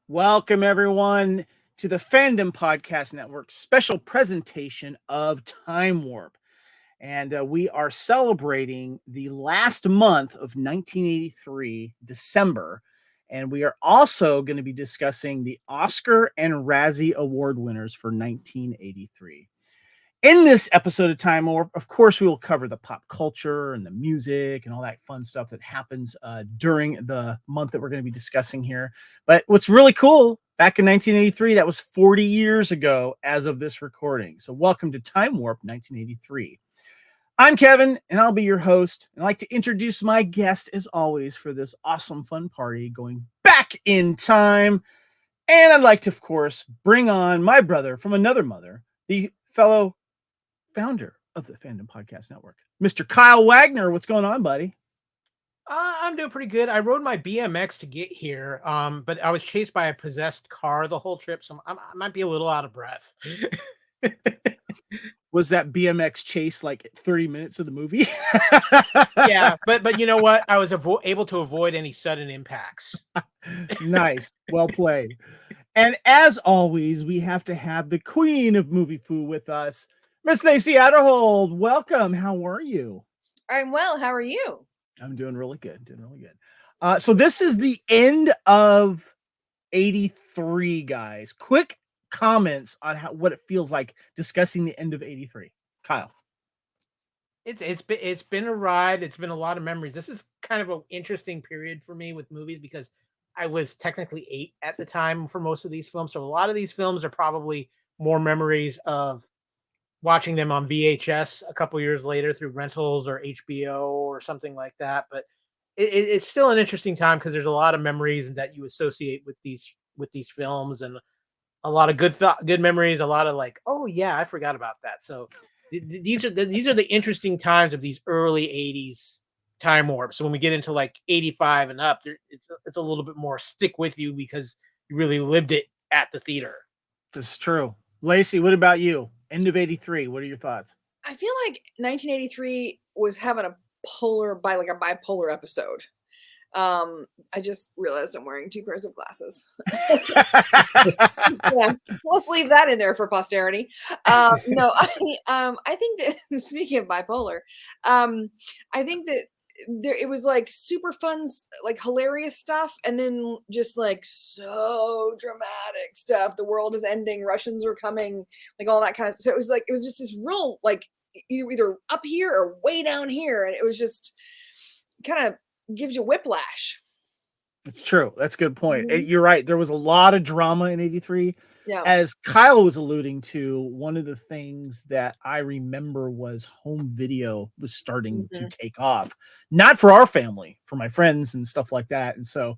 Welcome, everyone, to the Fandom Podcast Network special presentation of Time Warp. And we are celebrating the last month of 1983, December. And we are also going to be discussing the Oscar and Razzie Award winners for 1983. In this episode of Time Warp, of course, we will cover the pop culture and the music and all that fun stuff that happens during the month that we're going to be discussing here. But what's really cool, back in 1983, that was 40 years ago as of this recording. So welcome to Time Warp 1983. I'm Kevin, and I'll be your host. And I'd like to introduce my guest, as always, for this awesome fun party going back in time. And I'd like to, of course, bring on my brother from another mother, the fellow founder of the Fandom Podcast Network, Mr. Kyle Wagner. What's going on, buddy? I'm doing pretty good. I rode my BMX to get here, but I was chased by a possessed car the whole trip, so I might be a little out of breath. Was that BMX chase like 30 minutes of the movie? Yeah, but you know what? I was able to avoid any sudden impacts. Nice. Well played. And as always, we have to have the queen of movie foo with us, Miss Lacee Adderhold. Welcome. How are you? I'm well. How are you? I'm doing really good. So this is the end of 83, guys. Quick comments on what it feels like discussing the end of 83. Kyle. It's been a ride. It's been a lot of memories. This is kind of an interesting period for me with movies because I was technically 8 at the time for most of these films. So a lot of these films are probably more memories of watching them on VHS a couple years later through rentals or HBO or something like that. But it's still an interesting time because there's a lot of memories that you associate with these films, and a lot of good memories, a lot of like, oh yeah, I forgot about that. So these are the interesting times of these early 80s time warps. So when we get into like 85 and up, it's a little bit more stick with you because you really lived it at the theater. This is true. Lacee, what about you? End of 83. What are your thoughts? I feel like 1983 was having a bipolar episode. I just realized I'm wearing 2 pairs of glasses. Yeah, let's leave that in there for posterity. No, I think that speaking of bipolar, I think that it was like super fun, like hilarious stuff, and then just like so dramatic stuff. The world is ending, Russians are coming, like all that kind of stuff. So it was just this real, like, you either up here or way down here, and it was just kind of gives you whiplash. It's true. That's a good point. Mhm. You're right. There was a lot of drama in 83. Yeah. As Kyle was alluding to, one of the things that I remember was home video was starting to take off. Not for our family, for my friends and stuff like that. And so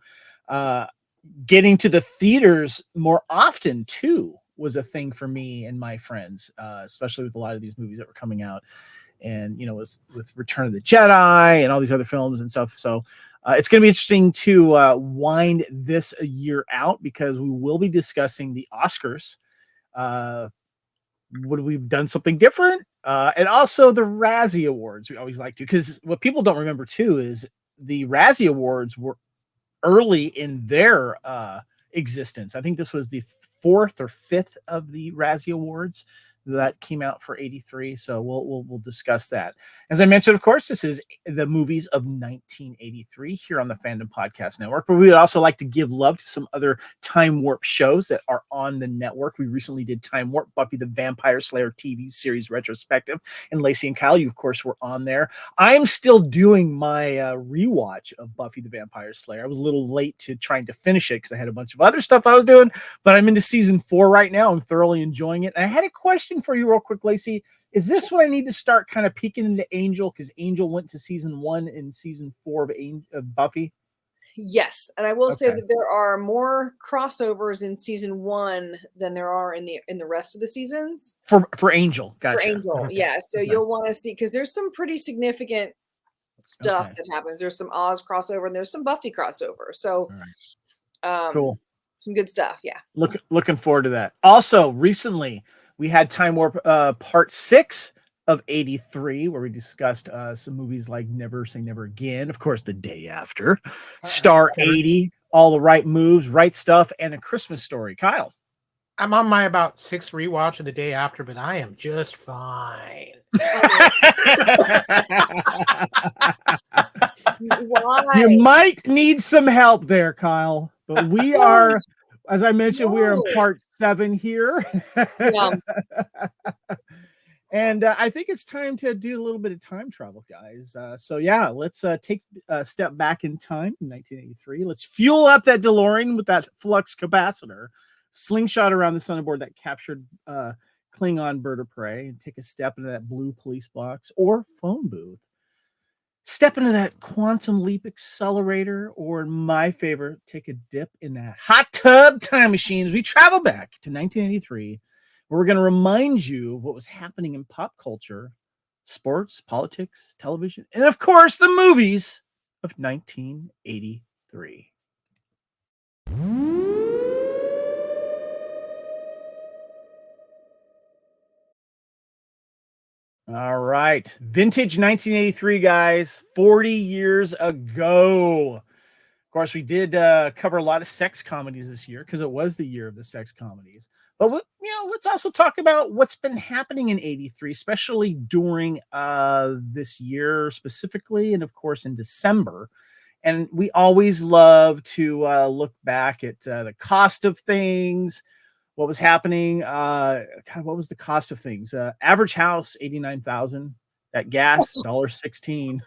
getting to the theaters more often, too, was a thing for me and my friends, especially with a lot of these movies that were coming out. And, you know, with Return of the Jedi and all these other films and stuff. So it's going to be interesting to wind this a year out because we will be discussing the Oscars. Would we've done something different? And also the Razzie Awards. We always like to, because what people don't remember too is the Razzie Awards were early in their existence. I think this was the 4th or 5th of the Razzie Awards that came out for 83. So we'll discuss that. As I mentioned, of course, this is the movies of 1983 here on the Fandom Podcast Network, but we would also like to give love to some other Time Warp shows that are on the network. We recently did Time Warp, Buffy the Vampire Slayer TV series retrospective, and Lacee and Kyle, you of course were on there. I'm still doing my rewatch of Buffy the Vampire Slayer. I was a little late to trying to finish it because I had a bunch of other stuff I was doing, but I'm into season 4 right now. I'm thoroughly enjoying it. And I had a question for you real quick, Lacee. Is this when I need to start kind of peeking into Angel? Because Angel went to season 1 and season 4 of Buffy. Yes, and I will say that there are more crossovers in season 1 than there are in the rest of the seasons. For Angel, gotcha. For Angel, yeah. So you'll want to see, because there's some pretty significant stuff that happens. There's some Oz crossover and there's some Buffy crossover. So cool. Some good stuff. Yeah. Looking forward to that. Also, recently we had Time Warp part 6 of 83, where we discussed some movies like Never Say Never Again, of course, The Day After, Star 80, All the Right Moves, Right Stuff, and A Christmas Story. Kyle. I'm on my about 6th rewatch of the day after, but I am just fine. Why? You might need some help there, Kyle, but we are, as I mentioned, we are in part 7 here. Yeah. And I think it's time to do a little bit of time travel, guys. So yeah, let's take a step back in time in 1983. Let's fuel up that DeLorean with that flux capacitor, slingshot around the centerboard that captured Klingon bird of prey, and take a step into that blue police box or phone booth. Step into that quantum leap accelerator, or my favorite, take a dip in that hot tub time machine as we travel back to 1983, where we're going to remind you of what was happening in pop culture, sports, politics, television, and of course, the movies of 1983. All right. Vintage 1983, guys. 40 years ago. Of course, we did cover a lot of sex comedies this year because it was the year of the sex comedies. But let's also talk about what's been happening in 83, especially during this year specifically, and of course in December. And we always love to look back at the cost of things, what was happening. God, what was the cost of things? Average house, $89,000. That gas, $1.16.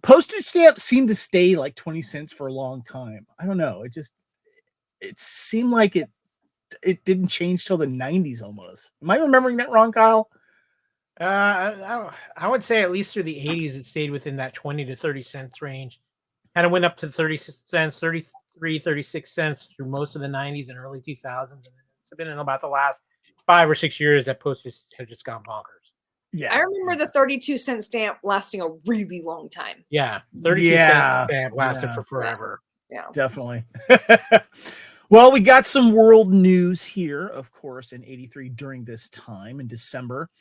Postage stamps seemed to stay like 20 cents for a long time. I don't know. It seemed like it didn't change till the 90s almost. Am I remembering that wrong, Kyle? I would say at least through the 80s, it stayed within that 20 to 30 cents range. Kind of went up to 30 cents, 33, 36 cents through most of the 90s and early 2000s. And it's been in about the last 5 or 6 years that postage have just gone bonkers. Yeah. I remember the 32-cent stamp lasting a really long time. Yeah. 32-cent stamp lasted for forever. Yeah. Definitely. Well, we got some world news here, of course, in 83 during this time in December.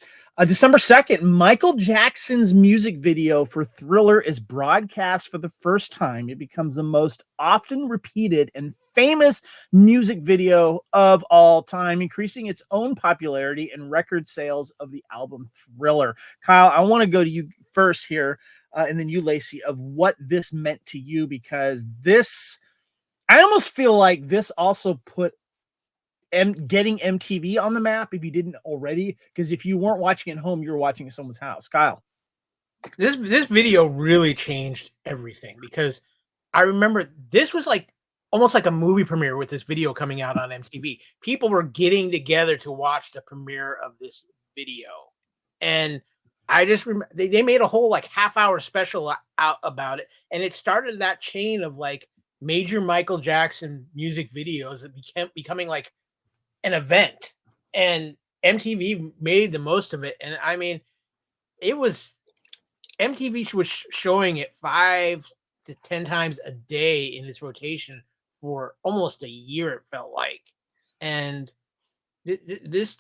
December 2nd, Michael Jackson's music video for Thriller is broadcast for the first time. It becomes the most often repeated and famous music video of all time, increasing its own popularity and record sales of the album Thriller. Kyle, I want to go to you first here, and then you, Lacey, of what this meant to you, because I almost feel like this also put getting MTV on the map if you didn't already, because if you weren't watching at home, you were watching at someone's house. Kyle. This video really changed everything, because I remember this was like almost like a movie premiere with this video coming out on MTV. People were getting together to watch the premiere of this video. And I just remember they made a whole like half-hour special out about it. And it started that chain of like major Michael Jackson music videos that becoming like an event, and MTV made the most of it. And I mean, MTV was showing it 5 to 10 times a day in its rotation for almost a year, it felt like. And this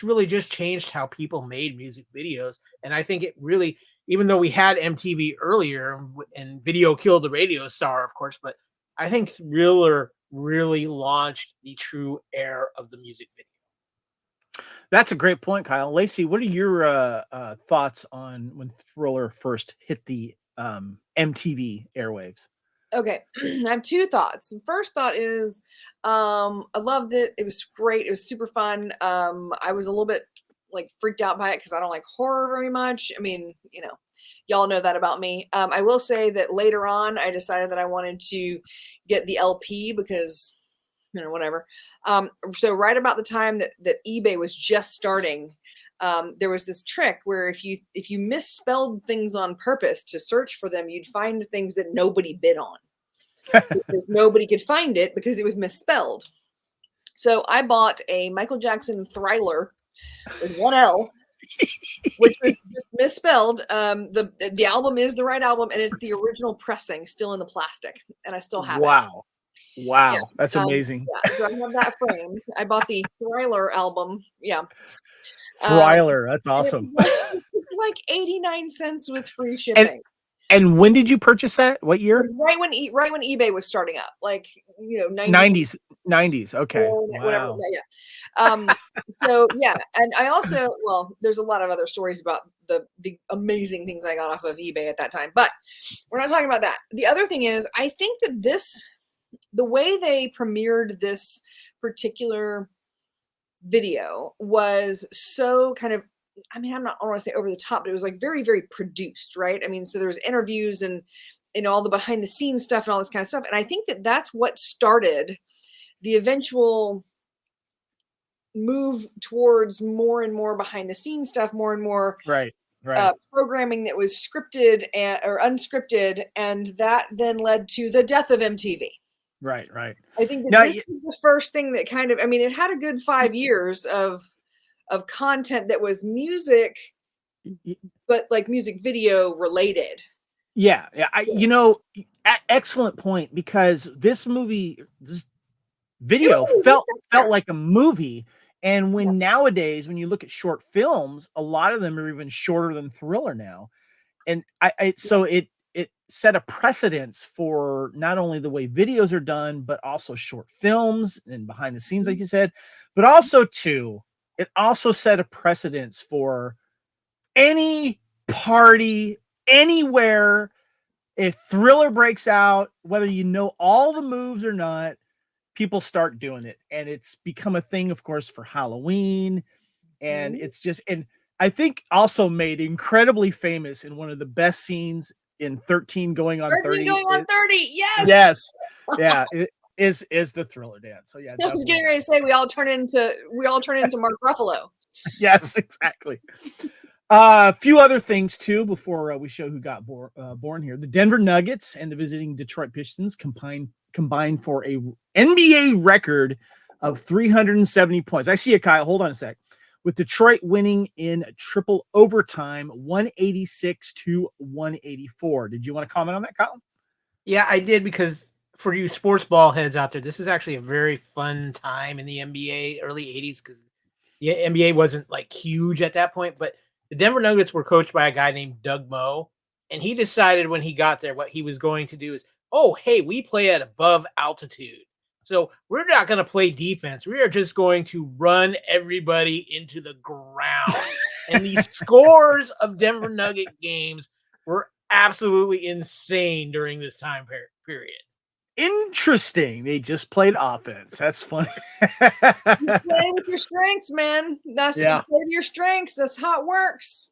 really just changed how people made music videos. And I think it really, even though we had MTV earlier and video killed the radio star, of course, but I think Thriller really launched the true era of the music video. That's a great point, Kyle. Lacey, what are your thoughts on when Thriller first hit the MTV airwaves? Okay, I have 2 thoughts. The first thought is I loved it. It was great. It was super fun. I was a little bit like freaked out by it because I don't like horror very much. I mean, y'all know that about me. I will say that later on, I decided that I wanted to get the LP because, whatever. So right about the time that eBay was just starting, there was this trick where if you misspelled things on purpose to search for them, you'd find things that nobody bid on because nobody could find it because it was misspelled. So I bought a Michael Jackson Thriller with 1 L, which was just misspelled. The album is the right album, and it's the original pressing, still in the plastic, and I still have it. Wow, Yeah. That's amazing. So I have that frame. I bought the Thriller album. Yeah, Thriller, that's awesome. It's like 89 cents with free shipping. And when did you purchase that? What year? Right when eBay was starting up, like 90s. Okay. whatever. Wow. Yeah. So yeah, and I also, well, there's a lot of other stories about the amazing things I got off of eBay at that time, but we're not talking about that. The other thing is, I think that the way they premiered this particular video was so kind of, I mean, I don't want to say over the top, but it was like very, very produced, right? I mean, so there was interviews and all the behind the scenes stuff and all this kind of stuff. And I think that that's what started the eventual move towards more and more behind the scenes stuff, more and more Right. programming that was scripted or unscripted. And that then led to the death of MTV. Right. I think that Now, this is the first thing that kind of, I mean, it had a good 5 years of content that was music, but like music video related. Yeah. Excellent point, because this video felt like a movie. And when nowadays, when you look at short films, a lot of them are even shorter than Thriller now. And so it set a precedence for not only the way videos are done, but also short films and behind the scenes, like you said, but also it also set a precedence for any party anywhere. If Thriller breaks out, whether you know all the moves or not, people start doing it. And it's become a thing, of course, for Halloween. And it's just, and I think also made incredibly famous in one of the best scenes in 13 going on 30. Yes. Yeah. It is the Thriller dance. So yeah. I was getting ready to say we all turn into Mark Ruffalo. Yes, exactly. A few other things too before we show who got born here. The Denver Nuggets and the visiting Detroit Pistons combined for a NBA record of 370 points. I see it, Kyle. Hold on a sec. With Detroit winning in triple overtime, 186-184. Did you want to comment on that, Kyle? Yeah, I did, because for you sports ball heads out there, this is actually a very fun time in the NBA, early 80s, because the NBA wasn't like huge at that point, but the Denver Nuggets were coached by a guy named Doug Moe, and he decided when he got there what he was going to do is, oh, hey, we play at above altitude. So we're not going to play defense. We are just going to run everybody into the ground. And the scores of Denver Nugget games were absolutely insane during this time period. Interesting. They just played offense. That's funny. You play with your strengths, man. You play to your strengths. That's how it works.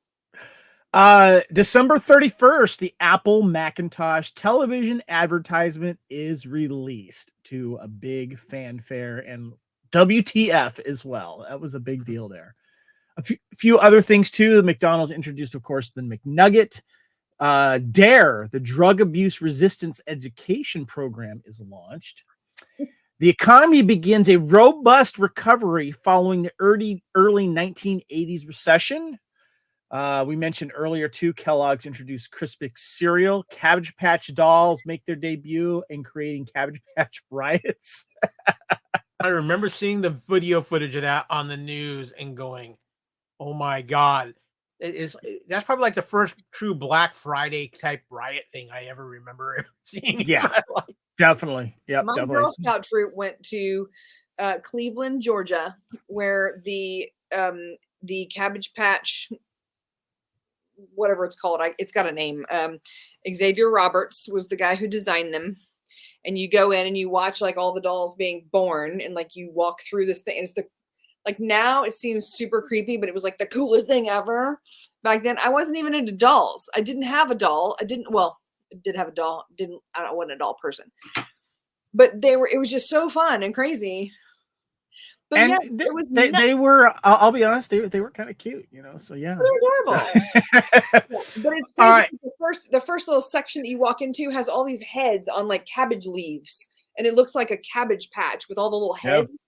December 31st, the Apple Macintosh television advertisement is released to a big fanfare and WTF as well. That was a big deal there. A few other things too. The McDonald's introduced, of course, the McNugget. DARE, the Drug Abuse Resistance Education Program, is launched. The economy begins a robust recovery following the early 1980s recession. We mentioned earlier, too, Kellogg's introduced Crispix cereal. Cabbage Patch dolls make their debut in creating Cabbage Patch riots. I remember seeing the video footage of that on the news and going, oh, my God. That's probably like the first true Black Friday type riot thing I ever remember seeing. Yeah, definitely. Yeah, my Girl Scout troop went to Cleveland, Georgia, where the Cabbage Patch, whatever it's called, it's got a name. Xavier Roberts was the guy who designed them. And you go in and you watch like all the dolls being born, and like you walk through this thing. And it's like now it seems super creepy, but it was like the coolest thing ever. Back then, I wasn't even into dolls. I didn't have a doll. I did have a doll. I wasn't a doll person. But it was just so fun and crazy. But and yeah, it was they were, I'll be honest, they were kind of cute, so yeah. They're adorable. Yeah, but it's crazy. Right. The first little section that you walk into has all these heads on like cabbage leaves, and it looks like a cabbage patch with all the little heads.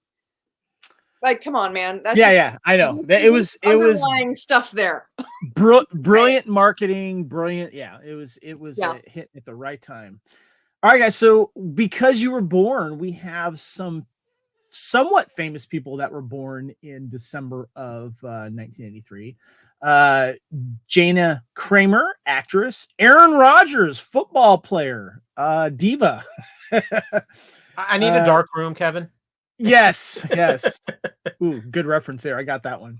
Like, come on, man. That's I know. It was stuff there. Brilliant marketing, brilliant. Yeah, it was hit at the right time. All right, guys. So because you were born, we have some somewhat famous people that were born in December of 1983. Jana Kramer, actress. Aaron Rodgers, football player, diva. I need a dark room, Kevin. Yes. Ooh, good reference there. I got that one.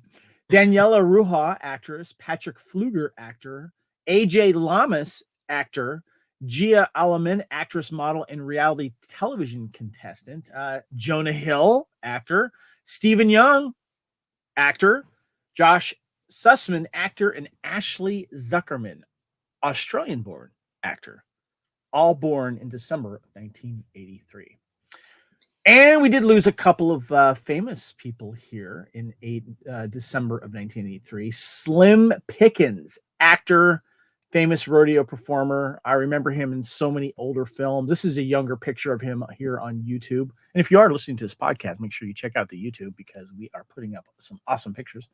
Daniela Ruha, actress. Patrick Fluger, actor. AJ Lamas, actor. Gia Alaman, actress, model, and reality television contestant. Jonah Hill, actor. Stephen Young, actor. Josh Sussman, actor, and Ashley Zuckerman, Australian-born actor, all born in December of 1983. And we did lose a couple of famous people here in December of 1983. Slim Pickens, actor, famous rodeo performer. I remember him in so many older films. This is a younger picture of him here on YouTube. And if you are listening to this podcast, make sure you check out the YouTube because we are putting up some awesome pictures.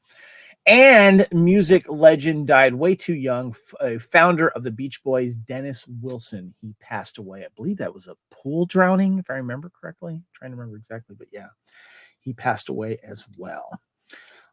And music legend died way too young. Founder of the Beach Boys, Dennis Wilson. He passed away. I believe that was a pool drowning, if I remember correctly. I'm trying to remember exactly, but yeah, he passed away as well.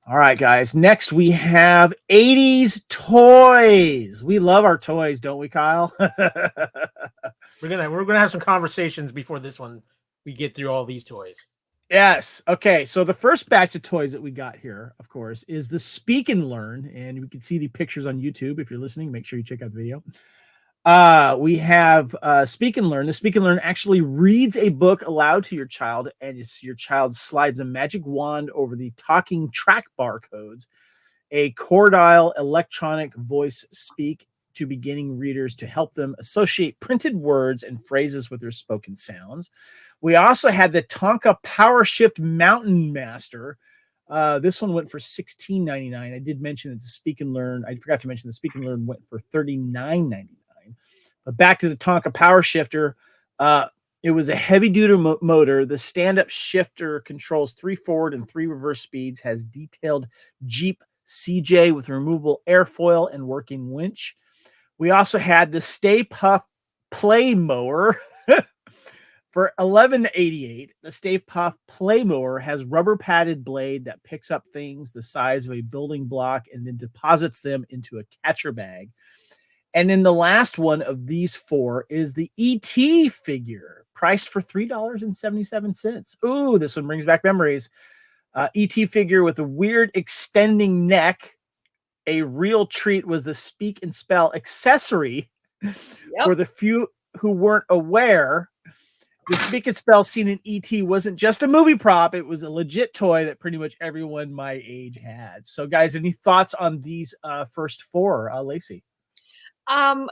All right, guys. Next, we have 80s toys. We love our toys, don't we, Kyle? We're gonna have some conversations before this one. We get through all these toys. Yes. Okay. So the first batch of toys that we got here, of course, is the Speak and Learn, and we can see the pictures on YouTube. If you're listening, make sure you check out the video. We have Speak and Learn. The Speak and Learn actually reads a book aloud to your child, and your child slides a magic wand over the talking track barcodes. A Cordile electronic voice speak to beginning readers to help them associate printed words and phrases with their spoken sounds. We also had the Tonka Power Shift Mountain Master. This one went for $16.99. I did mention that the Speak and Learn. I forgot to mention the Speak and Learn went for $39.99. But back to the Tonka Power Shifter. It was a heavy-duty motor. The stand-up shifter controls 3 forward and 3 reverse speeds, has detailed Jeep CJ with removable airfoil and working winch. We also had the Stay Puft Play Mower. For $11.88, the Stay Puft Play Mower has rubber padded blade that picks up things the size of a building block and then deposits them into a catcher bag. And then the last one of these 4 is the ET figure, priced for $3.77. Ooh, this one brings back memories. ET figure with a weird extending neck. A real treat was the Speak and Spell accessory. For the few who weren't aware, the Speak and Spell scene in E.T. wasn't just a movie prop. It was a legit toy that pretty much everyone my age had. So, guys, any thoughts on these first 4, Lacey?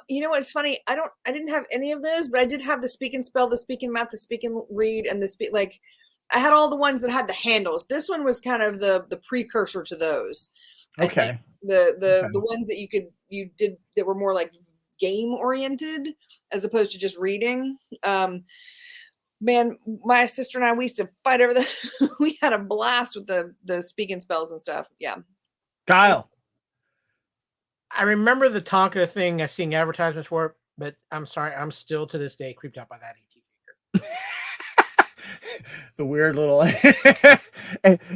You know what's funny? I didn't have any of those, but I did have the Speak and Spell, the Speak and Math, the Speak and Read, and the Speak. Like, I had all the ones that had the handles. This one was kind of the precursor to those. Okay. The ones that you did that were more like game oriented as opposed to just reading. Man, my sister and I, we used to fight over we had a blast with the Speak and Spells and stuff. Yeah. Kyle. I remember the Tonka thing, seeing advertisements for it, but I'm sorry, I'm still to this day creeped out by that ET figure. The weird little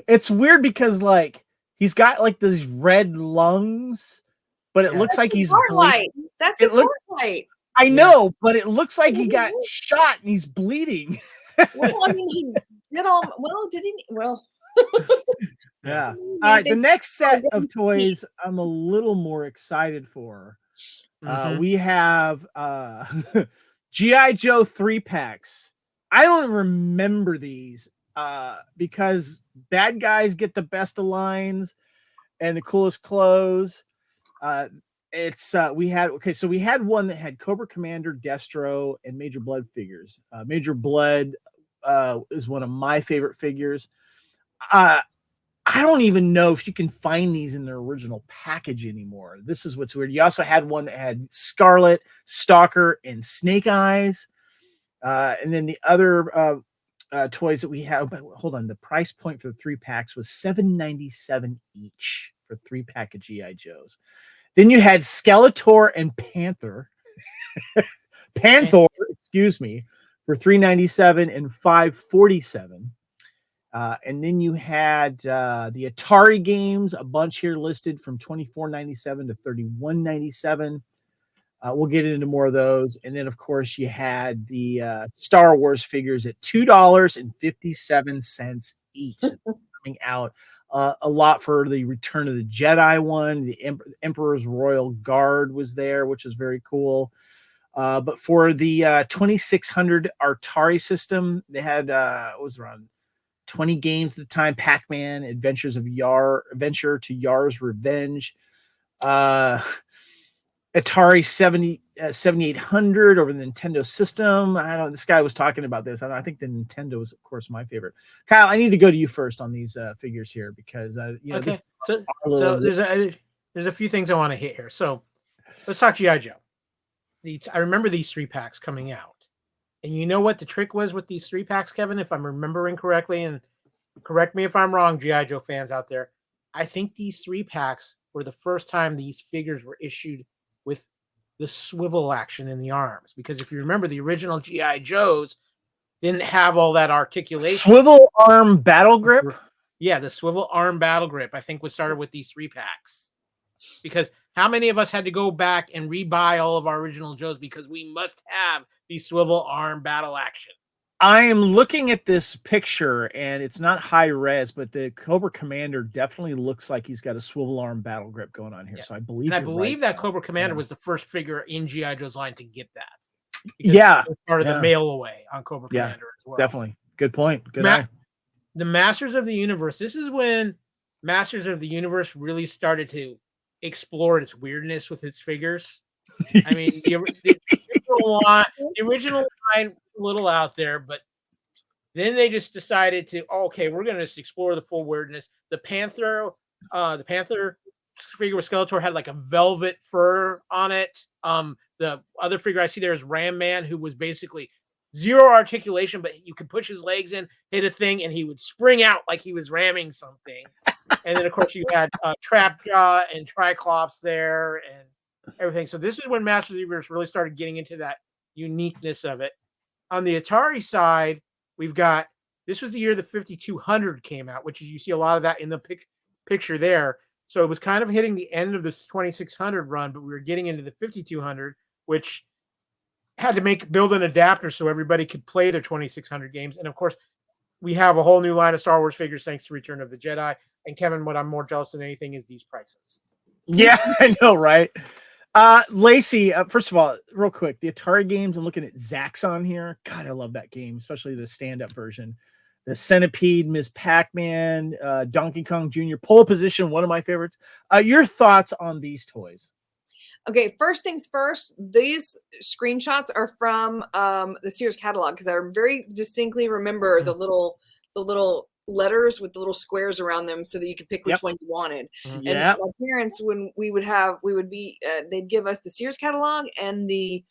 it's weird because like he's got like these red lungs, but it looks like he's light. That's his heart light. I know, but it looks like he got shot and he's bleeding. Well, I mean, he did all well, did he? Well, yeah. All right, the next set of toys I'm a little more excited for. We have G.I. Joe 3-packs. I don't remember these because bad guys get the best of lines and the coolest clothes. We had one that had Cobra Commander, Destro, and Major Blood figures. Major Blood is one of my favorite figures. I don't even know if you can find these in their original package anymore. This is what's weird. You also had one that had Scarlet, Stalker, and Snake Eyes. And then the other toys that we have, hold on, the price point for the 3-packs was $7.97 each for 3-pack of G.I. Joes. Then you had Skeletor and Panther. Excuse me, for $3.97 and $5.47. And then you had the Atari games, a bunch here listed from $24.97 to $31.97. We'll get into more of those. And then, of course, you had the Star Wars figures at $2.57 each coming out. A lot for the Return of the Jedi one. The Emperor's Royal Guard was there, which is very cool. But for the 2600 Atari system, they had it was around 20 games at the time. Pac-Man, Adventure to Yar's Revenge, Atari 7800 over the Nintendo system. I don't. This guy was talking about this. I think the Nintendo is, of course, my favorite. Kyle, I need to go to you first on these figures here because okay. So there's a few things I want to hit here. So let's talk GI Joe. I remember these 3-packs coming out, and you know what the trick was with these 3-packs, Kevin, if I'm remembering correctly, and correct me if I'm wrong, GI Joe fans out there. I think these 3-packs were the first time these figures were issued with the swivel action in the arms, because if you remember, the original GI Joes didn't have all that articulation. Swivel arm battle grip. Yeah, the swivel arm battle grip, I think, was started with these 3-packs. Because how many of us had to go back and rebuy all of our original Joes because we must have the swivel arm battle action? I am looking at this picture, and it's not high res, but the Cobra Commander definitely looks like he's got a swivel arm battle grip going on here. Yeah. So I believe, that Cobra Commander was the first figure in GI Joe's line to get that. Yeah, it was part of the mail away on Cobra Commander as well. Definitely, good point. Good eye. The Masters of the Universe. This is when Masters of the Universe really started to explore its weirdness with its figures. I mean, the original line a little out there, but then they just decided to, okay, we're going to just explore the full weirdness. The Panther figure with Skeletor had like a velvet fur on it. The other figure I see there is Ram Man, who was basically zero articulation, but you could push his legs in, hit a thing, and he would spring out like he was ramming something. And then, of course, you had Trapjaw and Triclops there and everything. So this is when Masters of the Universe really started getting into that uniqueness of it. On the Atari side, we've got, this was the year the 5200 came out, which you see a lot of that in the picture there. So it was kind of hitting the end of this 2600 run, but we were getting into the 5200, which had to build an adapter so everybody could play their 2600 games. And of course, we have a whole new line of Star Wars figures thanks to Return of the Jedi. And Kevin, what I'm more jealous than anything is these prices. Yeah, I know, right? Lacey, first of all, real quick, the Atari games, I'm looking at Zaxxon here. God, I love that game, especially the stand-up version. The Centipede, Ms. Pac-Man, Donkey Kong Jr., Pole Position, one of my favorites. Your thoughts on these toys? Okay, first things first, these screenshots are from the Sears catalog, because I very distinctly remember the little letters with the little squares around them so that you could pick which one you wanted. And my parents, when they'd give us the Sears catalog and the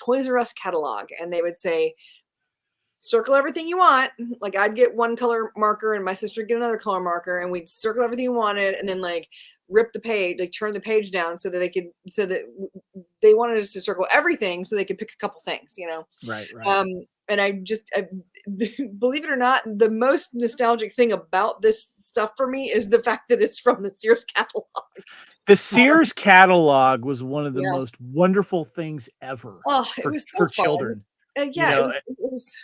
Toys R Us catalog, and they would say, circle everything you want. Like, I'd get one color marker and my sister would get another color marker, and we'd circle everything you wanted, and then like rip the page, like turn the page down so that they wanted us to circle everything so they could pick a couple things, you know? Right. And I believe it or not, the most nostalgic thing about this stuff for me is the fact that it's from the Sears catalog. The Sears catalog was one of the most wonderful things ever for children. It was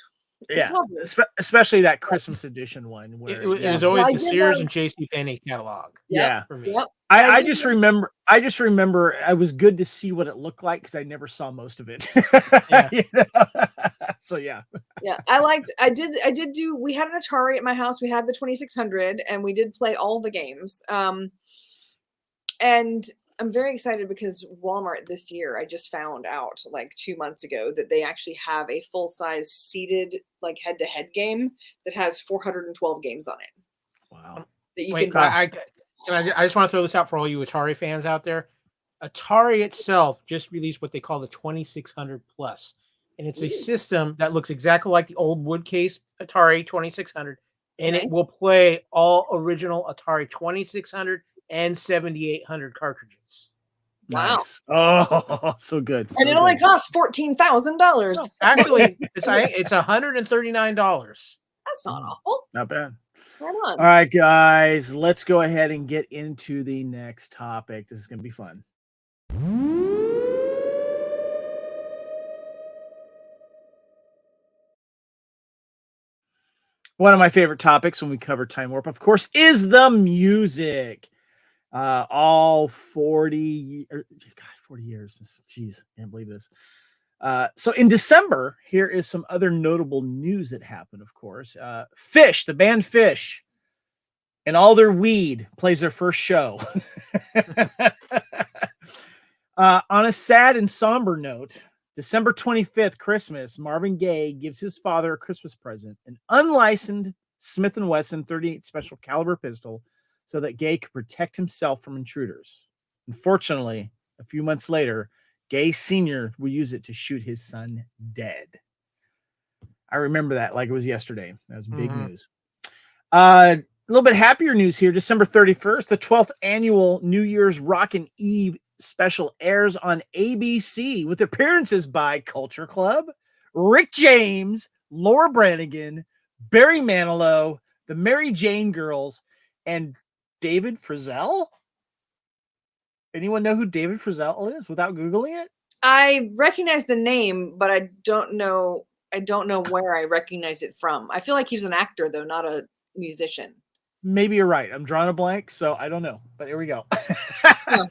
lovely. Especially that Christmas edition one. Where, it was always the Sears and JCPenney catalog. Yeah, for me. I just remember I was good to see what it looked like because I never saw most of it. So yeah, I did do. We had an Atari at my house. We had the 2600, and we did play all the games. And I'm very excited because Walmart this year, I just found out like 2 months ago that they actually have a full-size seated like head-to-head game that has 412 games on it. Wow. That you can I just want to throw this out for all you Atari fans out there. Atari itself just released what they call the 2600 Plus. And it's a system that looks exactly like the old wood case Atari 2600. And it will play all original Atari 2600 and 7800 cartridges. Wow. Nice. Oh, so good. And it only costs $14,000. No, actually, it's $139. That's That's not awful. Not bad. Right on. All right, guys, let's go ahead and get into the next topic. This is going to be fun. One of my favorite topics when we cover Time Warp, of course, is the music. All 40 years. Jeez, can't believe this. So in December, here is some other notable news that happened, of course. Fish, the band Fish, and all their weed plays their first show. On a sad and somber note, December 25th, Christmas, Marvin Gaye gives his father a Christmas present, an unlicensed Smith & Wesson 38 special caliber pistol, so that Gaye could protect himself from intruders. Unfortunately, a few months later, Gaye Sr. would use it to shoot his son dead. I remember that like it was yesterday. That was big news. A little bit happier news here. December 31st, the 12th annual New Year's Rockin' Eve special airs on ABC with appearances by Culture Club, Rick James, Laura Branigan, Barry Manilow, the Mary Jane Girls, and David Frizzell. Anyone know who David Frizzell is without Googling it? I recognize the name, but I don't know where I recognize it from. I feel like he's an actor, though, not a musician. Maybe you're right. I'm drawing a blank, so I don't know. But here we go. All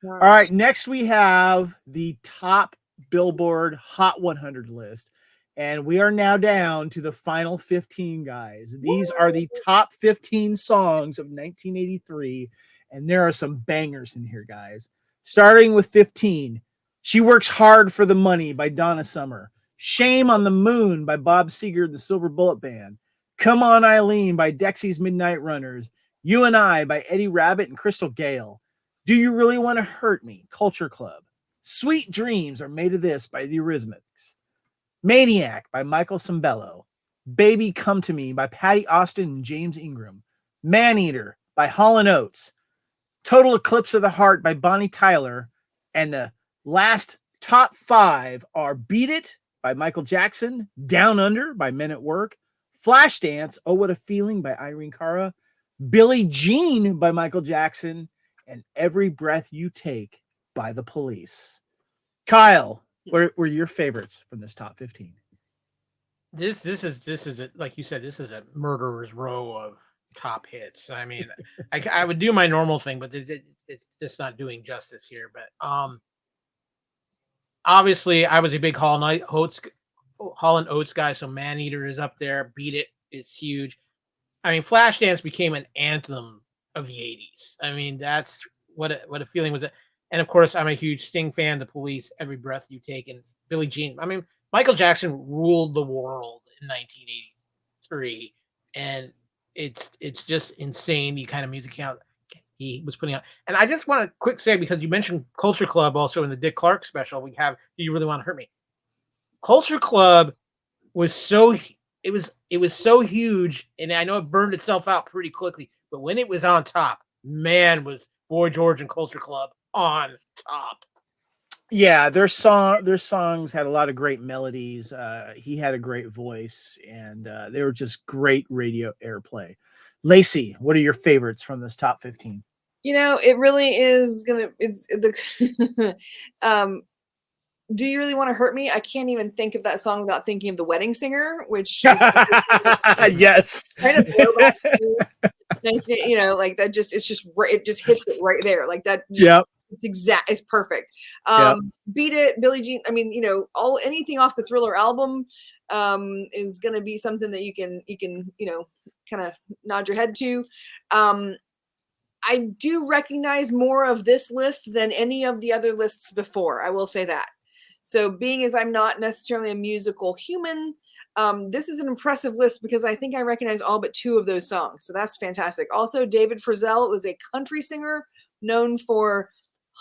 right. Next, we have the top Billboard Hot 100 list. And we are now down to the final 15, guys. These are the top 15 songs of 1983. And there are some bangers in here, guys. Starting with 15, She Works Hard for the Money by Donna Summer. Shame on the Moon by Bob Seger, the Silver Bullet Band. Come On Eileen by Dexy's Midnight Runners. You and I by Eddie Rabbitt and Crystal Gale. Do You Really Want to Hurt Me? Culture Club. Sweet Dreams Are Made of This by the Eurythmics. Maniac by Michael Sembello. Baby Come to Me by Patty Austin and James Ingram. Maneater by Hall & Oates. Total Eclipse of the Heart by Bonnie Tyler. And the last top 5 are Beat It by Michael Jackson, Down Under by Men at Work, Flashdance, Oh What a Feeling by Irene Cara, Billie Jean by Michael Jackson, and Every Breath You Take by The Police. Kyle, what were your favorites from this top 15? This is like you said, this is a murderer's row of top hits. I mean, I would do my normal thing, but it's just not doing justice here. But obviously, I was a big Hall & Oates guy, so Maneater is up there. Beat It is huge. I mean, Flashdance became an anthem of the 80s. I mean, that's what a feeling was. And of course, I'm a huge Sting fan. The Police, Every Breath You Take, and Billie Jean. I mean, Michael Jackson ruled the world in 1983, and it's just insane the kind of music he was putting out. And I just want to quick say, because you mentioned Culture Club also in the Dick Clark special, we have Do You Really Want to Hurt Me? Culture Club was so huge, and I know it burned itself out pretty quickly, but when it was on top, man, was Boy George and Culture Club on top. Yeah, their songs had a lot of great melodies. He had a great voice, and they were just great radio airplay. Lacey, what are your favorites from this top 15? You know, it really is it's the Do You Really Want to Hurt Me? I can't even think of that song without thinking of The Wedding Singer, which is yes, kind of you know, like that. It just hits it right there, like that. Yep. It's perfect. Beat It, Billie Jean. I mean, you know, anything off the Thriller album is going to be something that you can, you know, kind of nod your head to. I do recognize more of this list than any of the other lists before. I will say that. So being as I'm not necessarily a musical human, this is an impressive list because I think I recognize all but 2 of those songs. So that's fantastic. Also, David Frizzell was a country singer known for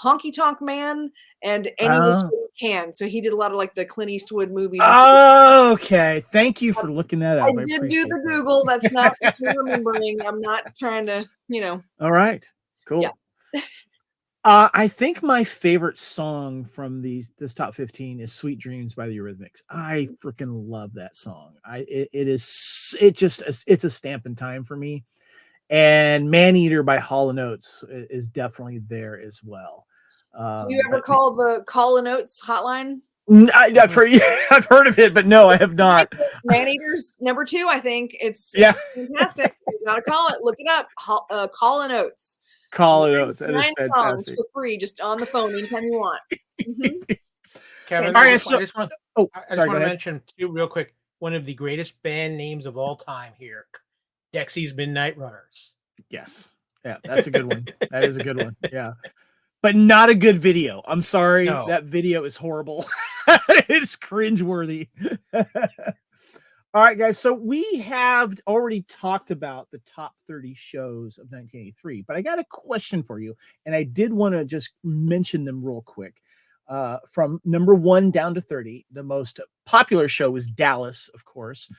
Honky Tonk Man and Any Way You Can. So he did a lot of like the Clint Eastwood movies. Oh, okay. Thank you for looking that up. I did do the Google. That's not what you're remembering. I'm not trying to, you know. All right. Cool. Yeah. I think my favorite song from this top 15 is "Sweet Dreams" by the Eurythmics. I freaking love that song. It's a stamp in time for me. And "Maneater" by Hall & Oates is definitely there as well. Do you ever call the Call & Oates hotline? I've heard of it, but no, I have not. Maneater's number 2, I think. It's fantastic. You gotta call it. Look it up. Call & Oates. Call & Oates. That is 9 songs fantastic. for free, just on the phone anytime you want. Mm-hmm. Kevin, All right, I just want sorry, to mention too, real quick, one of the greatest band names of all time here, Dexy's Midnight Runners. Yes. Yeah, that's a good one. That is a good one. Yeah. But not a good video. I'm sorry. No. That video is horrible. It's cringeworthy. All right, guys. So we have already talked about the top 30 shows of 1983, but I got a question for you. And I did want to just mention them real quick. From number 1 down to 30, the most popular show was Dallas, of course.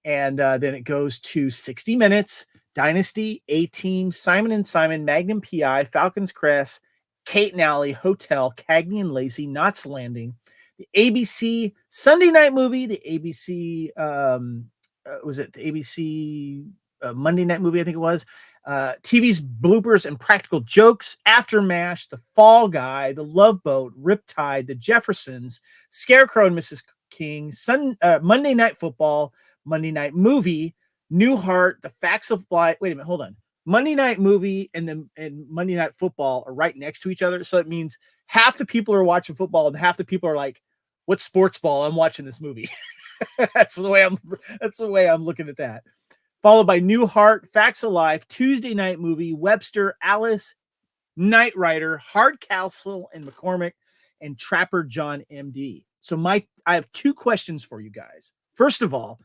And then it goes to 60 Minutes, Dynasty, A-Team, Simon and Simon, Magnum PI, Falcon's Crest, Kate and Alley, Hotel, Cagney and Lacey, Knots Landing, the ABC Sunday Night Movie, the ABC, was it the ABC Monday Night Movie? I think it was. TV's Bloopers and Practical Jokes, Aftermash, The Fall Guy, The Love Boat, Riptide, The Jeffersons, Scarecrow and Mrs. King, Monday Night Football, Monday Night Movie, Newhart, The Facts of Life. Wait a minute, hold on. Monday Night Movie and Monday Night Football are right next to each other. So it means half the people are watching football and half the people are like, "What sports ball? I'm watching this movie." That's the way I'm looking at that. Followed by Newhart, Facts of Life, Tuesday Night Movie, Webster, Alice, Knight Rider, Hardcastle and McCormick, and Trapper John MD. So I have 2 questions for you guys. First of all,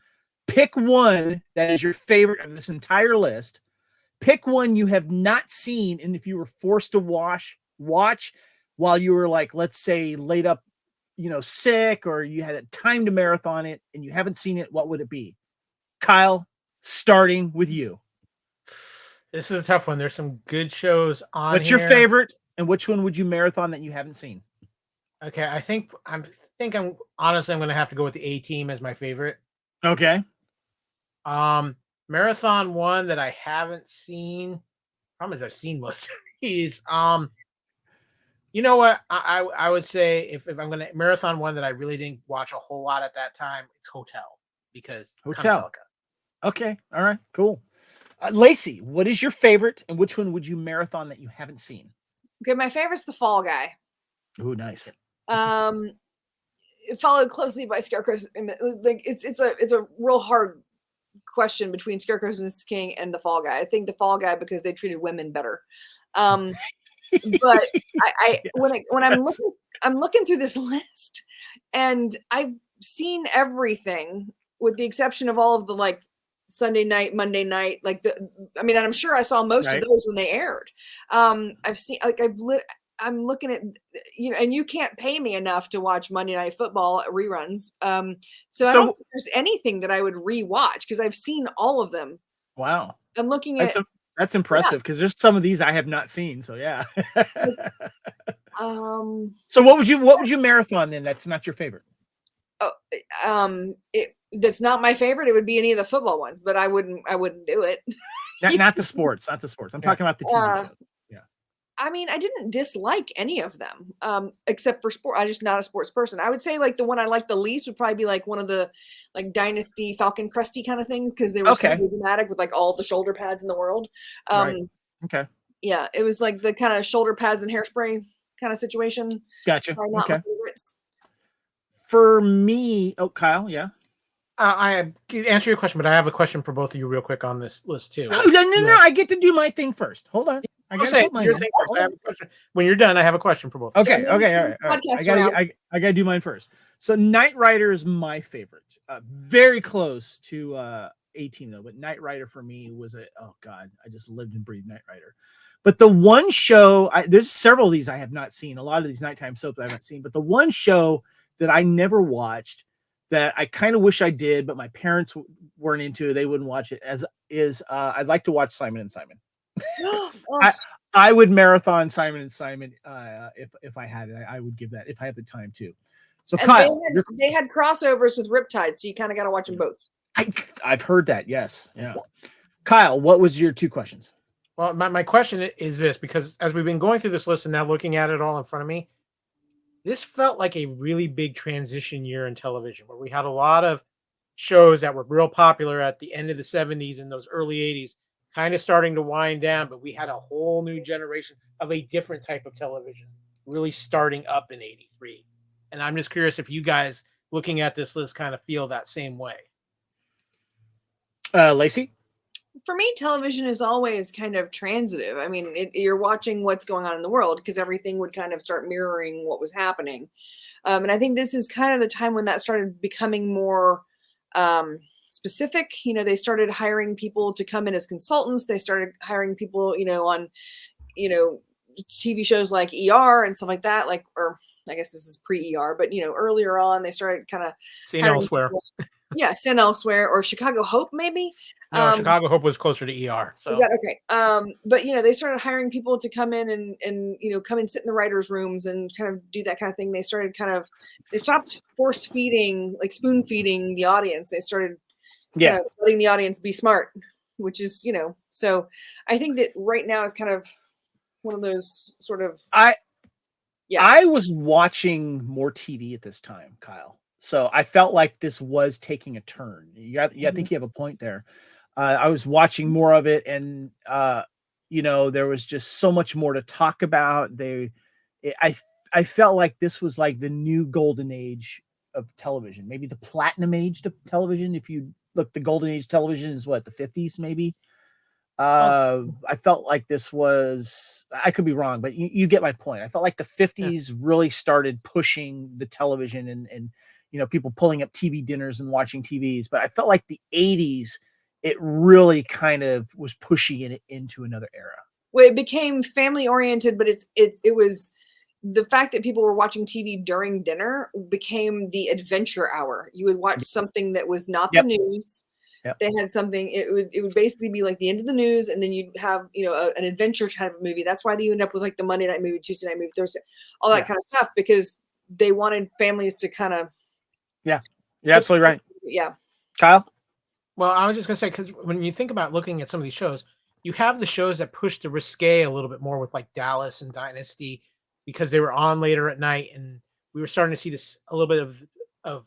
pick one that is your favorite of this entire list. Pick one you have not seen, and if you were forced to watch while you were, like, let's say, laid up, sick, or you had time to marathon it and you haven't seen it, what would it be? Kyle, starting with you. This is a tough one. There's some good shows on. What's your favorite, and which one would you marathon that you haven't seen? Okay, I'm honestly I'm going to have to go with the A-Team as my favorite. Okay. Marathon one that I haven't seen. Problem is I've seen most of these. You know what? I would say if I'm going to marathon one that I really didn't watch a whole lot at that time, it's Hotel, because Hotel. Okay. All right. Cool. Lacey, what is your favorite, and which one would you marathon that you haven't seen? Okay, my favorite's The Fall Guy. Oh, nice. Followed closely by Scarecrow's. Like it's a real hard question between Scarecrow's and Mrs. King and The Fall Guy. I think The Fall Guy because they treated women better. But I yes. when I'm looking through this list, and I've seen everything with the exception of all of the, like, Sunday night, Monday night, and I'm sure I saw most of those when they aired. I've seen, like, I'm looking at, and you can't pay me enough to watch Monday Night Football reruns. So I don't think there's anything that I would rewatch because I've seen all of them. Wow. I'm looking at. That's impressive because there's some of these I have not seen. So yeah. So what would you marathon then? That's not your favorite. That's not my favorite. It would be any of the football ones, but I wouldn't do it. not the sports. I'm talking about the TV shows. Yeah. I mean, I didn't dislike any of them, except for sport. I'm just not a sports person. I would say, like, the one I liked the least would probably be like one of the, like, Dynasty Falcon Cresty kind of things, because they were so dramatic with, like, all of the shoulder pads in the world. Right. Okay. Yeah, it was like the kind of shoulder pads and hairspray kind of situation. Gotcha. Probably not my favorites. For me, Kyle, yeah. I answer your question, but I have a question for both of you real quick on this list too. No, I get to do my thing first. Hold on. I got to put mine. I have a question. When you're done, I have a question for both. Okay, all right. I gotta do mine first. So Knight Rider is my favorite. Very close to 18 though, but Knight Rider for me was I just lived and breathed Knight Rider. But the one show, there's several of these I have not seen. A lot of these nighttime soaps I haven't seen, but the one show that I never watched that I kind of wish I did, but my parents weren't into it, they wouldn't watch it, I'd like to watch Simon and Simon. I would marathon Simon and Simon if I had it. I would give that if I have the time too. So And Kyle, they had crossovers with Riptide, so you kind of got to watch them both. I've heard that. Yes, yeah. Kyle, what was your 2 questions? Well, my question is this, because as we've been going through this list and now looking at it all in front of me, this felt like a really big transition year in television where we had a lot of shows that were real popular at the end of the 70s and those early 80s kind of starting to wind down, but we had a whole new generation of a different type of television really starting up in 83. And I'm just curious if you guys looking at this list kind of feel that same way. Lacey? For me, television is always kind of transitive. I mean, you're watching what's going on in the world because everything would kind of start mirroring what was happening. And I think this is kind of the time when that started becoming more specific. You know, they started hiring people to come in as consultants. They started hiring people, on, TV shows like ER and stuff like that. Like, or I guess this is pre-ER, but, earlier on, they started kind of Seen elsewhere. Yeah, Seen Elsewhere or Chicago Hope, maybe. No, Chicago Hope was closer to ER. So. Is that okay? But they started hiring people to come in and come and sit in the writers' rooms and kind of do that kind of thing. They stopped force feeding, like spoon feeding the audience. They started letting the audience be smart, which is, so I think that right now is kind of one of those sort of I was watching more TV at this time, Kyle. So I felt like this was taking a turn. I think you have a point there. I was watching more of it, and there was just so much more to talk about. I felt like this was like the new golden age of television, maybe the platinum age of television. If you look, the golden age television is what, the 50s, maybe. I felt like this was, I could be wrong, but you get my point. I felt like the 50s really started pushing the television and people pulling up TV dinners and watching TVs. But I felt like the 80s, it really kind of was pushing it into another era. Well, it became family oriented, but it was the fact that people were watching TV during dinner became the adventure hour. You would watch something that was not the news. Yep. They had something. It would basically be like the end of the news, and then you'd have an adventure kind of movie. That's why you end up with like the Monday night movie, Tuesday night movie, Thursday, all that kind of stuff, because they wanted families to kind of. Yeah, you're absolutely right. Yeah, Kyle. Well, I was just gonna say, because when you think about looking at some of these shows, you have the shows that push the risque a little bit more with like Dallas and Dynasty, because they were on later at night, and we were starting to see this a little bit of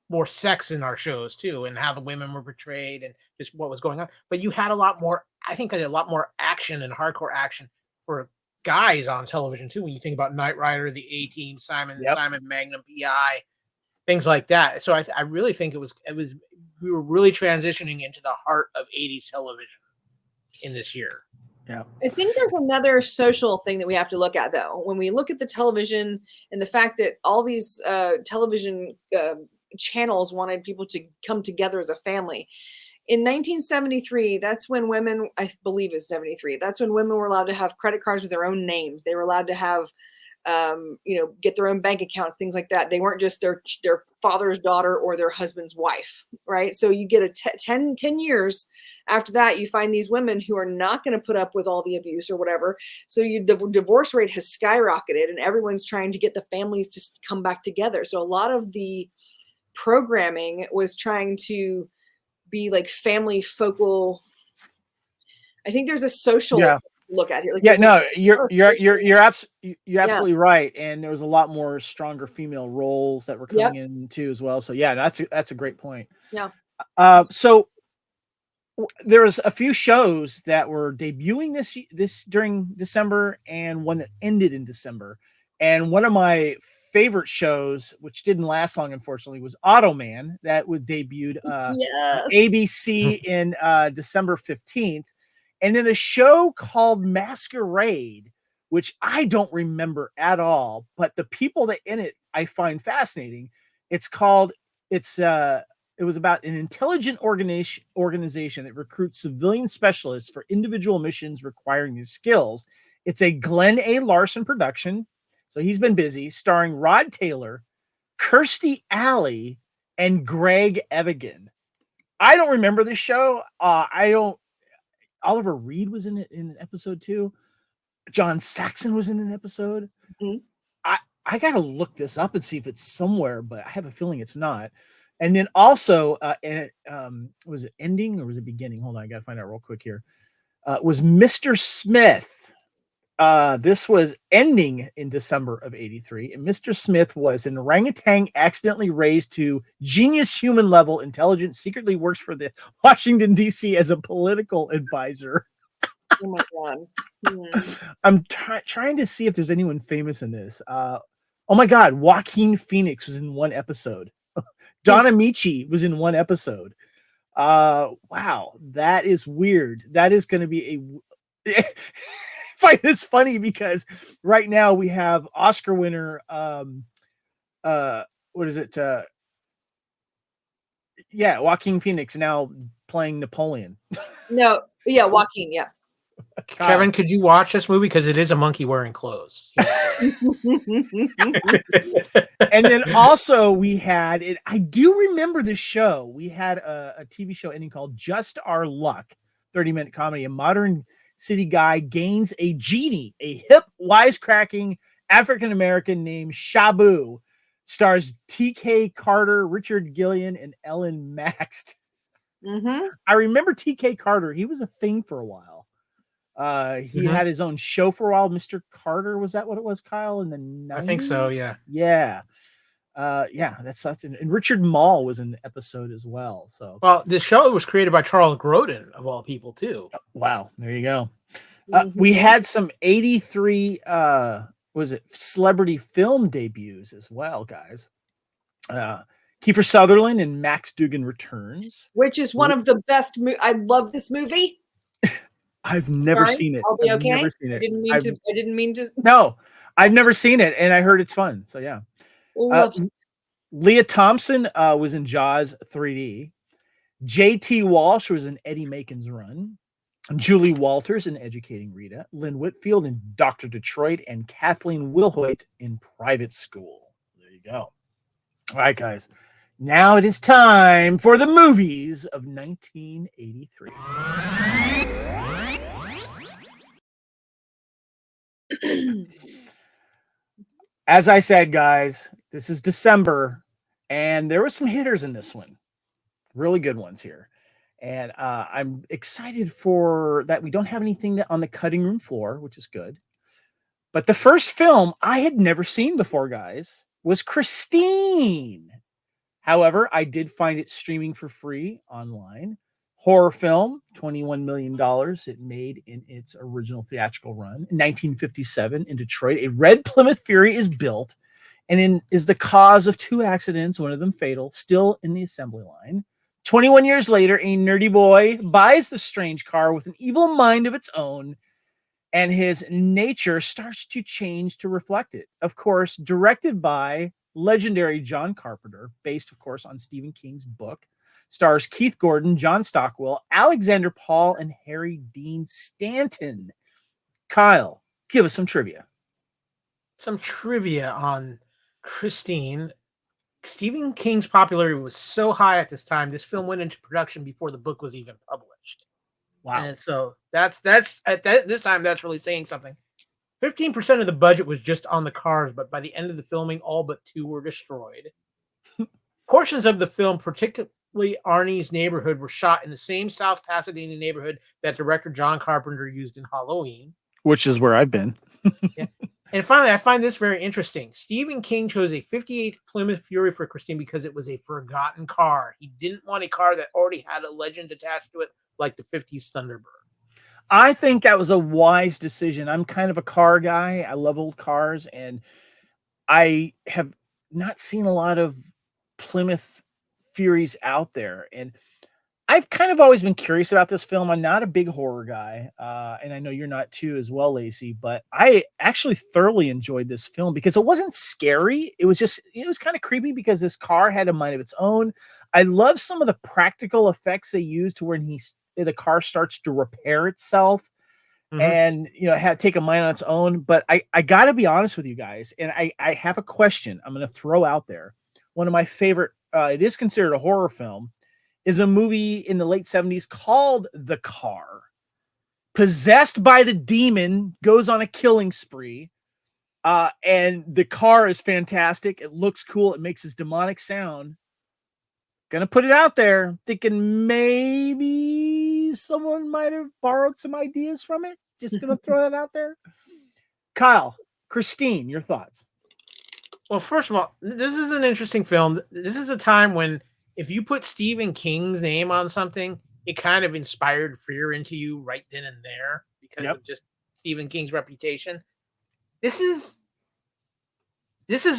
more sex in our shows too, and how the women were portrayed and just what was going on. But you had a lot more action and hardcore action for guys on television too. When you think about Knight Rider, the A-Team, Simon Magnum PI, things like that. So I really think it was we were really transitioning into the heart of 80s television in this year. Yeah. I think there's another social thing that we have to look at, though. When we look at the television and the fact that all these television channels wanted people to come together as a family. In 1973, that's when women, I believe it's 73, that's when women were allowed to have credit cards with their own names. They were allowed to have, get their own bank accounts, things like that. They weren't just their father's daughter or their husband's wife, right? So you get 10 years after that, you find these women who are not going to put up with all the abuse or whatever. So the divorce rate has skyrocketed, and everyone's trying to get the families to come back together. So a lot of the programming was trying to be like family focal. I think there's a social look at it. Like you're absolutely right. And there was a lot more stronger female roles that were coming in too as well. So yeah, that's a great point. Yeah. So there was a few shows that were debuting this during December, and one that ended in December. And one of my favorite shows, which didn't last long, unfortunately, was Automan, that was debuted ABC in December 15th. And then a show called Masquerade, which I don't remember at all, but the people that in it I find fascinating. It was about an intelligent organization that recruits civilian specialists for individual missions requiring these skills. It's a Glenn A. Larson production, so he's been busy, starring Rod Taylor, Kirstie Alley, and Greg Evigan. I don't remember this show. Oliver Reed was in it in episode 2. John Saxon was in an episode. Mhm. I got to look this up and see if it's somewhere, but I have a feeling it's not. And then also, was it ending or was it beginning? Hold on, I got to find out real quick here. Was Mr. Smith. This was ending in December of 83. And Mr. Smith was an orangutan accidentally raised to genius human level intelligence, secretly works for the Washington, D.C. as a political advisor. Oh my God. I'm trying to see if there's anyone famous in this. Oh my God, Joaquin Phoenix was in one episode. Don Amici was in one episode. Wow, that is weird. That is going to be a. Find this funny because right now we have Oscar winner. What is it? Yeah, Joaquin Phoenix now playing Napoleon. No, yeah, Joaquin, yeah. Kevin, could you watch this movie because it is a monkey wearing clothes? And then also we had it. I do remember this show. We had a TV show ending called Just Our Luck, 30-minute comedy. A modern city guy gains a genie, a hip, wisecracking African-American named Shabu. Stars T.K. Carter, Richard Gillian, and Ellen Maxt. Mm-hmm. I remember T.K. Carter. He was a thing for a while. He had his own show for a while. Mr. Carter, was that what it was, Kyle? In the 90s? I think so, yeah. Yeah. That's and Richard Mall was in the episode as well. So well, the show was created by Charles Grodin of all people too. Wow, there you go. We had some 83 was it celebrity film debuts as well, guys. Kiefer Sutherland and Max Dugan Returns, which is one of the best. I love this movie. I've never seen it. I'll be okay. Never seen it. I didn't mean to. No, I've never seen it, and I heard it's fun. So yeah. Leah Thompson was in Jaws 3D. J.T. Walsh was in Eddie Macon's Run. Julie Walters in Educating Rita. Lynn Whitfield in Dr. Detroit, and Kathleen Wilhoit in Private School. There you go. All right, guys. Now it is time for the movies of 1983. As I said, guys, this is December, and there were some hitters in this one. Really good ones here. And I'm excited for that. We don't have anything on the cutting room floor, which is good. But the first film I had never seen before, guys, was Christine. However, I did find it streaming for free online. Horror film, $21 million it made in its original theatrical run. In 1957 in Detroit, a red Plymouth Fury is built and is the cause of two accidents, one of them fatal, still in the assembly line. 21 years later, a nerdy boy buys the strange car with an evil mind of its own, and his nature starts to change to reflect it. Of course, directed by legendary John Carpenter, based, of course, on Stephen King's book. Stars Keith Gordon, John Stockwell, Alexander Paul, and Harry Dean Stanton. Kyle, give us some trivia. Some trivia on Christine. Stephen King's popularity was so high at this time, this film went into production before the book was even published. Wow. And so that's at this time, that's really saying something. 15% of the budget was just on the cars, but by the end of the filming, all but 2 were destroyed. Portions of the film, particularly Arnie's neighborhood, were shot in the same South Pasadena neighborhood that director John Carpenter used in Halloween. Which is where I've been. Yeah. And finally, I find this very interesting. Stephen King chose a 58 Plymouth Fury for Christine because it was a forgotten car. He didn't want a car that already had a legend attached to it, like the 50s Thunderbird. I think that was a wise decision. I'm kind of a car guy. I love old cars, and I have not seen a lot of Plymouth Furies out there. And I've kind of always been curious about this film. I'm not a big horror guy, and I know you're not too as well, Lacey, but I actually thoroughly enjoyed this film because it wasn't scary. It was kind of creepy because this car had a mind of its own. I love some of the practical effects they used to when the car starts to repair itself and, take a mind on its own. But I got to be honest with you guys, and I have a question I'm going to throw out there. One of my favorite, it is considered a horror film, is a movie in the late 70s called The Car. possessed by the demon, goes on a killing spree. And the car is fantastic. It looks cool. It makes this demonic sound. Gonna put it out there, thinking maybe someone might have borrowed some ideas from it. Just gonna throw that out there. Kyle, Christine, your thoughts? Well, first of all, this is an interesting film. This is a time when if you put Stephen King's name on something, it kind of inspired fear into you right then and there because of just Stephen King's reputation. This is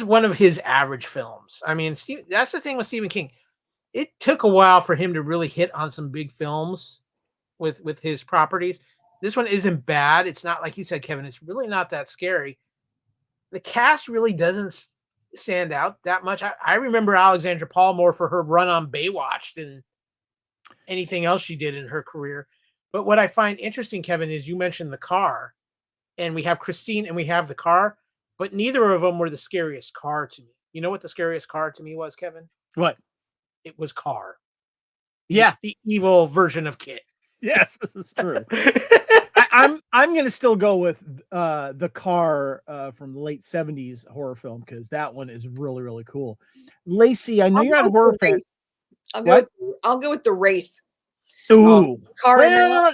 one of his average films. I mean, that's the thing with Stephen King. It took a while for him to really hit on some big films with his properties. This one isn't bad. It's not like you said, Kevin. It's really not that scary. The cast really doesn't stand out that much. I remember Alexandra Paul more for her run on Baywatch than anything else she did in her career. But what I find interesting, Kevin, is you mentioned the car, and we have Christine and we have the car, but neither of them were the scariest car to me. You know what the scariest car to me was, Kevin? What? It was Car. Yeah. The evil version of Kit. Yes, this is true. I'm gonna still go with the Car from the late 70s horror film because that one is really, really cool. Lacey, I know you're not a horror fan. I'll go with the Wraith. Ooh. Car. Well,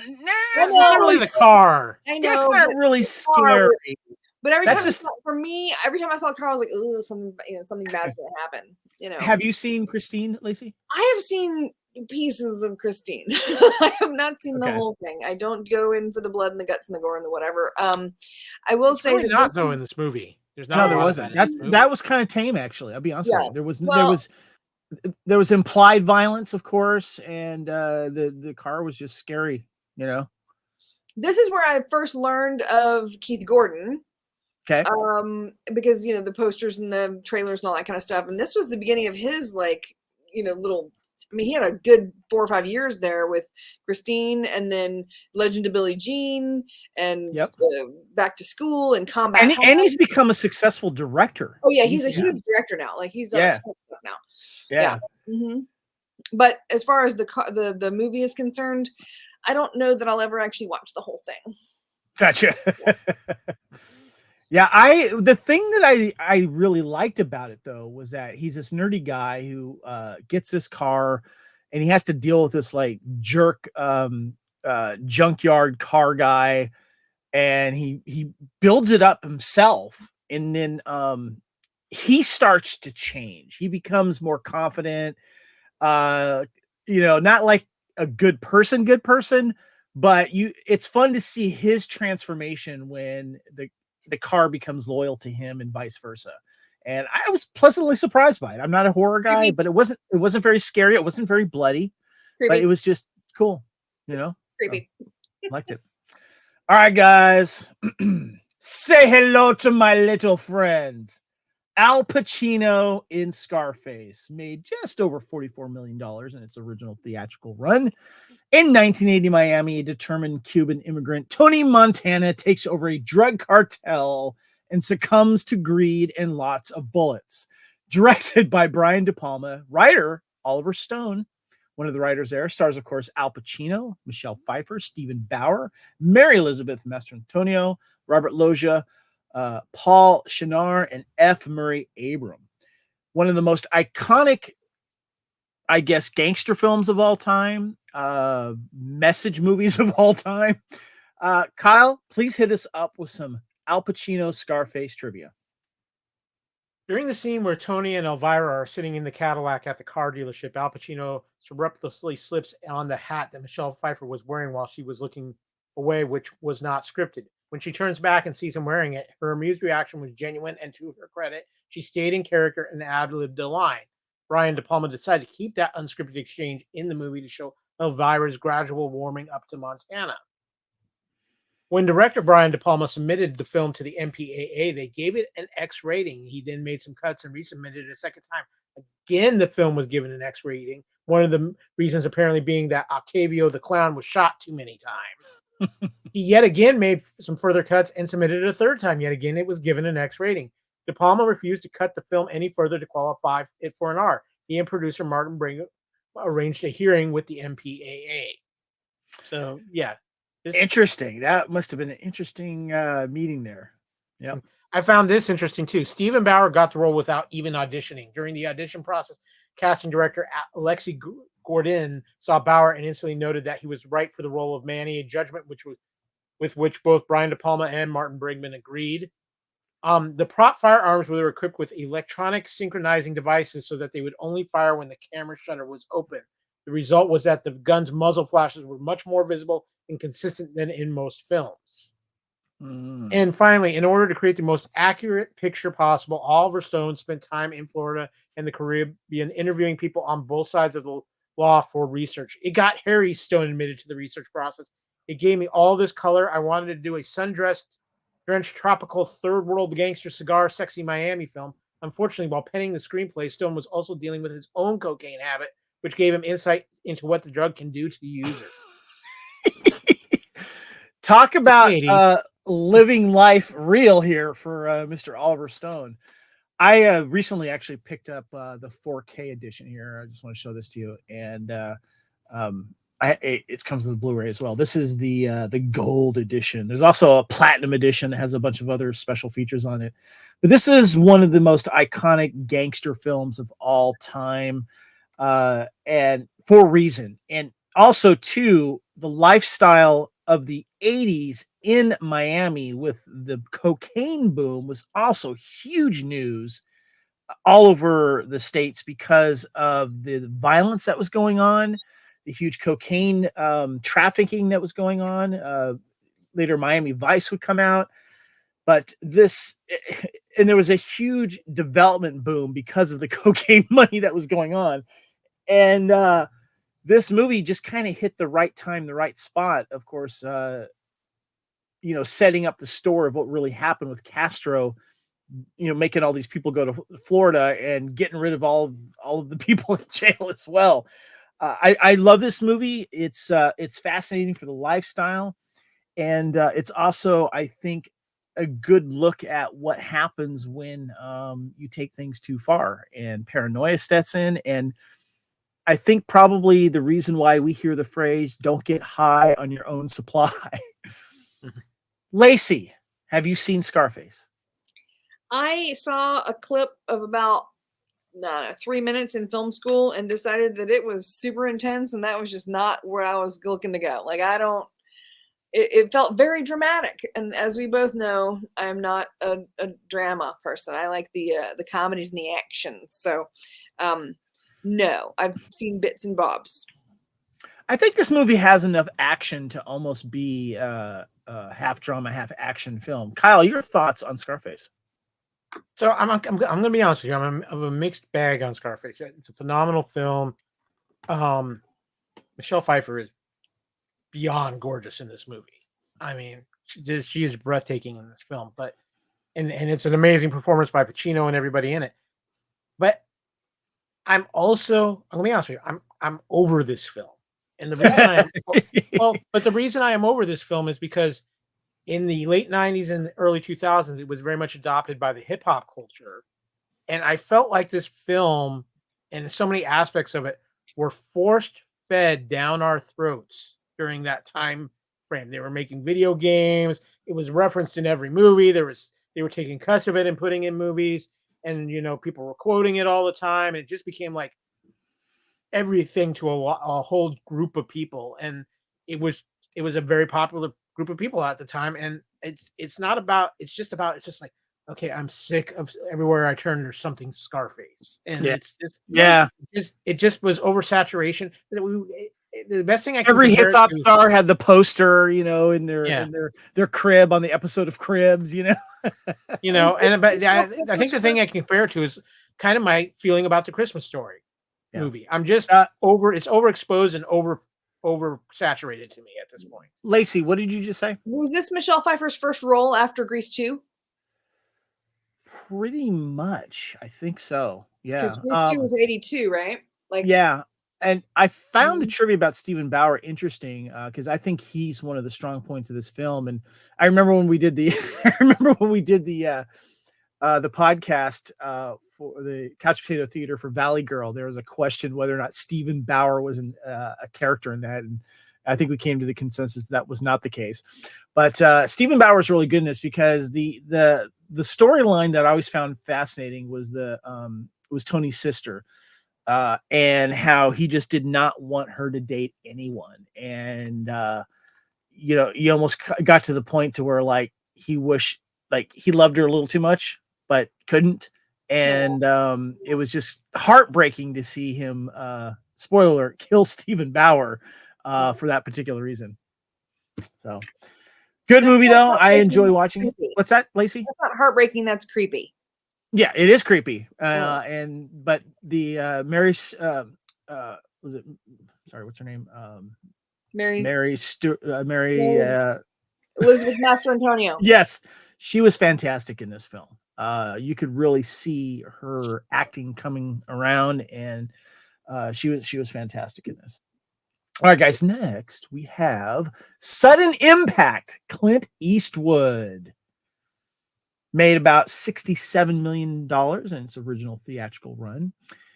that's not really the Car. I know. That's not really scary. But every time I saw the car, I was like, "Ooh, something bad's gonna happen." You know. Have you seen Christine, Lacey? I have seen pieces of Christine. I have not seen the whole thing. I don't go in for the blood and the guts and the gore and the whatever. I will say really not though in this movie. There's not. No, there wasn't. That was kind of tame, actually. I'll be honest with you. There was implied violence, of course, and the car was just scary. You know. This is where I first learned of Keith Gordon. Okay. Because the posters and the trailers and all that kind of stuff, and this was the beginning of his little. I mean, he had a good 4 or 5 years there with Christine, and then Legend of Billie Jean, and Back to School, and Combat. And he's become a successful director. Oh yeah, he's a huge director now. Like he's on stuff now. Yeah. Mm-hmm. But as far as the movie is concerned, I don't know that I'll ever actually watch the whole thing. Gotcha. Yeah, the thing that I really liked about it though was that he's this nerdy guy who gets this car and he has to deal with this like jerk junkyard car guy, and he builds it up himself, and then he starts to change. He becomes more confident, not like a good person, but it's fun to see his transformation when the car becomes loyal to him and vice versa. And I was pleasantly surprised by it. I'm not a horror guy, but it wasn't very scary. It wasn't very bloody, but it was just cool, Creepy. So, liked it. All right, guys, say hello to my little friend. Al Pacino in Scarface made just over $44 million in its original theatrical run. In 1980 Miami, a determined Cuban immigrant, Tony Montana, takes over a drug cartel and succumbs to greed and lots of bullets. Directed by Brian De Palma, writer Oliver Stone, one of the writers there, stars, of course, Al Pacino, Michelle Pfeiffer, Stephen Bauer, Mary Elizabeth Mastrantonio, Robert Loggia, Paul Shinar, and F. Murray Abram. One of the most iconic, I guess, gangster films of all time, message movies of all time. Kyle, please hit us up with some Al Pacino Scarface trivia. During the scene where Tony and Elvira are sitting in the Cadillac at the car dealership, Al Pacino surreptitiously slips on the hat that Michelle Pfeiffer was wearing while she was looking away, which was not scripted. When she turns back and sees him wearing it, her amused reaction was genuine, and to her credit, she stayed in character and ad-libbed a line. Brian De Palma decided to keep that unscripted exchange in the movie to show Elvira's gradual warming up to Montana. When director Brian De Palma submitted the film to the MPAA, they gave it an X rating. He then made some cuts and resubmitted it a second time. Again, the film was given an X rating. One of the reasons apparently being that Octavio the Clown was shot too many times. He yet again made some further cuts and submitted it a third time. Yet again, it was given an X rating. De Palma refused to cut the film any further to qualify it for an R. He and producer Martin Brink arranged a hearing with the MPAA. So, yeah, Interesting. That must have been an interesting meeting there. Yep. I found this interesting too. Stephen Bauer got the role without even auditioning. During the audition process, casting director Lacee Gordon saw Bauer and instantly noted that he was right for the role of Manny, a judgment with which both Brian De Palma and Martin Brigman agreed. The prop firearms were equipped with electronic synchronizing devices so that they would only fire when the camera shutter was open. The result was that the gun's muzzle flashes were much more visible and consistent than in most films. And finally, in order to create the most accurate picture possible, Oliver Stone spent time in Florida and the Caribbean interviewing people on both sides of the law for research. It got Harry, Stone admitted to the research process. It gave me all this color. I wanted to do a sun-drenched tropical third world gangster cigar sexy Miami film. Unfortunately, while penning the screenplay, Stone was also dealing with his own cocaine habit, which gave him insight into what the drug can do to the user. Talk about living life real here for Mr. Oliver Stone. I recently actually picked up the 4K edition here. I just want to show this to you, and it comes with Blu-ray as well. This is the gold edition. There's also a platinum edition that has a bunch of other special features on it, but this is one of the most iconic gangster films of all time, and for a reason. And also, too, the lifestyle of the 80s in Miami with the cocaine boom was also huge news all over the States because of the violence that was going on, the huge cocaine trafficking that was going on. Later, Miami Vice would come out. But and there was a huge development boom because of the cocaine money that was going on. And this movie just kind of hit the right time, the right spot, of course, setting up the story of what really happened with Castro, making all these people go to Florida and getting rid of all of the people in jail as well. I love this movie. It's fascinating for the lifestyle. And it's also, I think, a good look at what happens when you take things too far and paranoia sets in. And I think probably the reason why we hear the phrase, don't get high on your own supply. Lacey, have you seen Scarface? I saw a clip of about 3 minutes in film school and decided that it was super intense, and that was just not where I was looking to go. Like, it felt very dramatic. And as we both know, I'm not a drama person. I like the comedies and the action. So, no, I've seen bits and bobs. I think this movie has enough action to almost be a half drama, half action film. Kyle, your thoughts on Scarface? So I'm going to be honest with you. I'm of a mixed bag on Scarface. It's a phenomenal film. Michelle Pfeiffer is beyond gorgeous in this movie. I mean, she is breathtaking in this film. But and it's an amazing performance by Pacino and everybody in it. But I'm going to be honest with you. I'm over this film, and the reason I am over this film is because in the late 90s and early 2000s, it was very much adopted by the hip hop culture. And I felt like this film and so many aspects of it were forced fed down our throats during that time frame. They were making video games. It was referenced in every movie. They were taking cuts of it and putting in movies, and people were quoting it all the time. And it just became like everything to a whole group of people. And it was a very popular group of people at the time. And it's just like, okay, I'm sick of everywhere I turn, there's something Scarface. And it just was oversaturation. The best thing I can every hip hop star had the poster, in their crib on the episode of Cribs, I think the thing I can compare it to is kind of my feeling about the Christmas Story movie. I'm just it's overexposed and oversaturated to me at this point. Lacey, what did you just say? Was this Michelle Pfeiffer's first role after Grease 2? Pretty much. I think so. Yeah. Because Grease 2 was 82, right? Yeah. And I found the trivia about Stephen Bauer interesting because I think he's one of the strong points of this film. And I remember when we did the podcast for the Couch Potato Theater for Valley Girl, there was a question whether or not Stephen Bauer was a character in that. I think we came to the consensus that was not the case. But Stephen Bauer is really good in this because the storyline that I always found fascinating was was Tony's sister, and how he just did not want her to date anyone. And you almost got to the point to where like he wished like he loved her a little too much, but couldn't. And it was just heartbreaking to see him, spoiler alert, kill Stephen Bauer for that particular reason. So good movie though. I enjoy watching it. What's that, Lacey? That's not heartbreaking. That's creepy. Yeah, it is creepy. But the Mary, was it? Sorry, what's her name? Mary Elizabeth Master Antonio. Yes, she was fantastic in this film. You could really see her acting coming around, and she was fantastic in this. All right, guys. Next, we have Sudden Impact. Clint Eastwood made about $67 million in its original theatrical run.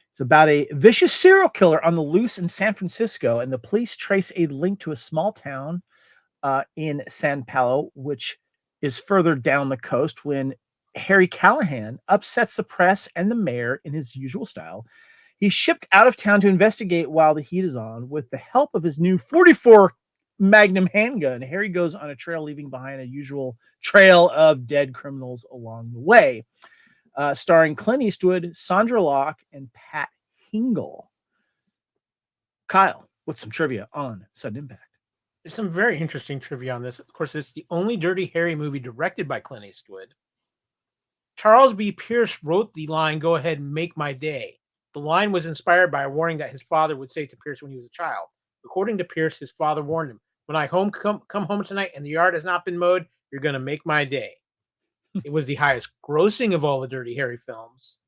It's about a vicious serial killer on the loose in San Francisco, and the police trace a link to a small town in San Paulo, which is further down the coast, when Harry Callahan upsets the press and the mayor in his usual style. He's shipped out of town to investigate while the heat is on. With the help of his new 44 Magnum handgun, Harry goes on a trail, leaving behind a usual trail of dead criminals along the way. Starring Clint Eastwood, Sandra Locke, and Pat Hingle. Kyle, what's some trivia on Sudden Impact? There's some very interesting trivia on this. Of course, it's the only Dirty Harry movie directed by Clint Eastwood. Charles B. Pierce wrote the line, "Go ahead and make my day." The line was inspired by a warning that his father would say to Pierce when he was a child. According to Pierce, his father warned him, "When I come home tonight and the yard has not been mowed, you're going to make my day." It was the highest grossing of all the Dirty Harry films.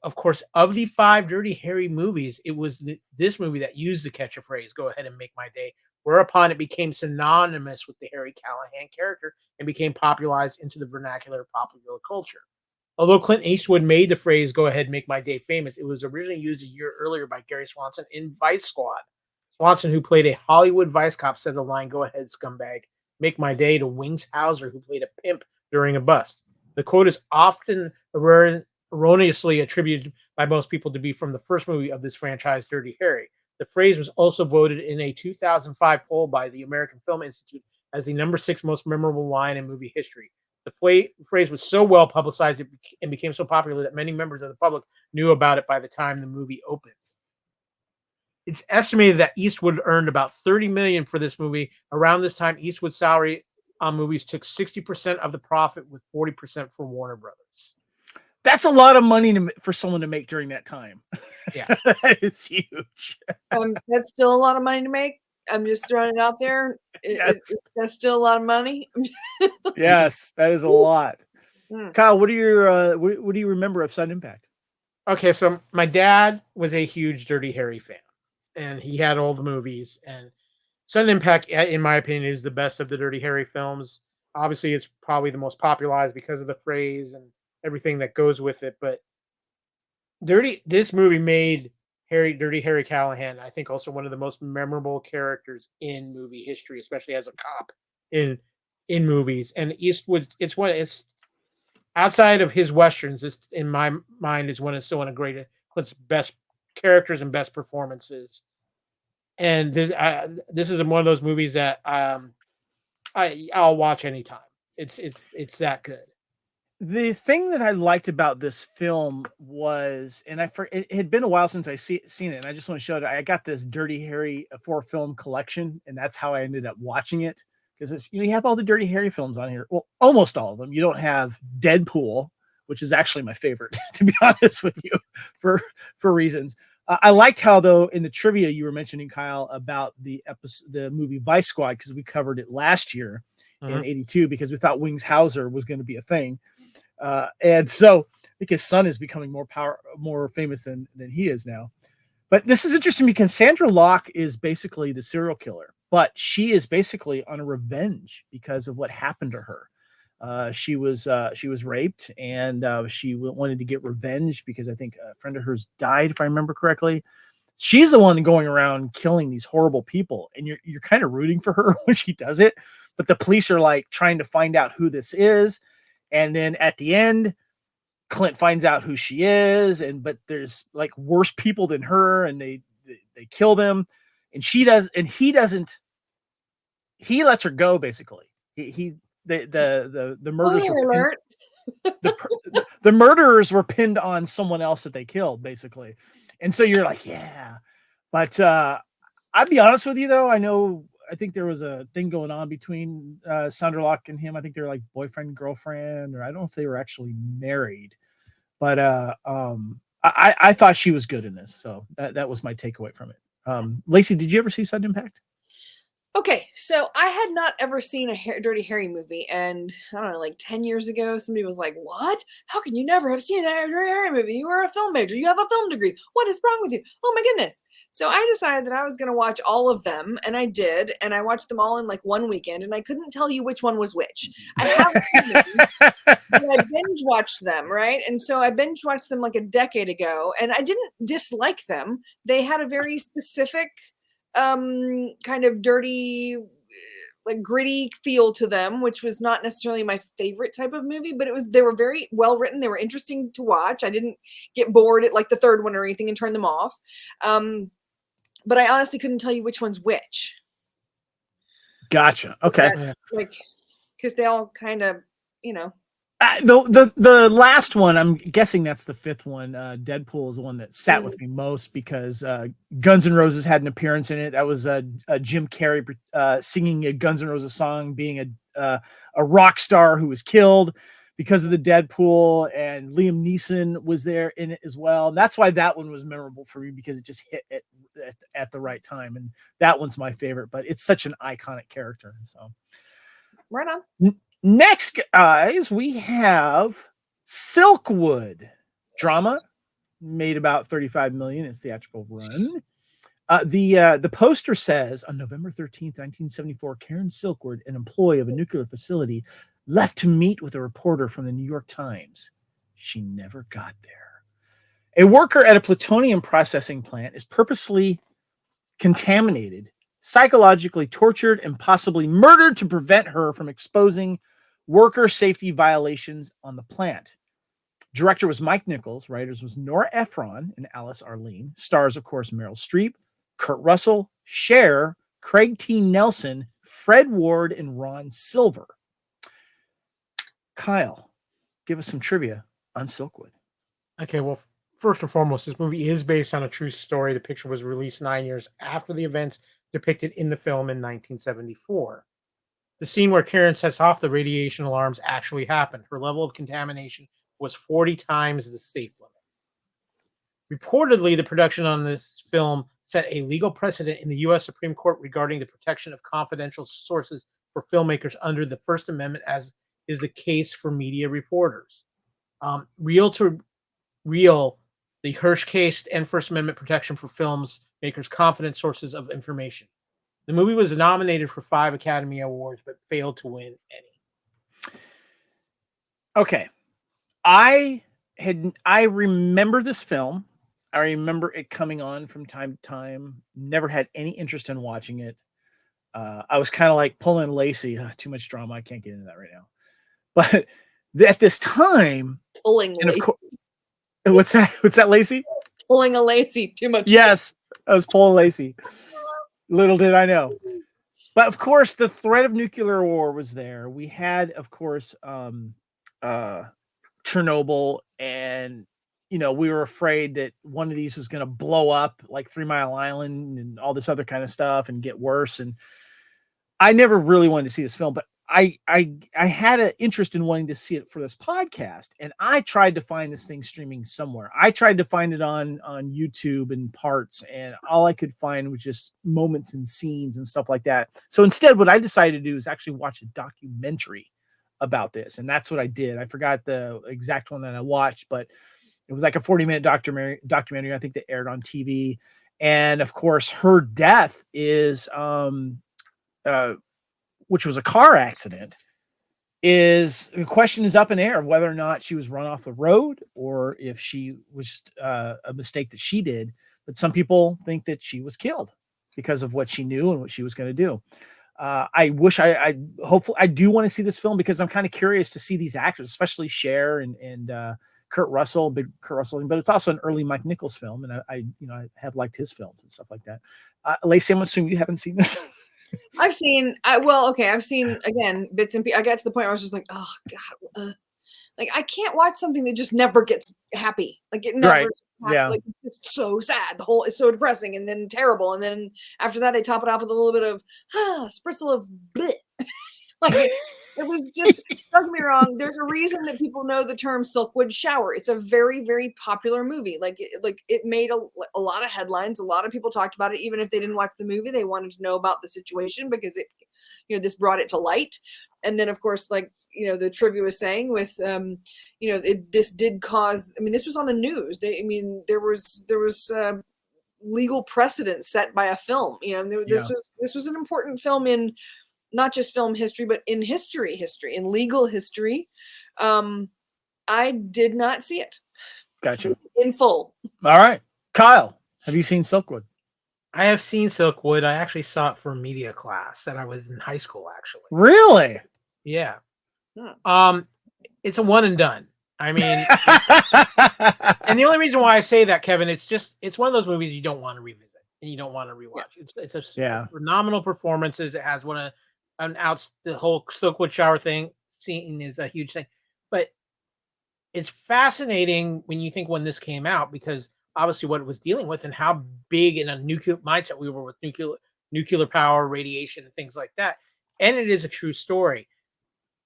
Of course, of the 5 Dirty Harry movies, it was this movie that used the catchphrase, "Go ahead and make my day," whereupon it became synonymous with the Harry Callahan character and became popularized into the vernacular popular culture. Although Clint Eastwood made the phrase "Go ahead and make my day" famous, it was originally used a year earlier by Gary Swanson in Vice Squad. Swanson, who played a Hollywood vice cop, said the line, "Go ahead, scumbag, make my day," to Wings Hauser, who played a pimp during a bust. The quote is often erroneously attributed by most people to be from the first movie of this franchise, Dirty Harry. The phrase was also voted in a 2005 poll by the American Film Institute as the number 6 most memorable line in movie history. The phrase was so well publicized and became so popular that many members of the public knew about it by the time the movie opened. It's estimated that Eastwood earned about $30 million for this movie. Around this time, Eastwood's salary on movies took 60% of the profit, with 40% for Warner Brothers. That's a lot of money for someone to make during that time. Yeah, that is huge. That's still a lot of money to make. I'm just throwing it out there. That's still a lot of money. Yes, that is a lot. Kyle, what do you remember of Sudden Impact? Okay, so my dad was a huge Dirty Harry fan, and he had all the movies. And Sudden Impact, in my opinion, is the best of the Dirty Harry films. Obviously, it's probably the most popularized because of the phrase and everything that goes with it. But this movie made Dirty Harry Callahan, I think, also one of the most memorable characters in movie history, especially as a cop in movies. And Eastwood, it's outside of his westerns, it's, in my mind, is one of Clint's best characters and best performances. And this is one of those movies that I'll watch anytime. It's that good. The thing that I liked about this film was, and it had been a while since I seen it, and I just want to show it. I got this Dirty Harry 4-film collection, and that's how I ended up watching it, because you have all the Dirty Harry films on here. Well, almost all of them. You don't have Deadpool, which is actually my favorite, to be honest with you, for reasons. I liked how, though, in the trivia you were mentioning, Kyle, about the movie Vice Squad, because we covered it last year in '82, because we thought Wings Hauser was going to be a thing. And so I think his son is becoming more famous than he is now. But this is interesting because Sandra Locke is basically the serial killer, but she is basically on a revenge because of what happened to her. She was raped, and she wanted to get revenge because I think a friend of hers died, if I remember correctly. she's the one going around killing these horrible people, and you're kind of rooting for her when she does it. But the police are like trying to find out who this is, and then at the end, Clint finds out who she is, but there's like worse people than her, and they kill them, and he doesn't. He lets her go basically. The murders were the murderers were pinned on someone else that they killed basically, and so you're like, yeah. But I'll be honest with you though, I think there was a thing going on between Sandra Locke and him. I think they were like boyfriend girlfriend, or I don't know if they were actually married. But I thought she was good in this, so that was my takeaway from it. Lacey, did you ever see Sudden Impact? Okay, so I had not ever seen a Dirty Harry movie, and I don't know, like 10 years ago, somebody was like, "What? How can you never have seen a Dirty Harry movie? You are a film major. You have a film degree. What is wrong with you? Oh my goodness!" So I decided that I was going to watch all of them, and I did, and I watched them all in like one weekend, and I couldn't tell you which one was which. I have seen them, but I binge watched them, right? And so I binge watched them like a decade ago, and I didn't dislike them. They had a very specific kind of dirty, like gritty feel to them, which was not necessarily my favorite type of movie, but they were very well written. They were interesting to watch. I didn't get bored at like the third one or anything and turn them off. But I honestly couldn't tell you which one's which. Gotcha. Okay. Like, because they all kind of, the last one, I'm guessing that's the fifth one. Deadpool is the one that sat with me most because Guns N' Roses had an appearance in it. That was Jim Carrey singing a Guns N' Roses song, being a rock star who was killed because of the Deadpool, and Liam Neeson was there in it as well. And that's why that one was memorable for me, because it just hit at the right time, and that one's my favorite. But it's such an iconic character. So, right on. Next, guys, we have Silkwood. Drama, made about $35 million in its theatrical run. The poster says, on November 13th, 1974, Karen Silkwood, an employee of a nuclear facility, left to meet with a reporter from the New York Times. She never got there. A worker at a plutonium processing plant is purposely contaminated, psychologically tortured, and possibly murdered to prevent her from exposing worker safety violations on the plant. Director was Mike Nichols. Writers was Nora Ephron and Alice Arlene. Stars, of course, Meryl Streep, Kurt Russell, Cher, Craig T. Nelson, Fred Ward, and Ron Silver. Kyle, give us some trivia on Silkwood. Okay, well, first and foremost, this movie is based on a true story. The picture was released 9 years after the events depicted in the film in 1974. The scene where Karen sets off the radiation alarms actually happened. Her level of contamination was 40 times the safe limit. Reportedly, the production on this film set a legal precedent in the U.S. Supreme Court regarding the protection of confidential sources for filmmakers under the First Amendment, as is the case for media reporters. Real to real, the Hirsch case and First Amendment protection for filmmakers' confident sources of information. The movie was nominated for 5 Academy Awards, but failed to win any. Okay. I remember this film. I remember it coming on from time to time. Never had any interest in watching it. I was kind of like pulling Lacey. Too much drama. I can't get into that right now. But at this time, pulling Lacey. What's that, Lacey? Pulling a Lacey. Too much. Yes, I was pulling Lacey. Little did I know. But of course, the threat of nuclear war was there. We had, of course, Chernobyl, and we were afraid that one of these was going to blow up, like 3 Mile Island and all this other kind of stuff, and get worse. And I never really wanted to see this film, but I had an interest in wanting to see it for this podcast, and I tried to find this thing streaming somewhere. I tried to find it on YouTube in parts, and all I could find was just moments and scenes and stuff like that. So instead, what I decided to do is actually watch a documentary about this, and that's what I did. I forgot the exact one that I watched, but it was like a 40-minute documentary. I think that aired on TV, and of course, her death is which was a car accident, the question is up in the air of whether or not she was run off the road or if she was just a mistake that she did. but some people think that she was killed because of what she knew and what she was going to do. I wish hopefully I do want to see this film because I'm kind of curious to see these actors, especially Cher and Kurt Russell, big Kurt Russell, but it's also an early Mike Nichols film, and I have liked his films and stuff like that. Lacey, I'm assuming you haven't seen this. I've seen, I've seen again bits and pieces. I got to the point where I was just like, oh god, like I can't watch something that just never gets happy. Like it never. Right. Yeah. Like it's so sad. The whole it's so depressing and then terrible. And then after that, they top it off with a little bit of spritzel of bleh. Like it was just, don't get me wrong. There's a reason that people know the term Silkwood shower. It's a very, very popular movie. Like it made a lot of headlines. A lot of people talked about it. Even if they didn't watch the movie, they wanted to know about the situation because it, this brought it to light. And then, of course, like, the trivia was saying with, this did cause, this was on the news. There was legal precedent set by a film, this was an important film in not just film history, but in in legal history. I did not see it. Gotcha. In full. All right. Kyle, have you seen Silkwood? I have seen Silkwood. I actually saw it for media class that I was in high school, actually. Really? Yeah. It's a one and done. And the only reason why I say that, Kevin, it's one of those movies you don't want to revisit and you don't want to rewatch. Yeah. It's a phenomenal performances. It has the whole Silkwood shower scene is a huge thing, but it's fascinating when this came out because obviously what it was dealing with and how big in a nuclear mindset we were with nuclear power, radiation, and things like that. And it is a true story.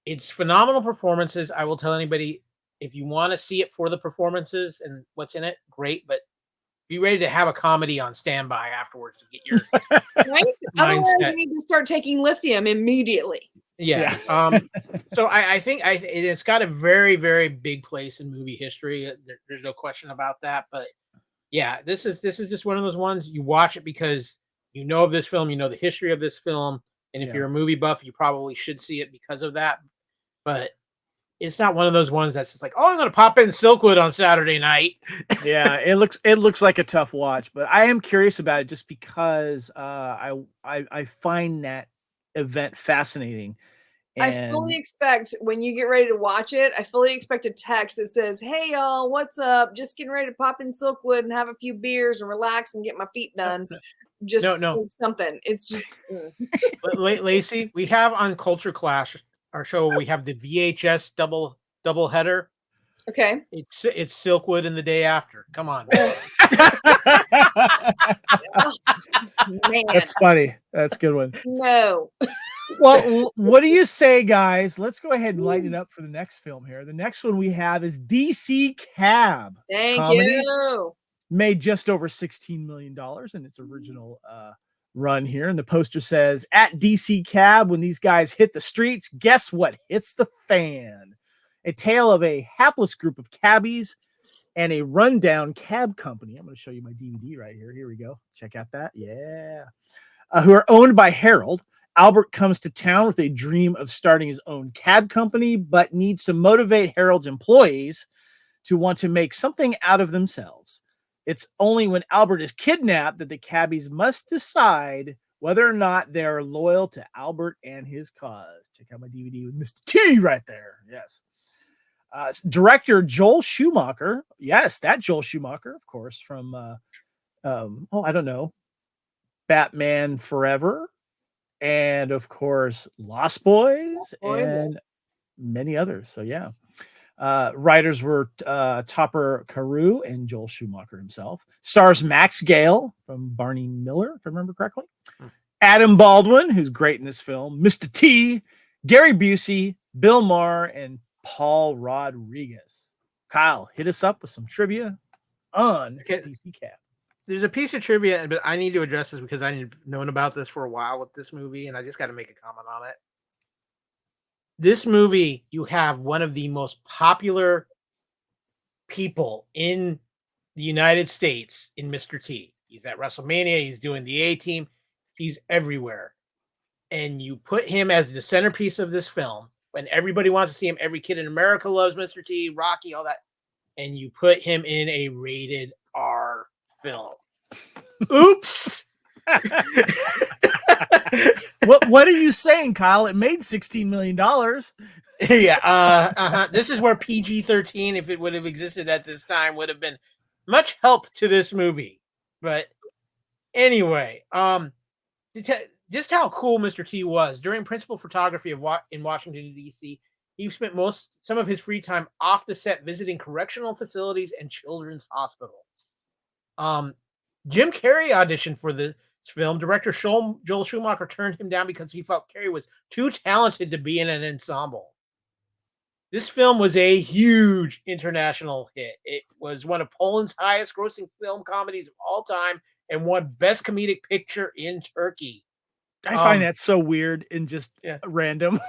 It's phenomenal performances. I will tell anybody, if you want to see it for the performances and what's in it, great. But be ready to have a comedy on standby afterwards to get your right. Otherwise, you need to start taking lithium immediately. Yeah. So I think it's got a very, very big place in movie history. There's no question about that. But yeah, this is just one of those ones you watch it because you know of this film, you know the history of this film, and if you're a movie buff, you probably should see it because of that. But it's not one of those ones that's just like, oh, I'm going to pop in Silkwood on Saturday night. Yeah, it looks like a tough watch, but I am curious about it just because I find that event fascinating. And I fully expect when you get ready to watch it, I fully expect a text that says, "Hey y'all, what's up? Just getting ready to pop in Silkwood and have a few beers and relax and get my feet done." Just something. It's just Lacey, we have on Culture Clash, our show, we have the VHS double header. Okay. It's Silkwood and the day after. Come on. Man. That's funny. That's a good one. No. Well, what do you say, guys? Let's go ahead and light it up for the next film here. The next one we have is DC Cab. Thank comedy. You. Made just over $16 million in its original run here. And the poster says, at DC Cab, when these guys hit the streets, guess what hits the fan? A tale of a hapless group of cabbies and a rundown cab company. I'm going to show you my DVD right here. Here we go. Check out that. Yeah. Who are owned by Harold. Albert comes to town with a dream of starting his own cab company, but needs to motivate Harold's employees to want to make something out of themselves. It's only when Albert is kidnapped that the cabbies must decide whether or not they're loyal to Albert and his cause. Check out my DVD with Mr. T right there. Yes. Director Joel Schumacher. Yes, that Joel Schumacher, of course, from, I don't know, Batman Forever. And of course, Lost Boys and many others. So yeah, writers were Topper Carew and Joel Schumacher himself. Stars Max Gale from Barney Miller, if I remember correctly. Adam Baldwin, who's great in this film. Mr. T, Gary Busey, Bill Maher, and Paul Rodriguez. Kyle, hit us up with some trivia on DC Cab. There's a piece of trivia, but I need to address this because I've known about this for a while with this movie, and I just got to make a comment on it. This movie, you have one of the most popular people in the United States in Mr. T. He's at WrestleMania. He's doing the A-Team. He's everywhere. And you put him as the centerpiece of this film when everybody wants to see him. Every kid in America loves Mr. T, Rocky, all that. And you put him in a rated R film. Oops. What are you saying, Kyle? It made $16 million. Yeah. This is where PG-13, if it would have existed at this time, would have been much help to this movie. But anyway, just how cool Mr. T was during principal photography in Washington D.C. He spent some of his free time off the set visiting correctional facilities and children's hospitals. Jim Carrey auditioned for this film. Director Joel Schumacher turned him down because he felt Carrey was too talented to be in an ensemble. This film was a huge international hit. It was one of Poland's highest grossing film comedies of all time and won Best Comedic Picture in Turkey. I find that so weird and just random.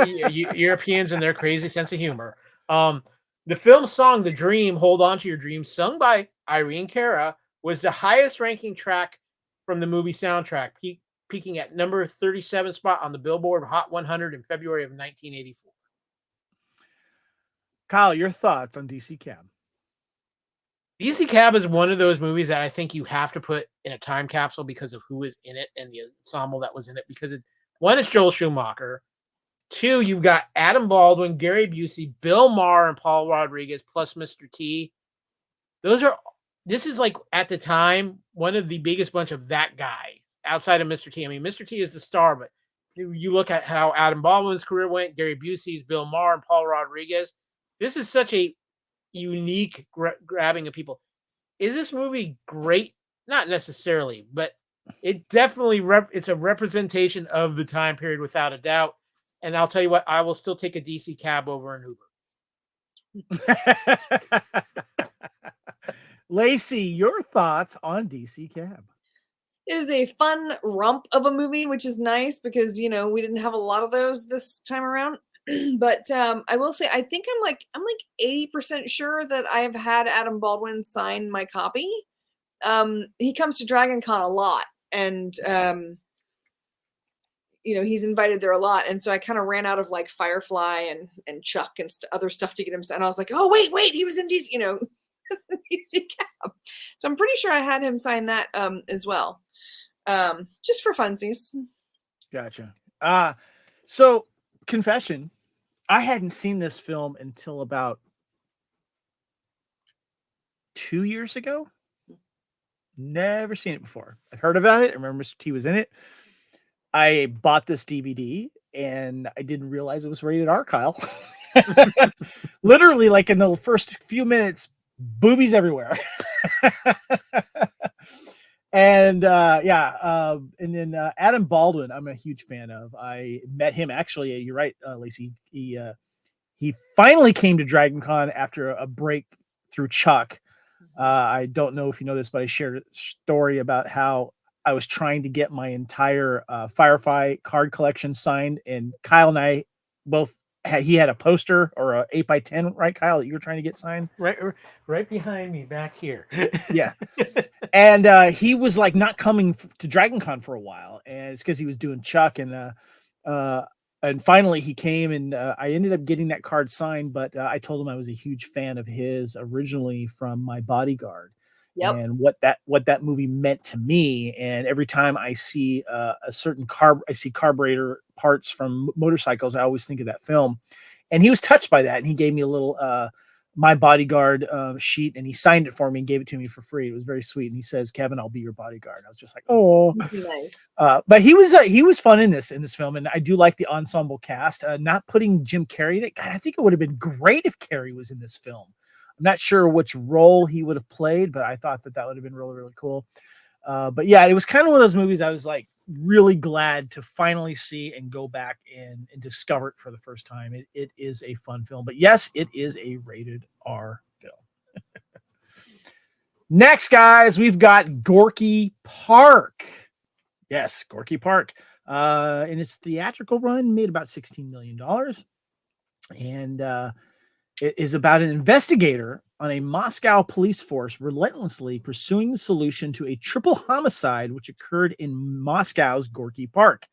Europeans and their crazy sense of humor. The film song "The Dream, Hold On to Your Dreams," sung by Irene Cara, was the highest ranking track from the movie soundtrack, peaking at number 37 spot on the Billboard Hot 100 in February of 1984. Kyle, your thoughts on DC Cab? DC Cab is one of those movies that I think you have to put in a time capsule because of who is in it and the ensemble that was in it. Because one, it's Joel Schumacher. Two, you've got Adam Baldwin, Gary Busey, Bill Maher, and Paul Rodriguez, plus Mr. T. This is like, at the time, one of the biggest bunch of that guy outside of Mr. T. I mean, Mr. T is the star, but you look at how Adam Baldwin's career went, Gary Busey's, Bill Maher, and Paul Rodriguez. This is such a unique grabbing of people. Is this movie great? Not necessarily, but it definitely it's a representation of the time period without a doubt. And I'll tell you what, I will still take a DC Cab over an Uber. Lacey, your thoughts on DC Cab? It is a fun romp of a movie, which is nice because, we didn't have a lot of those this time around. But I will say, I think I'm like 80% sure that I have had Adam Baldwin sign my copy. He comes to Dragon Con a lot, and he's invited there a lot, and so I kind of ran out of like Firefly and Chuck and other stuff to get him. And I was like, oh wait, he was in DC, DC Cab. So I'm pretty sure I had him sign that as well, just for funsies. Gotcha. So confession. I hadn't seen this film until about 2 years ago. Never seen it before. I'd heard about it. I remember Mr. T was in it. I bought this DVD and I didn't realize it was rated R, Kyle. Literally, like in the first few minutes, boobies everywhere. And and then Adam Baldwin, I'm a huge fan of. I met him actually. You're right, Lacey. He finally came to Dragon Con after a break through Chuck. I don't know if you know this, but I shared a story about how I was trying to get my entire Firefly card collection signed, and Kyle and I both he had a poster or a 8x10, right, Kyle, that you were trying to get signed? Right behind me, back here. Yeah. And he was like not coming to Dragon Con for a while, and it's because he was doing Chuck, and finally he came, and I ended up getting that card signed, but I told him I was a huge fan of his originally from My Bodyguard. Yep. And what that movie meant to me. And every time I see a certain carburetor parts from motorcycles, I always think of that film. And he was touched by that, and he gave me a little My Bodyguard sheet, and he signed it for me and gave it to me for free. It was very sweet. And he says, "Kevin, I'll be your bodyguard." I was just like, "Oh, nice." But he was fun in this film, and I do like the ensemble cast. Not putting Jim Carrey in it. God, I think it would have been great if Carrey was in this film. I'm not sure which role he would have played, but I thought that would have been really, really cool. But yeah, it was kind of one of those movies I was like really glad to finally see and go back and discover it for the first time. It is a fun film, but yes, it is a rated R film. Next, guys, we've got Gorky Park. Yes, Gorky Park. And its theatrical run made about $16 million. And it is about an investigator on a Moscow police force relentlessly pursuing the solution to a triple homicide which occurred in Moscow's Gorky Park.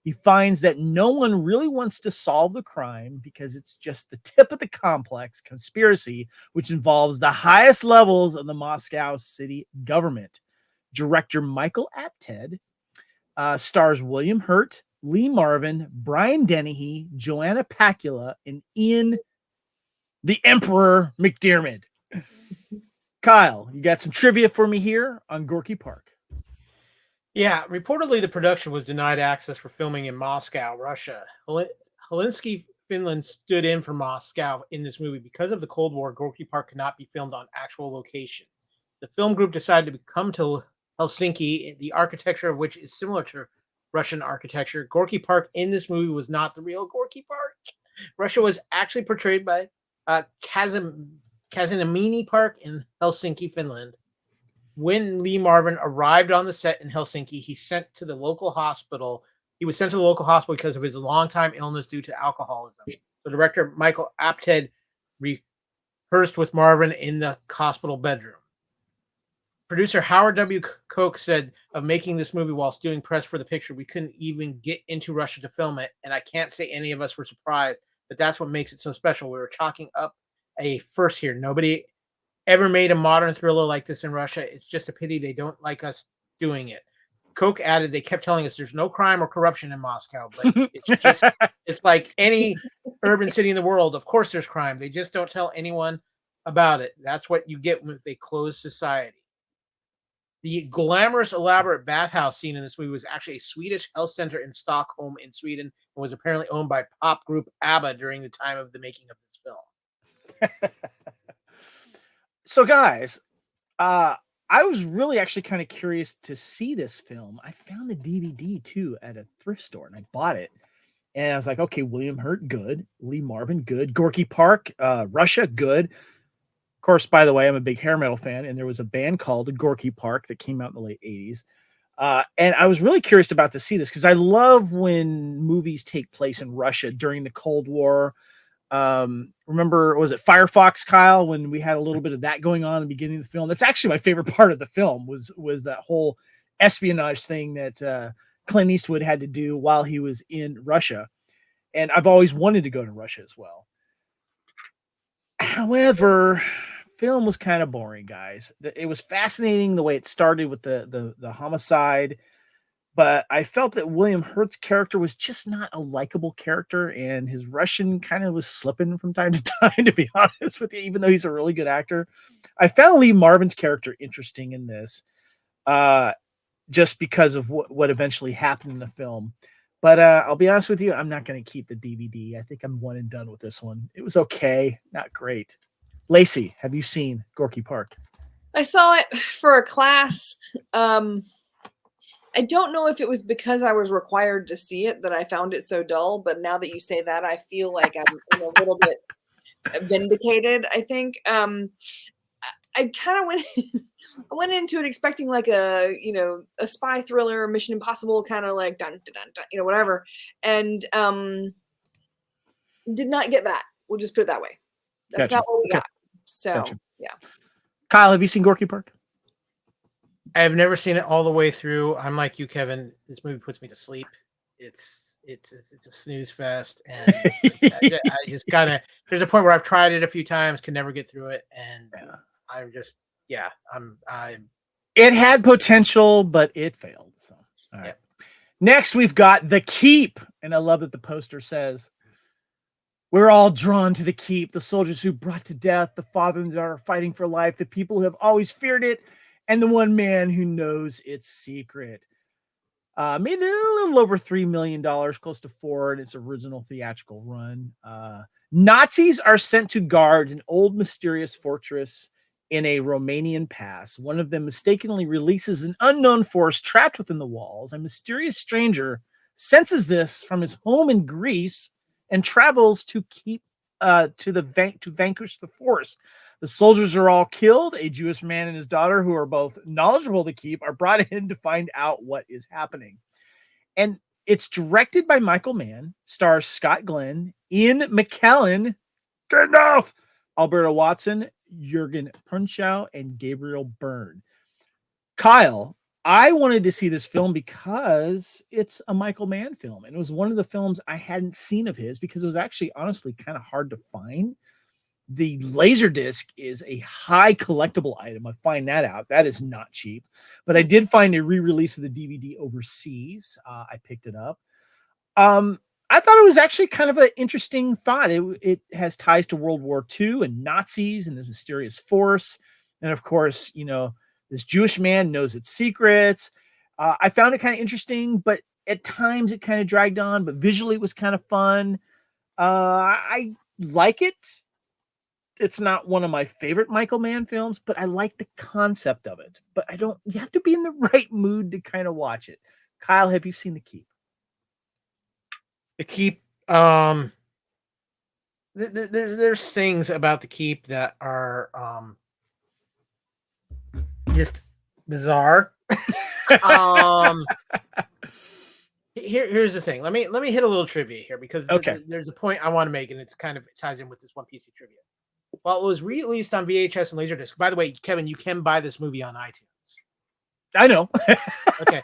He finds that no one really wants to solve the crime because it's just the tip of the complex conspiracy which involves the highest levels of the Moscow city government. director Michael Apted, stars William Hurt, Lee Marvin, Brian Dennehy, Joanna Pacula, and Ian the Emperor McDiarmid. Kyle, you got some trivia for me here on Gorky Park. Yeah, reportedly the production was denied access for filming in Moscow, Russia. Helsinki, Finland stood in for Moscow in this movie. Because of the Cold War, Gorky Park could not be filmed on actual location. The film group decided to come to Helsinki, the architecture of which is similar to Russian architecture. Gorky Park in this movie was not the real Gorky Park. Russia was actually portrayed by Kazanamini Park in Helsinki, Finland. When Lee Marvin arrived on the set in Helsinki, he was sent to the local hospital because of his long-time illness due to alcoholism. The director, Michael Apted, rehearsed with Marvin in the hospital bedroom. Producer Howard W. Koch said of making this movie whilst doing press for the picture, we couldn't even get into Russia to film it, and I can't say any of us were surprised, but that's what makes it so special. We were chalking up a first here. Nobody ever made a modern thriller like this in Russia. It's just a pity they don't like us doing it. Koch added, they kept telling us there's no crime or corruption in Moscow, but it's like any urban city in the world. Of course there's crime. They just don't tell anyone about it. That's what you get with a closed society. The glamorous, elaborate bathhouse scene in this movie was actually a Swedish health center in Stockholm in Sweden and was apparently owned by pop group ABBA during the time of the making of this film. So, guys, I was really actually kind of curious to see this film. I found the DVD, too, at a thrift store, and I bought it. And I was like, okay, William Hurt, good. Lee Marvin, good. Gorky Park, Russia, good. Of course, by the way, I'm a big hair metal fan, and there was a band called Gorky Park that came out in the late 80s. And I was really curious about to see this because I love when movies take place in Russia during the Cold War. Remember, was it Firefox, Kyle, when we had a little bit of that going on in the beginning of the film? That's actually my favorite part of the film was that whole espionage thing that Clint Eastwood had to do while he was in Russia. And I've always wanted to go to Russia as well. However, film was kind of boring, guys. It was fascinating the way it started with the homicide, but I felt that William Hurt's character was just not a likable character, and his Russian kind of was slipping from time to time, to be honest with you, even though he's a really good actor. I found Lee Marvin's character interesting in this, just because of what eventually happened in the film. But I'll be honest with you, I'm not going to keep the DVD. I think I'm one and done with this one. It was okay, not great. Lacey, have you seen Gorky Park? I saw it for a class. I don't know if it was because I was required to see it that I found it so dull, but now that you say that, I feel like I'm a little bit vindicated, I think. I kind of went into it expecting like a spy thriller, Mission Impossible kind of like dun, dun, dun, dun, whatever, and did not get that. We'll just put it that way. That's not what we got. So yeah. Kyle, have you seen Gorky Park? I have never seen it all the way through. I'm like you, Kevin. This movie puts me to sleep. It's a snooze fest, and I just kind of. There's a point where I've tried it a few times, can never get through it, and I'm just It had potential, but it failed. So, all right. Next, we've got The Keep, and I love that the poster says, "We're all drawn to the keep, the soldiers who brought to death, the father and daughter fighting for life, the people who have always feared it, and the one man who knows its secret." Made a little over $3 million, close to $4 million in its original theatrical run. Nazis are sent to guard an old mysterious fortress in a Romanian pass. One of them mistakenly releases an unknown force trapped within the walls. A mysterious stranger senses this from his home in Greece and travels to vanquish the force. The soldiers are all killed. A Jewish man and his daughter, who are both knowledgeable of the keep, are brought in to find out what is happening. And it's directed by Michael Mann, stars Scott Glenn, Ian McKellen, Gandalf, Alberta Watson, Jurgen Punchow, and Gabriel Byrne. Kyle, I wanted to see this film because it's a Michael Mann film. And it was one of the films I hadn't seen of his because it was actually honestly kind of hard to find. The Laserdisc is a high collectible item. I find that out. That is not cheap. But I did find a re-release of the DVD overseas. I picked it up. I thought it was actually kind of an interesting thought. It has ties to World War II and Nazis and this mysterious force. And of course, this Jewish man knows its secrets. I found it kind of interesting, but at times it kind of dragged on, but visually it was kind of fun. I like it. It's not one of my favorite Michael Mann films, but I like the concept of it. But you have to be in the right mood to kind of watch it. Kyle, have you seen The Keep? The Keep, there's things about The Keep that are just bizarre. Here's the thing. Let me hit a little trivia here because there's a point I want to make, and it ties in with this one piece of trivia. Well, it was released on VHS and Laserdisc. By the way, Kevin, you can buy this movie on iTunes. I know. Okay.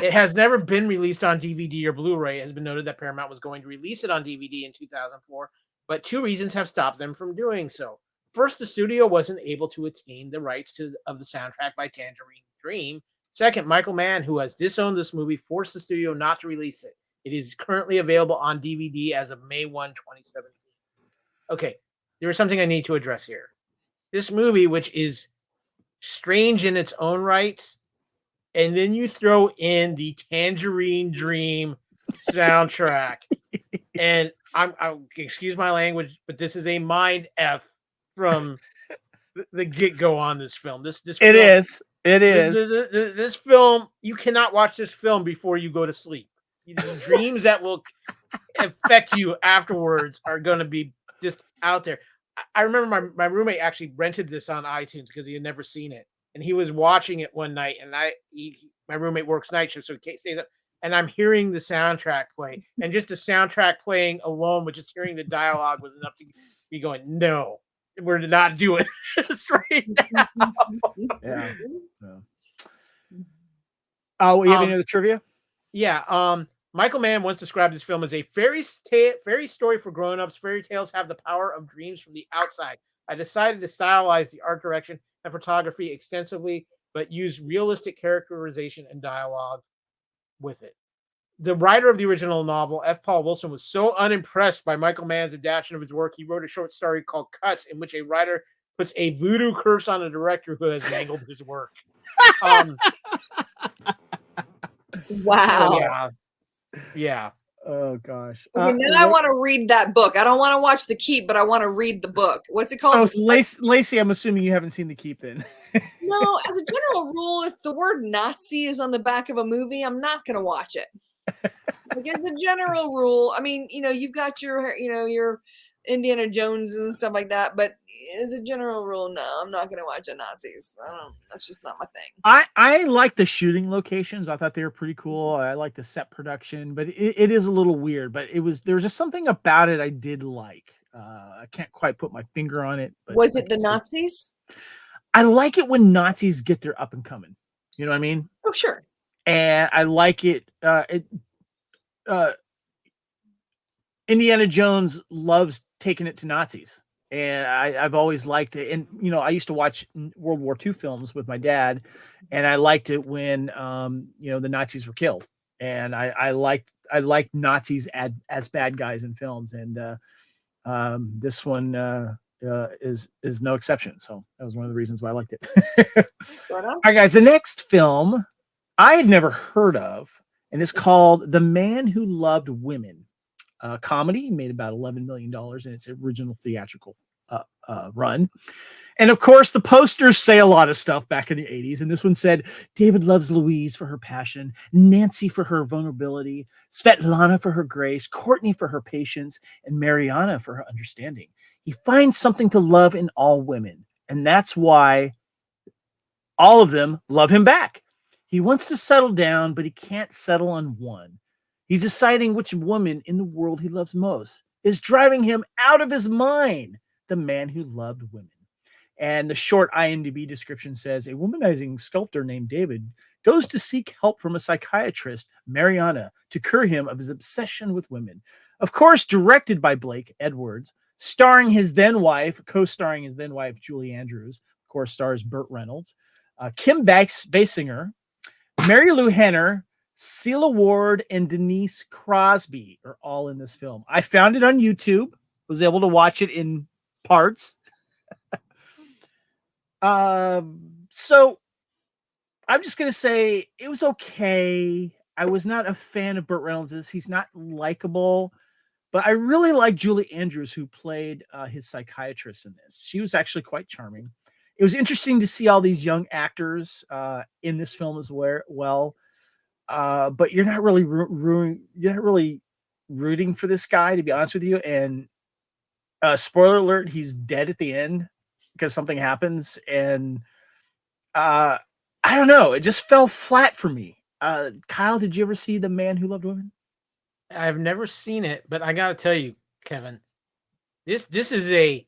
It has never been released on DVD or Blu-ray. It has been noted that Paramount was going to release it on DVD in 2004, but two reasons have stopped them from doing so. First, the studio wasn't able to attain the rights of the soundtrack by Tangerine Dream. Second, Michael Mann, who has disowned this movie, forced the studio not to release it. It is currently available on DVD as of May 1, 2017. Okay, there is something I need to address here. This movie, which is strange in its own rights, and then you throw in the Tangerine Dream soundtrack, and I'm excuse my language, but this is a mind F from the get-go on this film. This film, it is. This film, you cannot watch this film before you go to sleep. The dreams that will affect you afterwards are going to be just out there. I remember my roommate actually rented this on iTunes because he had never seen it, and he was watching it one night. And my roommate works night shift, so he stays up. And I'm hearing the soundtrack play, and just the soundtrack playing alone, with just hearing the dialogue, was enough to be going, "No, we're not doing this right now." Yeah. Oh, we have any other trivia? Yeah. Michael Mann once described this film as a fairy story for grown-ups. Fairy tales have the power of dreams from the outside. I decided to stylize the art direction and photography extensively, but use realistic characterization and dialogue with it. The writer of the original novel, F. Paul Wilson, was so unimpressed by Michael Mann's adaptation of his work, he wrote a short story called Cuts, in which a writer puts a voodoo curse on a director who has mangled his work. Wow. Yeah. Oh gosh. Okay, now I want to read that book. I don't want to watch The Keep, but I want to read the book. What's it called? So Lacey, I'm assuming you haven't seen The Keep then. No, as a general rule, if the word Nazi is on the back of a movie, I'm not going to watch it. Like, as a general rule, I mean, you've got your Indiana Jones and stuff like that, but as a general rule, no, I'm not going to watch the Nazis. That's just not my thing. I like the shooting locations. I thought they were pretty cool. I like the set production, but it is a little weird, but there was just something about it I did like. I can't quite put my finger on it. But was it the Nazis? I like it when Nazis get their up and coming. You know what I mean? Oh, sure. And I like it. Indiana Jones loves taking it to Nazis. And I've always liked it. And, I used to watch World War II films with my dad, and I liked it when, the Nazis were killed. And I liked Nazis as bad guys in films. And this one is no exception. So that was one of the reasons why I liked it. All right, guys, the next film I had never heard of, and it's called The Man Who Loved Women. Comedy, made about $11 million in its original theatrical run. And of course, the posters say a lot of stuff back in the 80s. And this one said, David loves Louise for her passion, Nancy for her vulnerability, Svetlana for her grace, Courtney for her patience, and Mariana for her understanding. He finds something to love in all women. And that's why all of them love him back. He wants to settle down, but he can't settle on one. He's deciding which woman in the world he loves most is driving him out of his mind. The Man Who Loved Women. And the short IMDb description says, a womanizing sculptor named David goes to seek help from a psychiatrist, Mariana, to cure him of his obsession with women. Of course, directed by Blake Edwards, starring his then wife, co-starring his then wife, Julie Andrews. Of course, stars Burt Reynolds, Kim Basinger, Mary Lou Henner, Celia Ward, and Denise Crosby are all in this film. I found it on YouTube. Was able to watch it in parts. So I'm just going to say it was okay. I was not a fan of Burt Reynolds. He's not likable, but I really like Julie Andrews, who played his psychiatrist in this. She was actually quite charming. It was interesting to see all these young actors in this film as well. But you're not really rooting for this guy, to be honest with you. And spoiler alert, he's dead at the end because something happens. And I don't know. It just fell flat for me. Kyle, did you ever see The Man Who Loved Women? I've never seen it, but I got to tell you, Kevin, this is a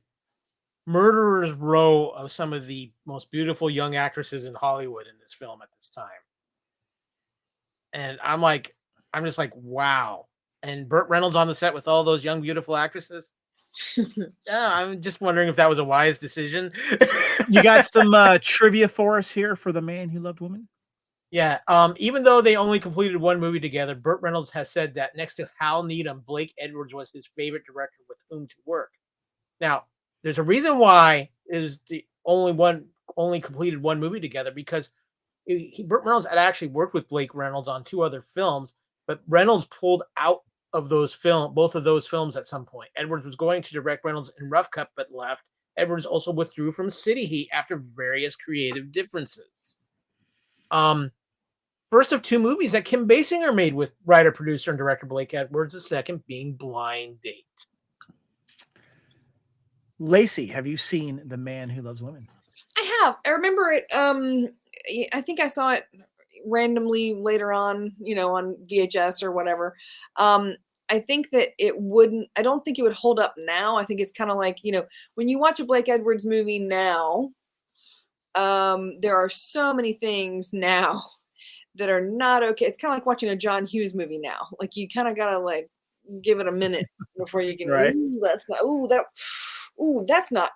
murderer's row of some of the most beautiful young actresses in Hollywood in this film at this time. And I'm just like, wow. And Burt Reynolds on the set with all those young, beautiful actresses. Yeah, I'm just wondering if that was a wise decision. You got some trivia for us here for The Man Who Loved Women? Yeah. Even though they only completed one movie together, Burt Reynolds has said that next to Hal Needham, Blake Edwards was his favorite director with whom to work. Now, there's a reason why it was the only completed one movie together, because Burt Reynolds had actually worked with Blake Reynolds on 2 other films, but Reynolds pulled out of both of those films at some point. Edwards was going to direct Reynolds in Rough Cut, but left. Edwards also withdrew from City Heat after various creative differences. First of 2 movies that Kim Basinger made with writer, producer, and director Blake Edwards, the second being Blind Date. Lacey, have you seen The Man Who Loves Women? I have. I remember it. I think I saw it randomly later on, on VHS or whatever. I think that I don't think it would hold up now. I think it's kind of like, when you watch a Blake Edwards movie now, there are so many things now that are not okay. It's kind of like watching a John Hughes movie now. Like, you kind of got to give it a minute before you can, right. That's not,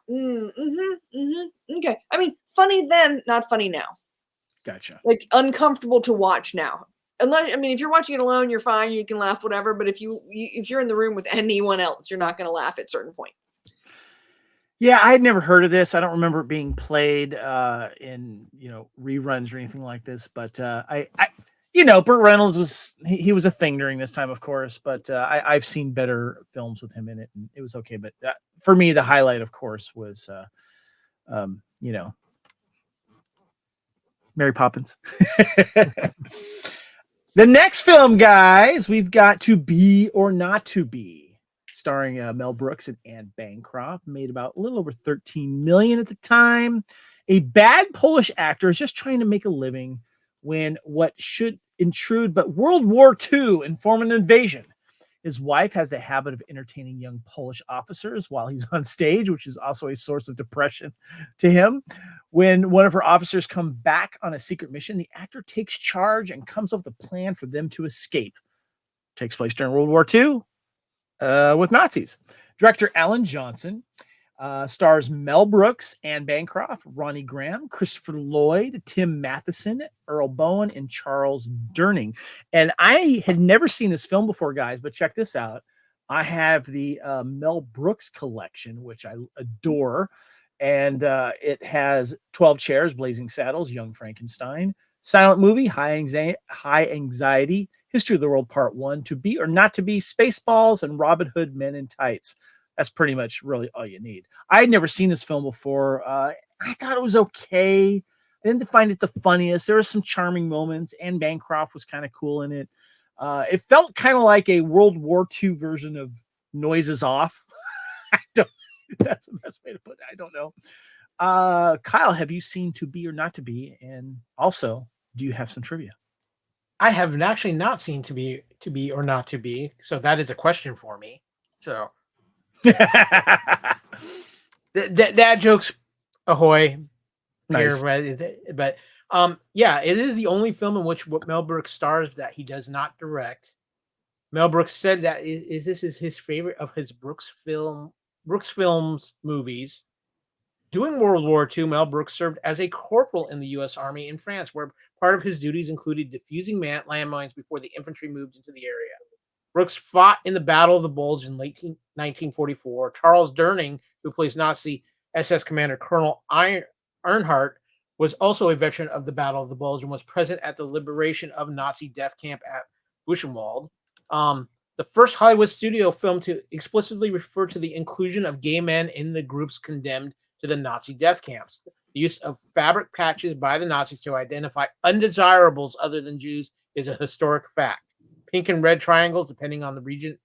okay. I mean, funny then, not funny now. Gotcha. Like, uncomfortable to watch now. If you're watching it alone, you're fine. You can laugh, whatever. But if you're in the room with anyone else, you're not going to laugh at certain points. Yeah, I had never heard of this. I don't remember it being played in reruns or anything like this. But Burt Reynolds was a thing during this time, of course. But I've seen better films with him in it, and it was okay. But for me, the highlight, of course, was Mary Poppins. The next film, guys, we've got To Be or Not to Be, starring Mel Brooks and Anne Bancroft. Made about a little over $13 million at the time. A bad Polish actor is just trying to make a living when what should intrude but World War II and form an invasion. His wife has the habit of entertaining young Polish officers while he's on stage, which is also a source of depression to him. When one of her officers come back on a secret mission, the actor takes charge and comes up with a plan for them to escape. Takes place during World War II with Nazis. Director Alan Johnson stars Mel Brooks, Anne Bancroft, Ronnie Graham, Christopher Lloyd, Tim Matheson, Earl Bowen, and Charles Durning. And I had never seen this film before, guys, but check this out. I have the Mel Brooks collection, which I adore. And it has 12 Chairs, Blazing Saddles, Young Frankenstein, Silent Movie, High Anxiety, History of the World Part 1, To Be or Not to Be, Spaceballs, and Robin Hood Men in Tights. That's pretty much really all you need. I had never seen this film before. I thought it was okay. I didn't find it the funniest. There were some charming moments. Anne Bancroft was kind of cool in it. It felt kind of like a World War II version of Noises Off. That's the best way to put it. I don't know. Kyle, have you seen To Be or Not to Be? And also, do you have some trivia? I have actually not seen To Be or Not to Be. So that is a question for me. So dad jokes ahoy. Nice. But yeah, it is the only film in which Mel Brooks stars that he does not direct. Mel Brooks said that this is his favorite of his Brooks film Brooks Films movies. During World War II, Mel Brooks served as a corporal in the U.S. Army in France, where part of his duties included defusing landmines before the infantry moved into the area. Brooks fought in the Battle of the Bulge in late 1944. Charles Durning, who plays Nazi SS Commander Colonel Earnhardt, was also a veteran of the Battle of the Bulge and was present at the liberation of Nazi death camp at Buchenwald. The first Hollywood studio film to explicitly refer to the inclusion of gay men in the groups condemned to the Nazi death camps. The use of fabric patches by the Nazis to identify undesirables other than Jews is a historic fact. Pink and red triangles, depending on the region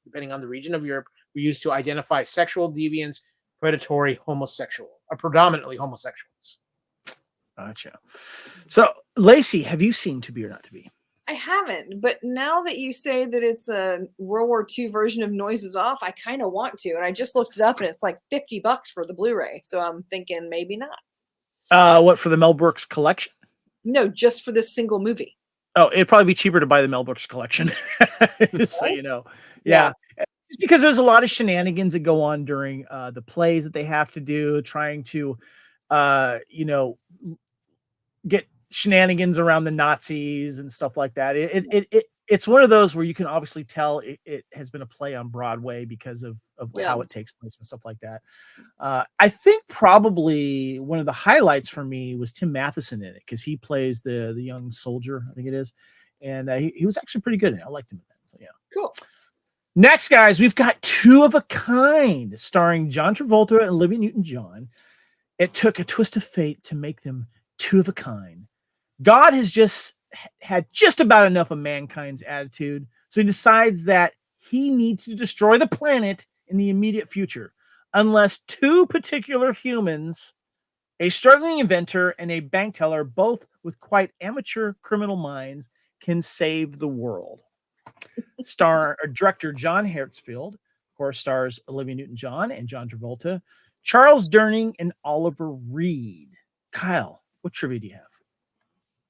of Europe, were used to identify sexual deviants, predatory predominantly homosexuals. Gotcha. So, Lacey, have you seen To Be or Not to Be? I haven't, but now that you say that it's a World War II version of Noises Off, I kind of want to. And I just looked it up, and it's like $50 for the Blu-ray. So I'm thinking maybe not. What, for the Mel Brooks collection? No, just for this single movie. Oh, it'd probably be cheaper to buy the Mel Brooks collection. Just so you know. Yeah. Just because there's a lot of shenanigans that go on during the plays that they have to do, trying to, get shenanigans around the Nazis and stuff like that. It's one of those where you can obviously tell it has been a play on Broadway because of how it takes place and stuff like that. I think probably one of the highlights for me was Tim Matheson in it, because he plays the young soldier, I think it is, and he was actually pretty good in it. I liked him in that. So yeah, cool. Next, guys, we've got Two of a Kind, starring John Travolta and Olivia Newton-John. It took a twist of fate to make them two of a kind. God has just had just about enough of mankind's attitude, so he decides that he needs to destroy the planet in the immediate future, unless two particular humans, a struggling inventor and a bank teller, both with quite amateur criminal minds, can save the world. Director John Hertzfeld, of course, stars Olivia Newton-John and John Travolta, Charles Durning, and Oliver Reed. Kyle, what trivia do you have?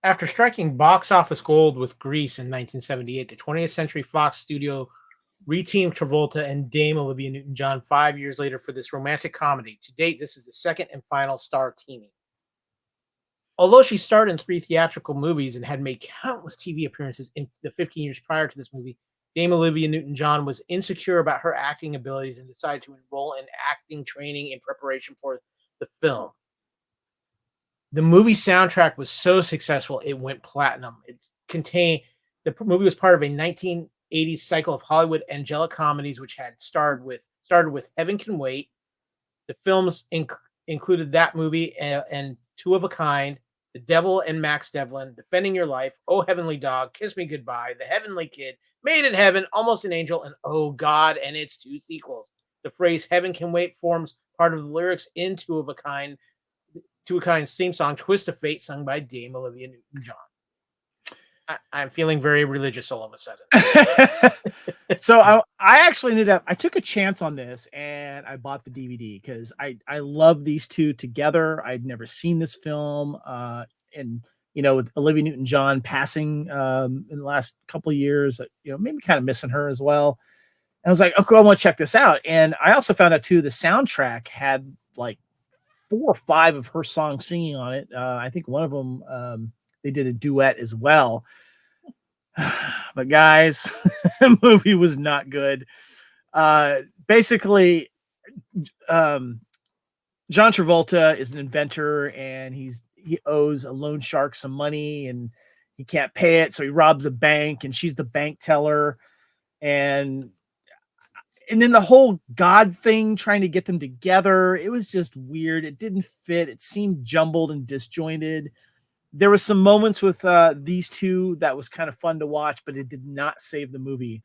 After striking box office gold with Grease in 1978, the 20th Century Fox studio reteamed Travolta and Dame Olivia Newton-John 5 years later for this romantic comedy. To date, this is the second and final star teaming. Although she starred in 3 theatrical movies and had made countless TV appearances in the 15 years prior to this movie, Dame Olivia Newton-John was insecure about her acting abilities and decided to enroll in acting training in preparation for the film. The movie soundtrack was so successful it went platinum. The movie was part of a 1980s cycle of Hollywood angelic comedies, which had started with Heaven Can Wait. The films included that movie and Two of a Kind, The Devil and Max Devlin, Defending Your Life, Oh Heavenly Dog, Kiss Me Goodbye, The Heavenly Kid, Made in Heaven, Almost an Angel, and Oh God, and its 2 sequels. The phrase Heaven Can Wait forms part of the lyrics in Two of a Kind's theme song, Twist of Fate, sung by Dame Olivia Newton-John. I'm feeling very religious all of a sudden. So I actually I took a chance on this and I bought the DVD because I love these two together. I'd never seen this film. And, with Olivia Newton-John passing in the last couple of years, maybe kind of missing her as well. And I was like, okay, I want to check this out. And I also found out too, the soundtrack had like 4 or 5 of her songs singing on it. I think one of them, they did a duet as well. But guys, the movie was not good. Basically, John Travolta is an inventor and he owes a loan shark some money and he can't pay it. So he robs a bank and she's the bank teller. And then the whole God thing, trying to get them together, it was just weird. It didn't fit. It seemed jumbled and disjointed. There was some moments with these two that was kind of fun to watch, but it did not save the movie.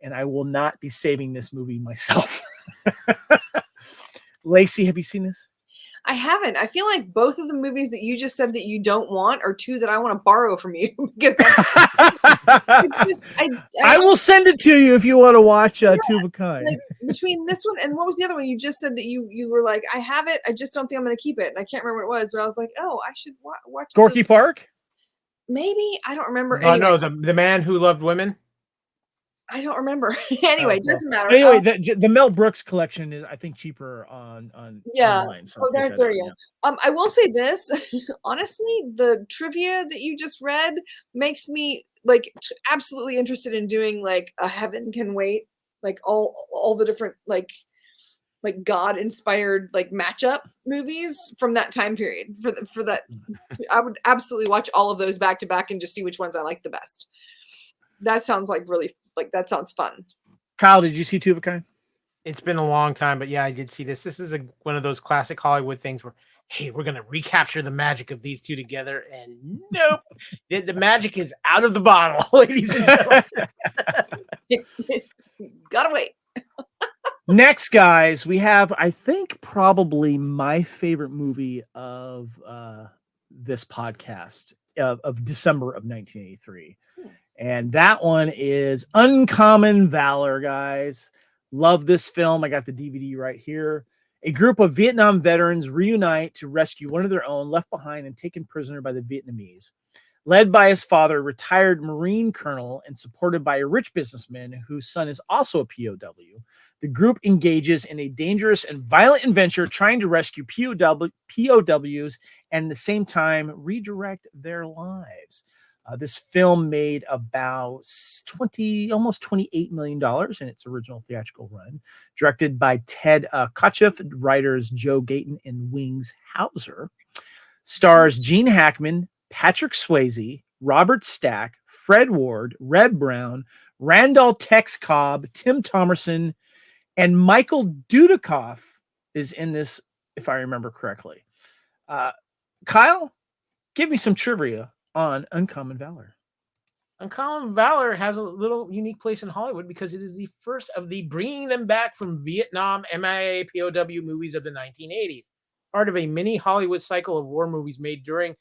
And I will not be saving this movie myself. Lacey, have you seen this? I haven't. I feel like both of the movies that you just said that you don't want are 2 that I want to borrow from you. Because I will send it to you if you want to watch Two of a Kind. Like, between this one and what was the other one? You just said that you were like, I have it. I just don't think I'm going to keep it. And I can't remember what it was, but I was like, oh, I should watch Gorky Park? Maybe. I don't remember. Oh, no, the Man Who Loved Women? I don't remember. Anyway, doesn't matter. Anyway, the Mel Brooks collection is, I think, cheaper on yeah. online. So Oh, there you go. I will say this. Honestly, the trivia that you just read makes me like absolutely interested in doing like a Heaven Can Wait, like all the different like God inspired like matchup movies from that time period. For that, I would absolutely watch all of those back to back and just see which ones I like the best. That sounds like really that sounds fun. Kyle, did you see Two of a Kind? It's been a long time, but yeah, I did see this. This is one of those classic Hollywood things where, hey, we're gonna recapture the magic of these two together, and nope, the magic is out of the bottle, ladies and gentlemen. Gotta wait. Next, guys, we have, I think, probably my favorite movie of this podcast of December of 1983. And that one is Uncommon Valor, guys. Love this film. I got the DVD right here. A group of Vietnam veterans reunite to rescue one of their own left behind and taken prisoner by the Vietnamese. Led by his father, retired Marine colonel, and supported by a rich businessman whose son is also a POW, the group engages in a dangerous and violent adventure trying to rescue POWs and at the same time redirect their lives. This film made about almost $28 million in its original theatrical run. Directed by Ted Kotcheff, writers Joe Gayton and Wings Hauser. Stars Gene Hackman, Patrick Swayze, Robert Stack, Fred Ward, Reb Brown, Randall Tex Cobb, Tim Thomerson, and Michael Dudikoff is in this, if I remember correctly. Kyle, give me some trivia on Uncommon Valor. Uncommon Valor has a little unique place in Hollywood because it is the first of the bringing them back from Vietnam MIA POW movies of the 1980s. Part of a mini Hollywood cycle of war movies made during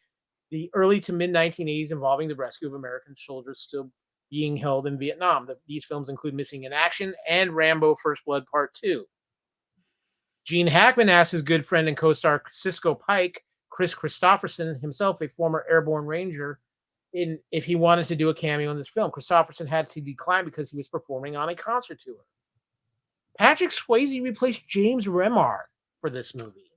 the early to mid 1980s involving the rescue of American soldiers still being held in Vietnam. These films include Missing in Action and Rambo First Blood Part 2. Gene Hackman asked his good friend and co-star Cisco Pike, Chris Christopherson, himself a former airborne ranger, if he wanted to do a cameo in this film. Christopherson had to decline because he was performing on a concert tour. Patrick Swayze replaced James Remar for this movie.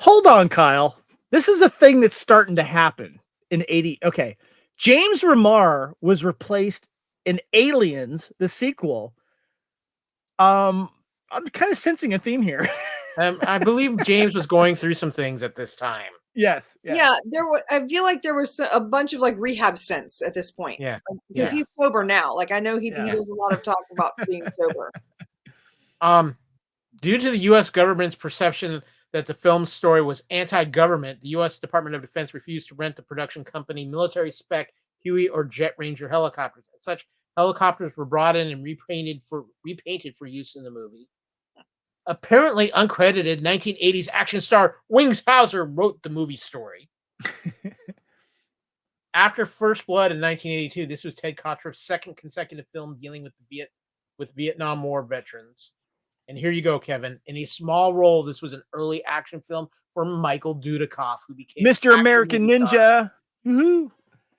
Hold on, Kyle. This is a thing that's starting to happen in 80. Okay. James Remar was replaced in Aliens, the sequel. I'm kind of sensing a theme here. I believe James was going through some things at this time. Yes. Yeah, I feel like there was a bunch of like rehab stints at this point. Yeah, because he's sober now. Like I know he does a lot of talk about being sober. Due to the U.S. government's perception that the film's story was anti-government, the U.S. Department of Defense refused to rent the production company military spec Huey or Jet Ranger helicopters. As such, helicopters were brought in and repainted for use in the movie. Apparently uncredited 1980s action star Wings Hauser wrote the movie story. After First Blood in 1982, this was Ted Kotcheff's second consecutive film dealing with Vietnam War veterans. And here you go, Kevin. In a small role, this was an early action film for Michael Dudikoff, who became Mr. American Ninja. Woo-hoo.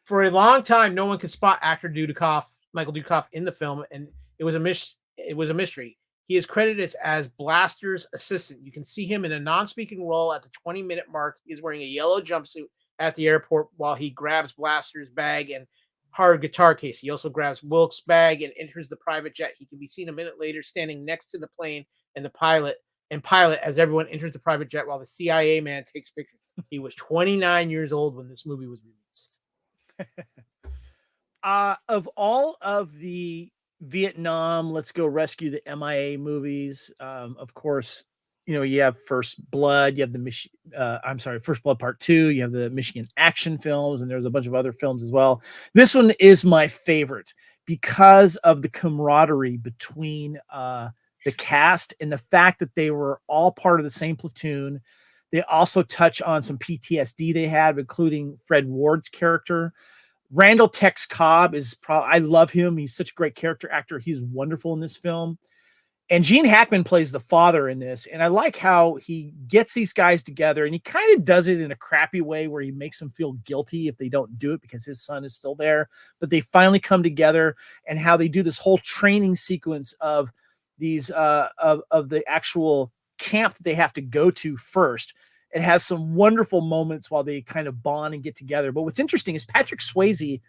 For a long time, no one could spot actor Michael Dudikoff, in the film, and it was a mystery. He is credited as Blaster's assistant. You can see him in a non-speaking role at the 20-minute mark. He is wearing a yellow jumpsuit at the airport while he grabs Blaster's bag and hard guitar case. He also grabs Wilkes' bag and enters the private jet. He can be seen a minute later standing next to the plane and the pilot as everyone enters the private jet while the CIA man takes pictures. He was 29 years old when this movie was released. Of all of the Vietnam, let's go rescue the MIA movies. Of course, you have First Blood, you have First Blood Part 2, you have the Michigan action films, and there's a bunch of other films as well. This one is my favorite because of the camaraderie between the cast and the fact that they were all part of the same platoon. They also touch on some PTSD they had, including Fred Ward's character. Randall Tex Cobb I love him. He's such a great character actor. He's wonderful in this film. And Gene Hackman plays the father in this. And I like how he gets these guys together, and he kind of does it in a crappy way where he makes them feel guilty if they don't do it because his son is still there. But they finally come together, and how they do this whole training sequence of these of the actual camp that they have to go to first. It has some wonderful moments while they kind of bond and get together. But what's interesting is Patrick Swayze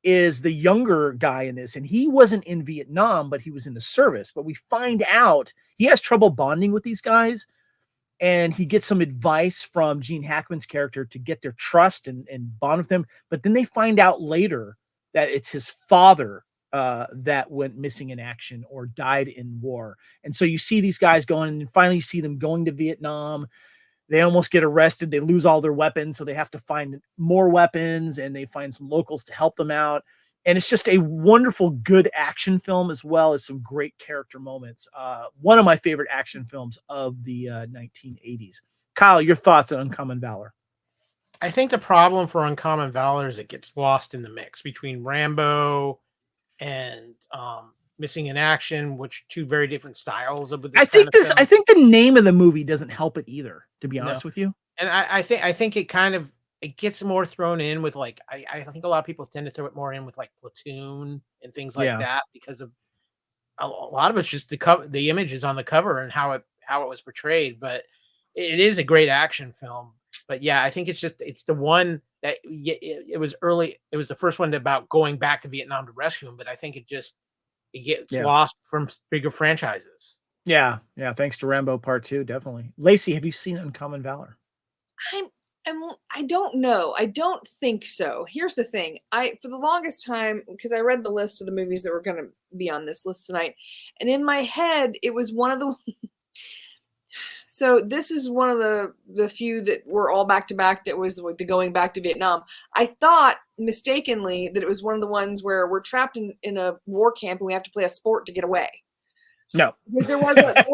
is the younger guy in this, and he wasn't in Vietnam, but he was in the service. But we find out he has trouble bonding with these guys, and he gets some advice from Gene Hackman's character to get their trust and bond with them. But then they find out later that it's his father that went missing in action or died in war. And so you see these guys going, and finally you see them going to Vietnam. They almost get arrested. They lose all their weapons, so they have to find more weapons, and they find some locals to help them out. And it's just a wonderful, good action film, as well as some great character moments. One of my favorite action films of the 1980s. Kyle, your thoughts on Uncommon Valor? I think the problem for Uncommon Valor is it gets lost in the mix between Rambo and Missing in Action, which two very different styles of this. I think the name of the movie doesn't help it either, to be honest with you. And I think it kind of it gets more thrown in with like I think a lot of people tend to throw it more in with like Platoon and things like that because of a lot of it's just the images on the cover and how it was portrayed. But it is a great action film. But yeah, I think it's the one that it was early. It was the first one about going back to Vietnam to rescue him. But I think it gets lost from bigger franchises. Yeah. Thanks to Rambo Part 2, definitely. Lacey, have you seen Uncommon Valor? I don't know. I don't think so. Here's the thing. For the longest time, because I read the list of the movies that were going to be on this list tonight, and in my head, it was one of the. So this is one of the few that were all back to back. That was the going back to Vietnam. I thought mistakenly that it was one of the ones where we're trapped in a war camp and we have to play a sport to get away. No, because there was a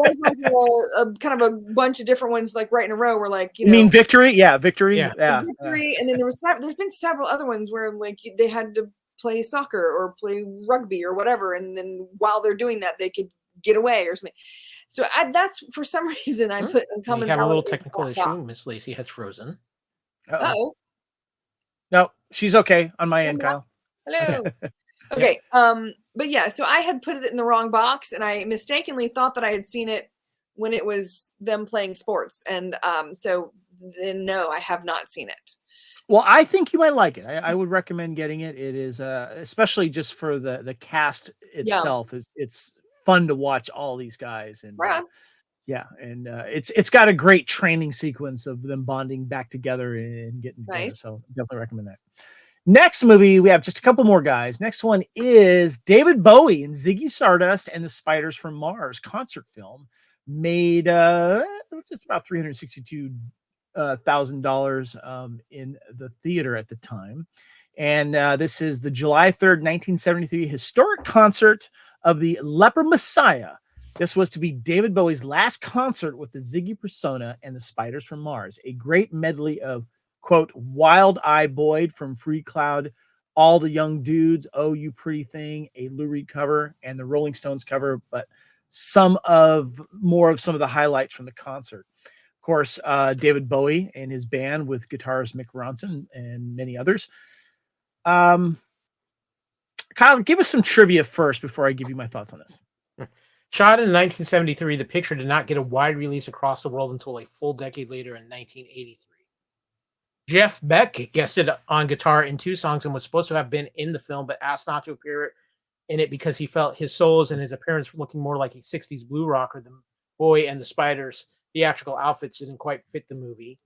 kind of a bunch of different ones like right in a row. Where like you mean Victory? Yeah, Victory. Yeah, Victory, and then there's been several other ones where like they had to play soccer or play rugby or whatever, and then while they're doing that, they could get away or something. So that's for some reason I put Uncommon Valor. You have a little technical issue. Miss Lacey has frozen. Oh. No, she's okay on my end, Kyle. Hello. Okay. But yeah, so I had put it in the wrong box, and I mistakenly thought that I had seen it when it was them playing sports, and so then no, I have not seen it. Well, I think you might like it. I would recommend getting it. It is especially just for the cast itself. It's fun to watch all these guys, and it's got a great training sequence of them bonding back together and getting together. So definitely recommend that. Next movie, we have just a couple more guys. Next one is David Bowie and Ziggy Stardust and the Spiders from Mars concert film, made just about $362,000 in the theater at the time. And this is the July 3rd, 1973 historic concert of the Leper Messiah. This was to be David Bowie's last concert with the Ziggy persona and the Spiders from Mars, a great medley of, quote, Wild Eye Boyd from Free Cloud, All the Young Dudes, Oh You Pretty Thing, a Lou Reed cover, and the Rolling Stones cover, but more of some of the highlights from the concert. Of course, David Bowie and his band with guitarist Mick Ronson and many others. Kyle, give us some trivia first before I give you my thoughts on this. Shot in 1973, the picture did not get a wide release across the world until a full decade later in 1983. Jeff Beck guested on guitar in 2 songs and was supposed to have been in the film, but asked not to appear in it because he felt his solos and his appearance looking more like a 60s blue rocker than Bowie and the Spiders' theatrical outfits didn't quite fit the movie.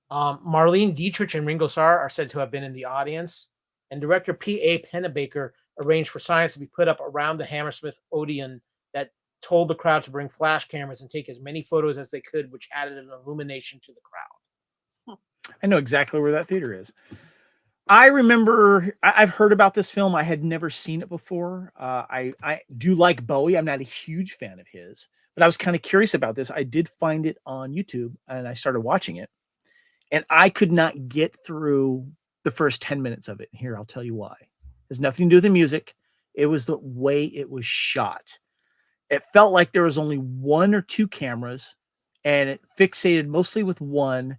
Marlene Dietrich and Ringo Starr are said to have been in the audience, and director P.A. Pennebaker arranged for signs to be put up around the Hammersmith Odeon that told the crowd to bring flash cameras and take as many photos as they could, which added an illumination to the crowd. I know exactly where that theater is. I remember I've heard about this film. I had never seen it before. I do like Bowie. I'm not a huge fan of his, but I was kind of curious about this. I did find it on YouTube and I started watching it, and I could not get through the first 10 minutes of it. Here, I'll tell you why. It has nothing to do with the music. It was the way it was shot. It felt like there was only one or two cameras, and it fixated mostly with one,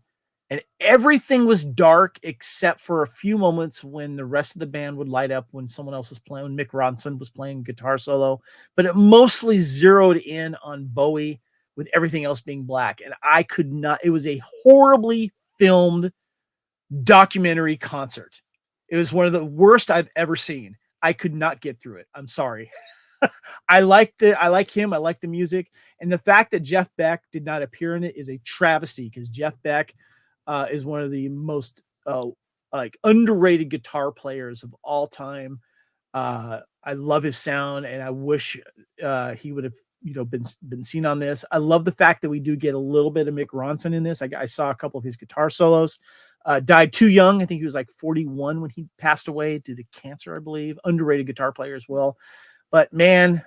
and everything was dark except for a few moments when the rest of the band would light up when someone else was playing, when Mick Ronson was playing guitar solo, but it mostly zeroed in on Bowie with everything else being black. And I could not, it was a horribly filmed documentary concert. It was one of the worst I've ever seen. I could not get through it. I'm sorry. I like him. I like the music. And the fact that Jeff Beck did not appear in it is a travesty, because Jeff Beck is one of the most like underrated guitar players of all time. I love his sound, and I wish he would have, been seen on this. I love the fact that we do get a little bit of Mick Ronson in this. I saw a couple of his guitar solos. Died too young. I think he was like 41 when he passed away due to cancer, I believe. Underrated guitar player as well. But man,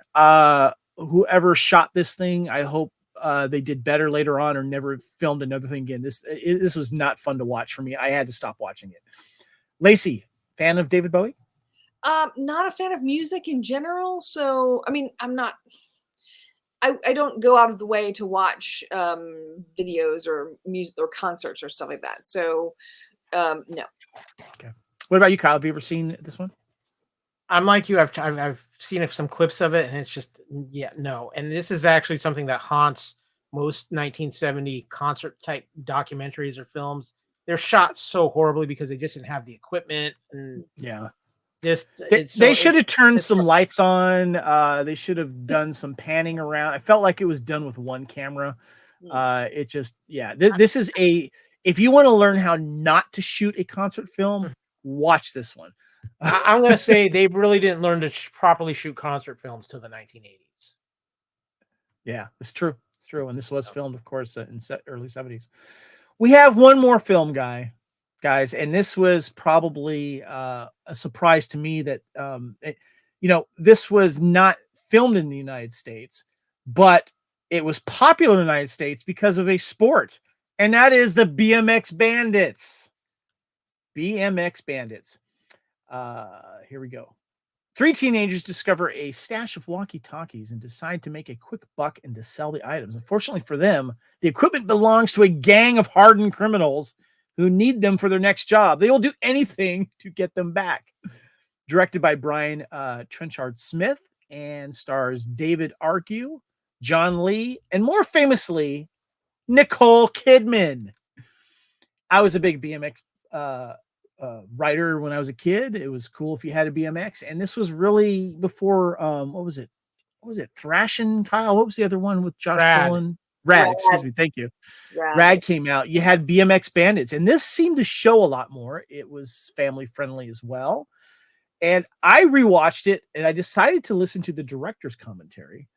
whoever shot this thing, I hope they did better later on or never filmed another thing again. This was not fun to watch for me. I had to stop watching it. Lacey, fan of David Bowie? Not a fan of music in general. So, I mean, I don't go out of the way to watch videos or music or concerts or stuff like that. So, no. Okay. What about you, Kyle? Have you ever seen this one? I'm like you. I've seen some clips of it, and it's just no. And this is actually something that haunts most 1970 concert type documentaries or films. They're shot so horribly because they just didn't have the equipment, and they should have turned some lights on. They should have done some panning around. I felt like it was done with one camera. It just this is if you want to learn how not to shoot a concert film, watch this one. I'm going to say they really didn't learn to properly shoot concert films till the 1980s. Yeah, it's true. It's true. And this was filmed, of course, in early 70s. We have one more film, guys, and this was probably a surprise to me that, this was not filmed in the United States, but it was popular in the United States because of a sport, and that is the BMX Bandits. BMX Bandits. Here we go. 3 teenagers discover a stash of walkie-talkies and decide to make a quick buck and to sell the items. Unfortunately for them, the equipment belongs to a gang of hardened criminals who need them for their next job. They will do anything to get them back. Directed by Brian Trenchard Smith and stars David Arquette, John Lee, and more famously, Nicole Kidman. I was a big BMX rider when I was a kid. It was cool if you had a BMX, and this was really before what was it Thrashing, Kyle? What was the other one with Josh Brolin? Rad, excuse me, thank you. Rad came out. You had BMX Bandits, and this seemed to show a lot more. It was family friendly as well, and I rewatched it, and I decided to listen to the director's commentary.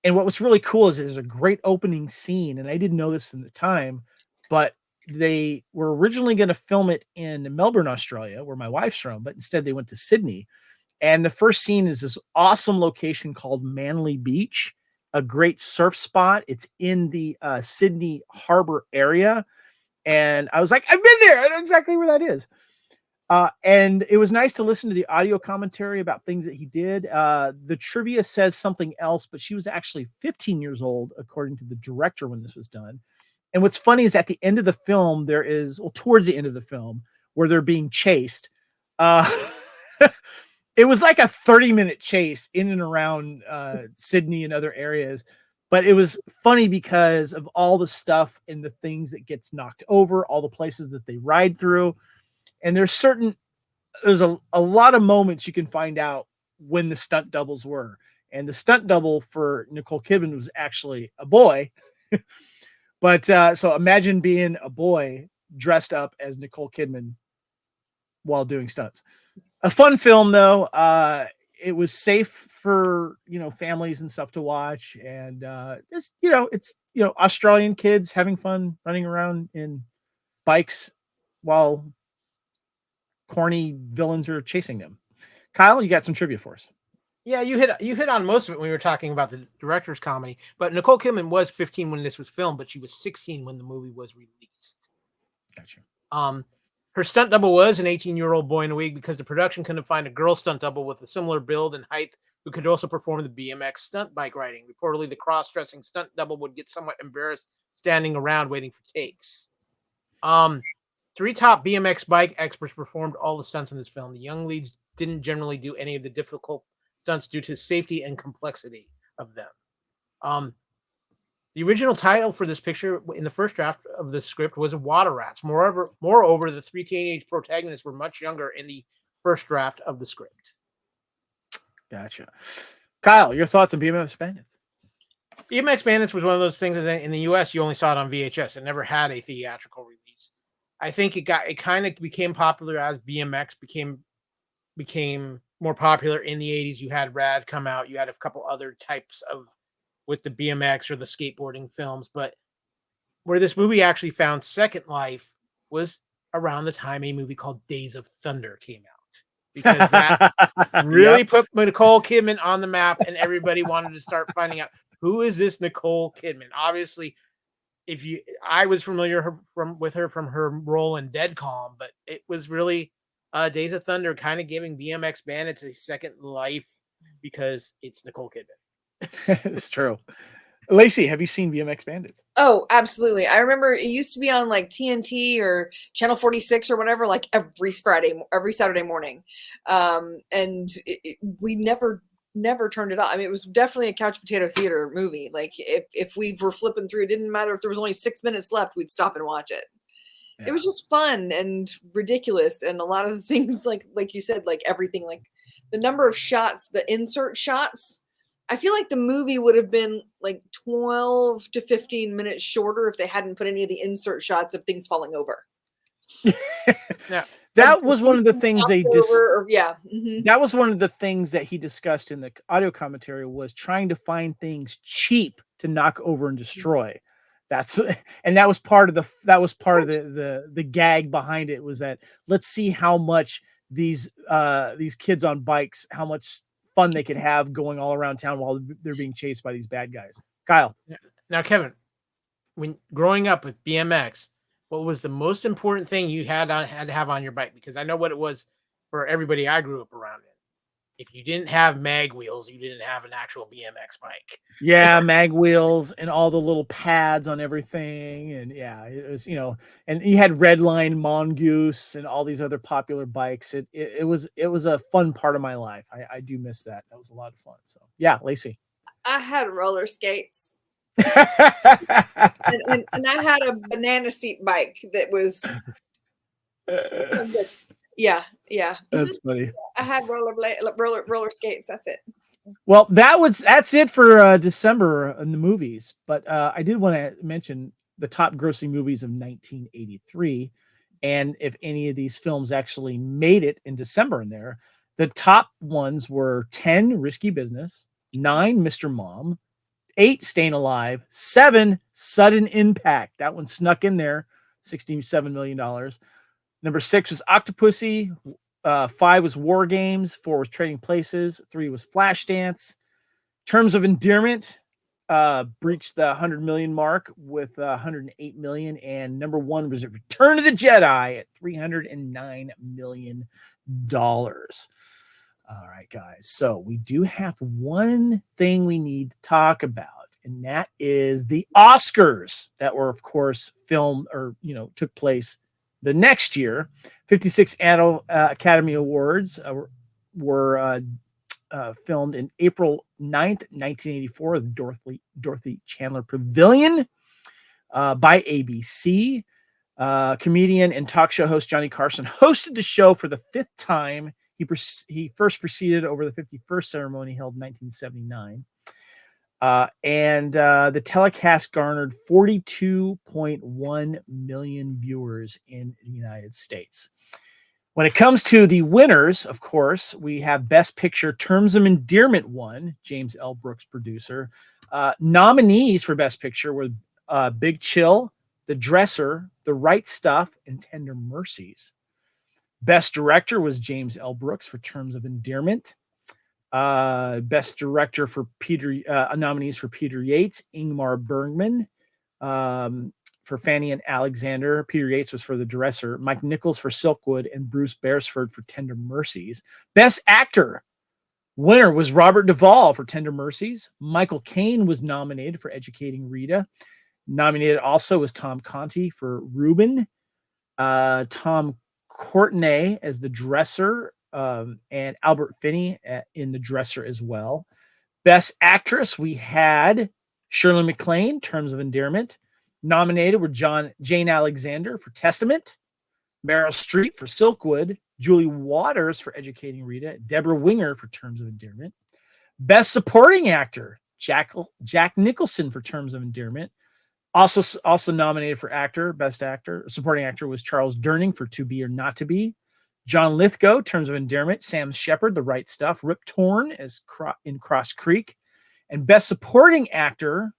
And what was really cool is there's a great opening scene, and I didn't know this in the time, but they were originally going to film it in Melbourne, Australia, where my wife's from, but instead they went to Sydney. And the first scene is this awesome location called Manly Beach, a great surf spot. It's in the Sydney Harbor area. And I was like, I've been there. I know exactly where that is. And it was nice to listen to the audio commentary about things that he did. The trivia says something else, but she was actually 15 years old, according to the director, when this was done. And what's funny is at the end of the film, towards the end of the film, where they're being chased, it was like a 30-minute chase in and around Sydney and other areas. But it was funny because of all the stuff and the things that gets knocked over, all the places that they ride through. And there's a lot of moments you can find out when the stunt doubles were. And the stunt double for Nicole Kidman was actually a boy. But so imagine being a boy dressed up as Nicole Kidman while doing stunts. A fun film, though. It was safe for families and stuff to watch, and it's Australian kids having fun running around in bikes while corny villains are chasing them. Kyle, you got some trivia for us. Yeah, you hit on most of it when we were talking about the director's comedy. But Nicole Kidman was 15 when this was filmed, but she was 16 when the movie was released. Gotcha. Her stunt double was an 18-year-old boy in a wig because the production couldn't find a girl stunt double with a similar build and height who could also perform the BMX stunt bike riding. Reportedly, the cross-dressing stunt double would get somewhat embarrassed standing around waiting for takes. Three top BMX bike experts performed all the stunts in this film. The young leads didn't generally do any of the difficult stunts due to safety and complexity of them. The original title for this picture in the first draft of the script was Water Rats. Moreover, the three teenage protagonists were much younger in the first draft of the script. Gotcha. Kyle, your thoughts on BMX Bandits? BMX Bandits was one of those things that in the US you only saw it on VHS. It never had a theatrical release. I think it kind of became popular as BMX became more popular in the 80s. You had Rad come out. You had a couple other types of with the BMX or the skateboarding films, but where this movie actually found second life was around the time a movie called Days of Thunder came out, because that really put Nicole Kidman on the map, and everybody wanted to start finding out who is this Nicole Kidman. Obviously, I was familiar with her from her role in Dead Calm, but it was really Days of Thunder kind of giving BMX Bandits a second life because it's Nicole Kidman. It's true. Lacey, have you seen BMX Bandits? Oh, absolutely. I remember it used to be on like TNT or Channel 46 or whatever, like every Saturday morning. And we never turned it off. I mean, it was definitely a couch potato theater movie. Like if we were flipping through, it didn't matter if there was only 6 minutes left, we'd stop and watch it. Yeah. It was just fun and ridiculous. And a lot of the things like you said, like everything, like the number of shots, the insert shots, I feel like the movie would have been like 12 to 15 minutes shorter if they hadn't put any of the insert shots of things falling over. Yeah. That was one of the things Mm-hmm. That was one of the things that he discussed in the audio commentary, was trying to find things cheap to knock over and destroy. That was part of the gag behind it, was that let's see how much these kids on bikes, how much fun they could have going all around town while they're being chased by these bad guys. Kyle. Now, Kevin, when growing up with BMX, what was the most important thing you had to have on your bike? Because I know what it was for everybody I grew up around in. If you didn't have mag wheels, you didn't have an actual BMX bike. Yeah, mag wheels and all the little pads on everything. And yeah, it was, and you had Redline, Mongoose, and all these other popular bikes. It was a fun part of my life. I do miss that. That was a lot of fun. So yeah, Lacey. I had roller skates. and I had a banana seat bike that was yeah. That's funny. I had roller skates. That's it. Well, that's it for December in the movies. But I did want to mention the top grossing movies of 1983, and if any of these films actually made it in December in there. The top ones were 10, Risky Business, 9, Mr. Mom, 8, Staying Alive, 7, Sudden Impact. That one snuck in there, $67 million. Number 6 was Octopussy. 5 was War Games. 4 was Trading Places. 3 was Flashdance. Terms of Endearment breached the 100 million mark with 108 million. And number 1 was Return of the Jedi at $309 million. All right, guys. So we do have one thing we need to talk about, and that is the Oscars that were, of course, filmed or, took place the next year. 56 Academy Awards were filmed in April 9th, 1984, at the Dorothy Chandler Pavilion by ABC. Comedian and talk show host Johnny Carson hosted the show for the 5th time. He first proceeded over the 51st ceremony held in 1979. And the telecast garnered 42.1 million viewers in the United States. When it comes to the winners, of course, we have Best Picture, Terms of Endearment won, James L. Brooks, producer. Nominees for Best Picture were Big Chill, The Dresser, The Right Stuff, and Tender Mercies. Best Director was James L. Brooks for Terms of Endearment. Best Director for nominees for Peter Yates, Ingmar Bergman for Fanny and Alexander. Peter Yates was for The Dresser. Mike Nichols for Silkwood, and Bruce Beresford for Tender Mercies. Best Actor Winner was Robert Duvall for Tender Mercies. Michael Caine was nominated for Educating Rita. Nominated also was Tom Conti for Reuben. Tom Courtenay as the dresser, and Albert Finney in the dresser as well. Best Actress, we had Shirley MacLaine, Terms of Endearment. Nominated were Jane Alexander for Testament, Meryl Streep for Silkwood, Julie Waters for Educating Rita, Deborah Winger for Terms of Endearment. Best Supporting Actor, Jack Nicholson for Terms of Endearment. Also nominated for actor, best actor. Supporting actor was Charles Durning for To Be or Not to Be. John Lithgow, Terms of Endearment. Sam Shepard, The Right Stuff. Rip Torn as in Cross Creek. And best supporting actor,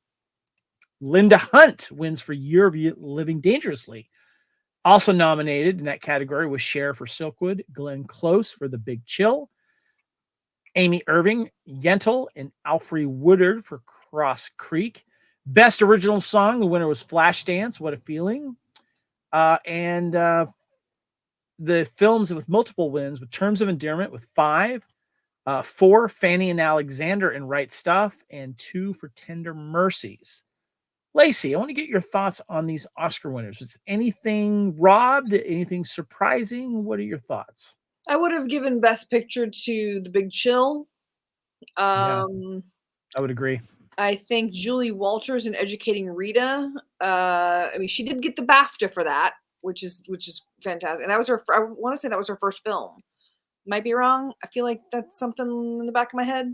Linda Hunt wins for Year of Living Dangerously. Also nominated in that category was Cher for Silkwood, Glenn Close for The Big Chill, Amy Irving, Yentl, and Alfre Woodard for Cross Creek. Best original song, the winner was Flashdance, What a Feeling. And the films with multiple wins with Terms of Endearment with 5, 4, Fanny and Alexander and Right Stuff, and 2 for Tender Mercies. Lacey, I want to get your thoughts on these Oscar winners. Was anything robbed? Anything surprising? What are your thoughts? I would have given Best Picture to The Big Chill. I would agree. I think Julie Walters in Educating Rita. I mean, she did get the BAFTA for that, which is fantastic. And that was her. I want to say that was her first film. Might be wrong. I feel like that's something in the back of my head.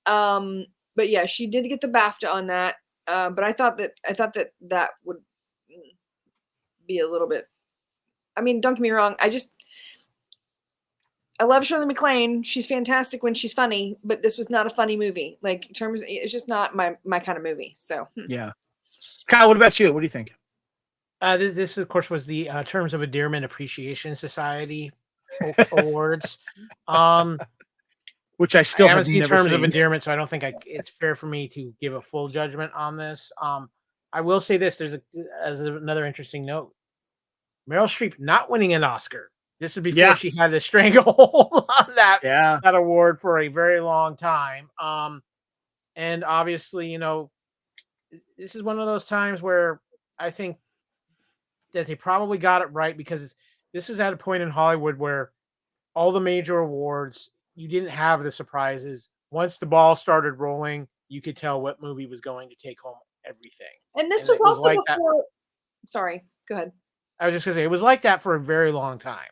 But yeah, she did get the BAFTA on that. But I thought that would be a little bit. I mean, don't get me wrong. I love Shirley MacLaine. She's fantastic when she's funny, but this was not a funny movie. Like, in terms, it's just not my kind of movie. So yeah. Kyle, what about you? What do you think? This of course was the Terms of Endearment Appreciation Society Awards. Which I still haven't seen never Terms seen. of Endearment, so I don't think it's fair for me to give a full judgment on this. I will say this: as another interesting note, Meryl Streep not winning an Oscar. This was before she had a stranglehold on that award for a very long time. And obviously, this is one of those times where I think that they probably got it right, because this was at a point in Hollywood where all the major awards, you didn't have the surprises. Once the ball started rolling, you could tell what movie was going to take home everything. And this was also like before. Sorry, go ahead. I was just going to say, it was like that for a very long time.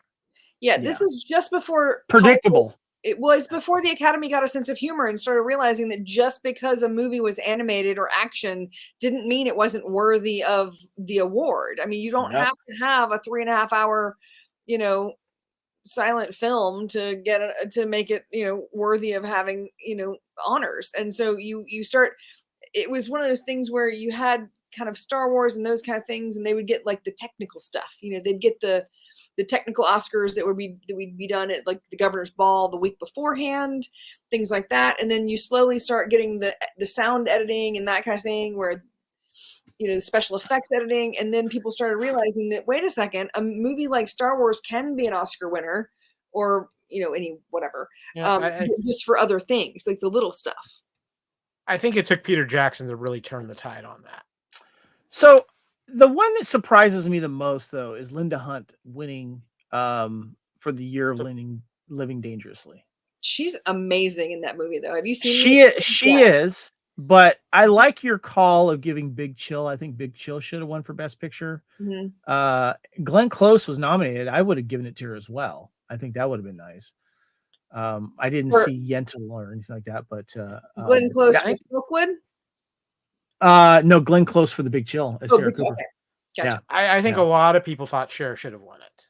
Yeah, this is just before predictable. It was before the Academy got a sense of humor and started realizing that just because a movie was animated or action didn't mean it wasn't worthy of the award. I mean, you don't have to have a 3.5 hour, silent film to to make it, worthy of having, honors. And so you start. It was one of those things where you had kind of Star Wars and those kind of things, and they would get like the technical stuff. They'd get the technical Oscars that would be done at like the governor's ball the week beforehand, things like that. And then you slowly start getting the sound editing and that kind of thing, where, the special effects editing. And then people started realizing that, wait a second, a movie like Star Wars can be an Oscar winner, or, any whatever, just for other things, like the little stuff. I think it took Peter Jackson to really turn the tide on that. So the one that surprises me the most, though, is Linda Hunt winning for the Year of Living Dangerously. She's amazing in that movie, though. Have you seen? She is, but I like your call of giving Big Chill. I think Big Chill should have won for Best Picture. Mm-hmm. Glenn Close was nominated. I would have given it to her as well. I think that would have been nice. I didn't see Yentl or anything like that, but Glenn Close for Silkwood? No, Glenn Close for The Big Chill. Sarah Cooper. Okay. Gotcha. I think a lot of people thought Cher should have won it.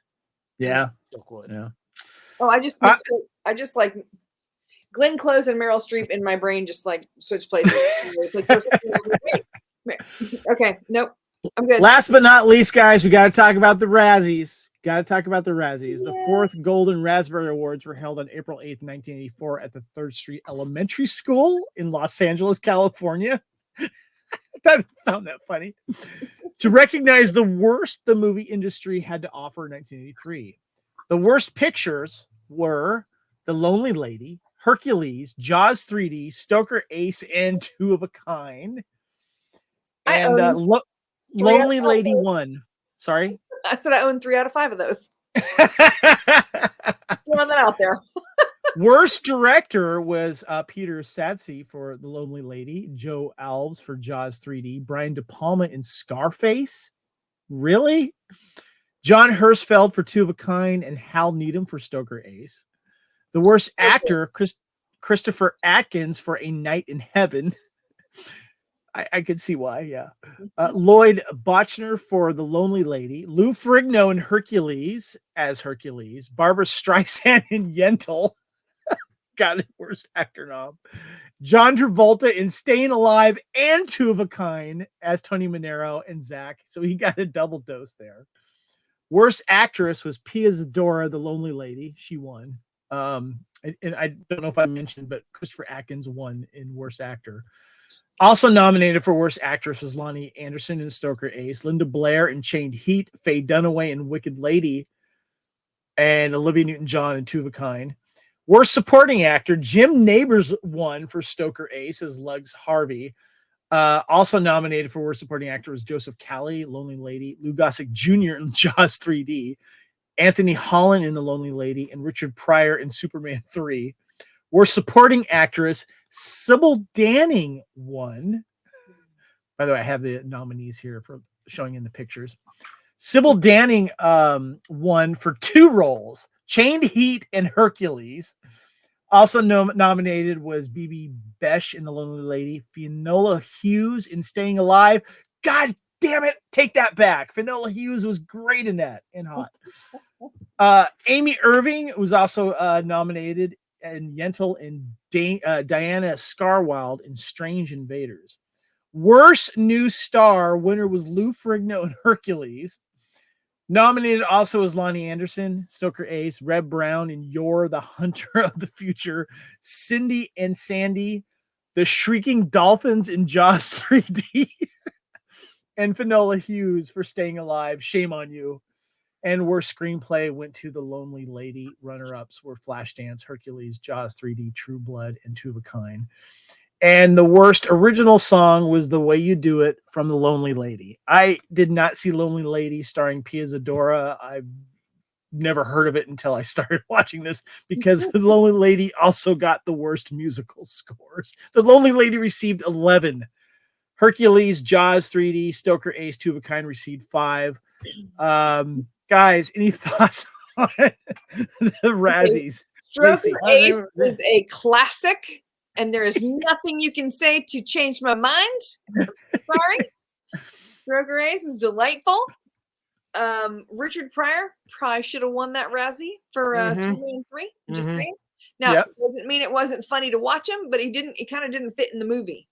Yeah. Silkwood. Yeah. Oh, I just like Glenn Close and Meryl Streep in my brain just like switch places. Okay, nope. I'm good. Last but not least, guys, we got to talk about the Razzies. The 4th Golden Raspberry Awards were held on April 8th, 1984 at the 3rd Street Elementary School in Los Angeles, California. I found that funny. To recognize the worst the movie industry had to offer in 1983. The worst pictures were The Lonely Lady, Hercules, Jaws 3D, Stoker Ace, and Two of a Kind. I And own 3 out Lonely of Lady 5. won. Sorry? I said I own 3 out of 5 of those. Throwing that out there. Worst director was Peter Sadsey for The Lonely Lady, Joe Alves for Jaws 3D, Brian De Palma in Scarface. Really? John Hirschfeld for Two of a Kind, and Hal Needham for Stoker Ace. The worst actor, Christopher Atkins for A Night in Heaven. I could see why, yeah. Lloyd Bochner for The Lonely Lady, Lou Ferrigno in Hercules as Hercules, Barbara Streisand in Yentl. Got it, worst actor knob. John Travolta in Staying Alive and Two of a Kind as Tony Manero and Zach. So he got a double dose there. Worst actress was Pia Zadora, The Lonely Lady. She won. And I don't know if I mentioned, but Christopher Atkins won in worst actor. Also nominated for worst actress was Lonnie Anderson in Stoker Ace, Linda Blair in Chained Heat, Faye Dunaway in Wicked Lady, and Olivia Newton-John in Two of a Kind. Worst supporting actor, Jim Nabors won for Stoker Ace as Lugs Harvey. Also nominated for worst supporting actor was Joseph Calley, Lonely Lady, Lou Gossett Jr. in Jaws 3D, Anthony Holland in The Lonely Lady, and Richard Pryor in Superman 3. Worst supporting actress, Sybil Danning won. By the way, I have the nominees here for showing in the pictures. Sybil Danning won for 2 roles, Chained Heat and Hercules. Also nominated was Bibi Besh in The Lonely Lady, Finola Hughes in Staying Alive. God damn it, take that back. Finola Hughes was great in that and hot. Amy Irving was also nominated, and Yentl and Diana Scarwild in Strange Invaders. Worst new star winner was Lou Ferrigno in Hercules. Nominated also was Lonnie Anderson, Stoker Ace, Reb Brown in You're the Hunter of the Future, Cindy and Sandy, the Shrieking Dolphins in Jaws 3D, and Finola Hughes for Staying Alive. Shame on you. And worst screenplay went to The Lonely Lady. Runner-ups were Flashdance, Hercules, Jaws 3D, True Blood, and Two of a Kind. And the worst original song was The Way You Do It from The Lonely Lady. I did not see Lonely Lady starring Pia Zadora. I've never heard of it until I started watching this, because The Lonely Lady also got the worst musical scores. The Lonely Lady received 11. Hercules, Jaws 3D, Stoker Ace, Two of a Kind received 5. Guys, any thoughts on the Razzies? Stoker Ace is a classic, and there is nothing you can say to change my mind. Sorry. Stoker Ace is delightful. Richard Pryor probably should have won that Razzie for Superman 3. Just saying. Now, it doesn't mean it wasn't funny to watch him, but he kind of didn't fit in the movie.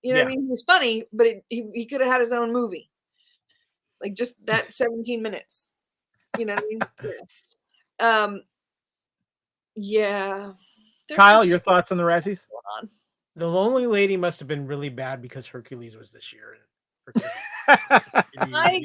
You know what I mean? He was funny, but he could have had his own movie. Like just that 17 minutes. You know what I mean? Yeah. Kyle, your thoughts on the Razzies? The Lonely Lady must have been really bad because Hercules was this year. I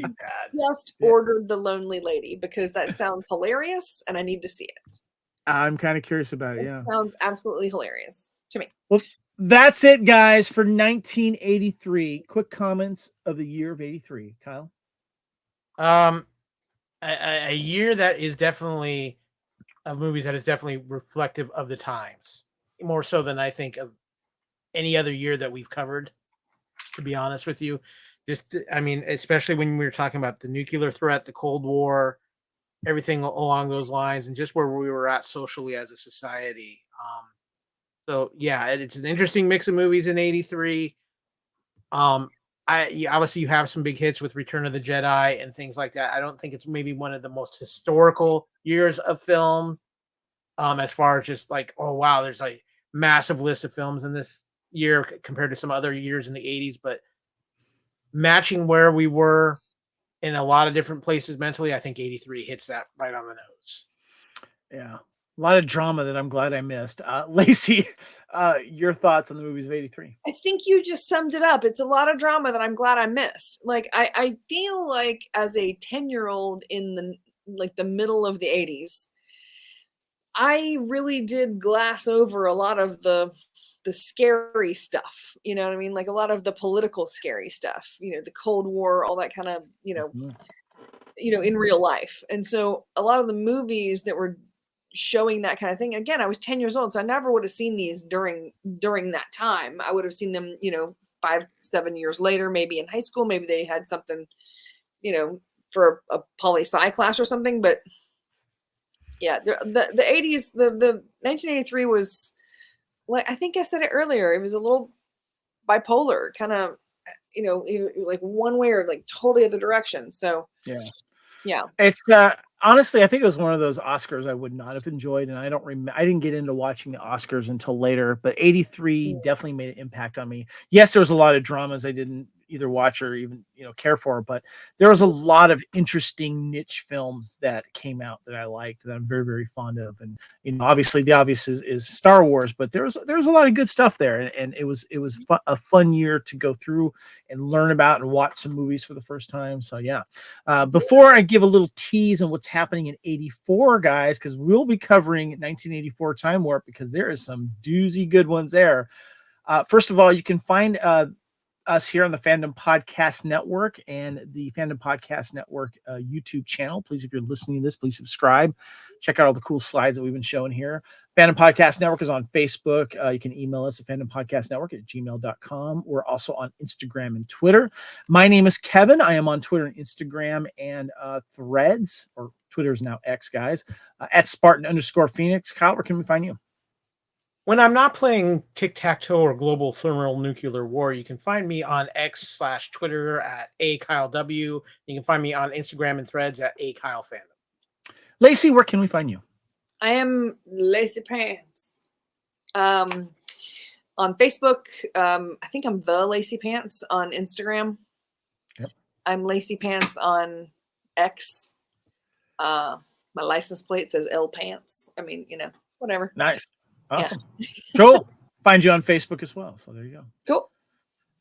just ordered The Lonely Lady because that sounds hilarious and I need to see it. I'm kind of curious about it. Yeah. Sounds absolutely hilarious to me. Well, that's it, guys, for 1983. Quick comments of the year of 83. Kyle? A year that is definitely of movies that is definitely reflective of the times, more so than I think of any other year that we've covered, to be honest with you. Just, I mean, especially when we were talking about the nuclear threat, the Cold War, everything along those lines, and just where we were at socially as a society. So yeah, it's an interesting mix of movies in 83. Obviously you have some big hits with Return of the Jedi and things like that. I don't think it's maybe one of the most historical years of film, as far as just like, oh wow, there's like massive list of films in this year compared to some other years in the 80s, but matching where we were in a lot of different places mentally, I think 83 hits that right on the nose. Yeah. A lot of drama that I'm glad I missed. Lacey, your thoughts on the movies of 83? I think you just summed it up. It's a lot of drama that I'm glad I missed. Like I feel like as a 10-year-old in the middle of the 80s, I really did glass over a lot of the scary stuff, you know what I mean? Like a lot of the political scary stuff, you know, the Cold War, all that kind of, Mhm. in real life. And so a lot of the movies that were showing that kind of thing, again, I was 10 years old, so I never would have seen these during that time. I would have seen them, 5-7 years later, maybe in high school, maybe they had something, for a poli sci class or something. But yeah, the 80s, the 1983 was, like, I think I said it earlier, it was a little bipolar, kind of, like one way or like totally other direction. So Yeah. yeah. It's honestly, I think it was one of those Oscars I would not have enjoyed, and I don't remember. I didn't get into watching the Oscars until later, but '83 definitely made an impact on me. Yes, there was a lot of dramas I didn't either watch or even care for, but there was a lot of interesting niche films that came out that I liked, that I'm very, very fond of. And obviously the obvious is Star Wars, but there was a lot of good stuff there, and it was a fun year to go through and learn about and watch some movies for the first time. So yeah. Before I give a little tease on what's happening in '84, guys, because we'll be covering 1984 Time Warp, because there is some doozy good ones there. First of all, you can find us here on the Fandom Podcast Network and the Fandom Podcast Network YouTube channel. Please, if you're listening to this, please subscribe. Check out all the cool slides that we've been showing here. Fandom Podcast Network is on Facebook. You can email us at fandompodcastnetwork@gmail.com. We're also on Instagram and Twitter. My name is Kevin. I am on Twitter and Instagram and Threads, or Twitter is now X, guys, at Spartan_Phoenix. Kyle, where can we find you? When I'm not playing tic-tac-toe or global thermonuclear war, you can find me on X/Twitter at AKyleW. You can find me on Instagram and Threads at AKyleFandom. Lacey, where can we find you? I am Lacey Pants. On Facebook, I think I'm the Lacey Pants on Instagram. Yep. I'm Lacey Pants on X. My license plate says L Pants. I mean, whatever. Nice. Awesome. Yeah. Cool. Find you on Facebook as well. So there you go. Cool.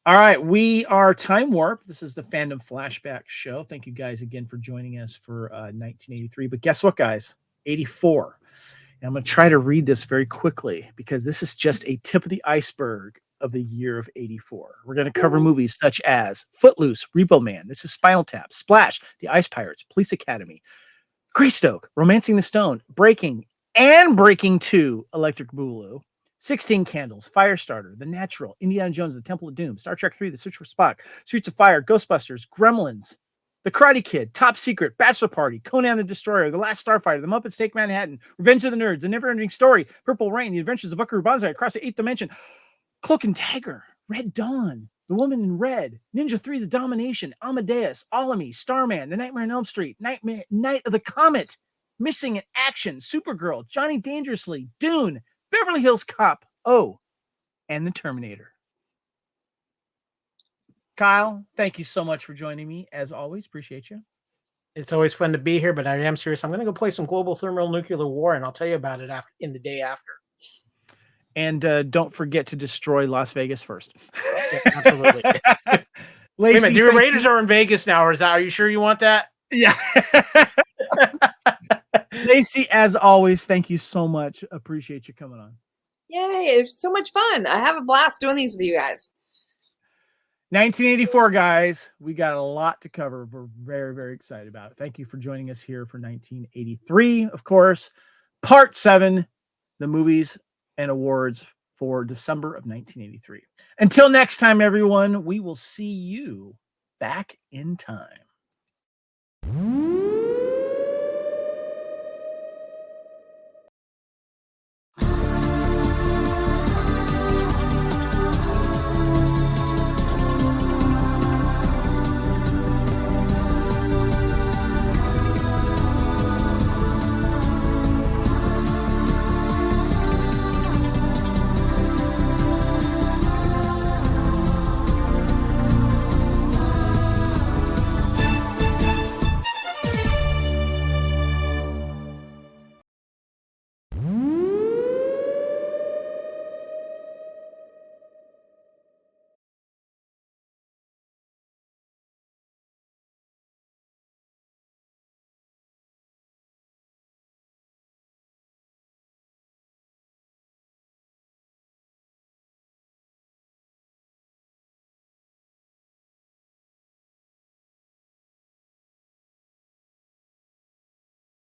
All right. We are Time Warp. This is the Fandom Flashback Show. Thank you guys again for joining us for 1983. But guess what, guys? 84. And I'm going to try to read this very quickly, because this is just a tip of the iceberg of the year of 84. We're going to cover movies such as Footloose, Repo Man, This is Spinal Tap, Splash, The Ice Pirates, Police Academy, Greystoke, Romancing the Stone, Breaking 2, Electric Boogaloo, 16 Candles, Firestarter, The Natural, Indiana Jones, The Temple of Doom, Star Trek 3, The Search for Spock, Streets of Fire, Ghostbusters, Gremlins, The Karate Kid, Top Secret, Bachelor Party, Conan the Destroyer, The Last Starfighter, The Muppets Take Manhattan, Revenge of the Nerds, The Never-Ending Story, Purple Rain, The Adventures of Buckaroo Banzai Across the 8th Dimension, Cloak and Dagger, Red Dawn, The Woman in Red, Ninja 3, The Domination, Amadeus, Alamy, Starman, The Nightmare on Elm Street, Night of the Comet, Missing in Action, Supergirl, Johnny Dangerously, Dune, Beverly Hills Cop, and The Terminator. Kyle, thank you so much for joining me. As always, appreciate you. It's always fun to be here, but I am serious. I'm going to go play some global thermonuclear war, and I'll tell you about it in the day after. And don't forget to destroy Las Vegas first. Yeah, absolutely. Lacey, wait a minute, your Raiders are in Vegas now. Are you sure you want that? Yeah. Lacey, as always, thank you so much. Appreciate you coming on. Yay, it's so much fun. I have a blast doing these with you guys. 1984, guys. We got a lot to cover. We're very, very excited about it. Thank you for joining us here for 1983, of course. Part 7, the movies and awards for December of 1983. Until next time, everyone, we will see you back in time.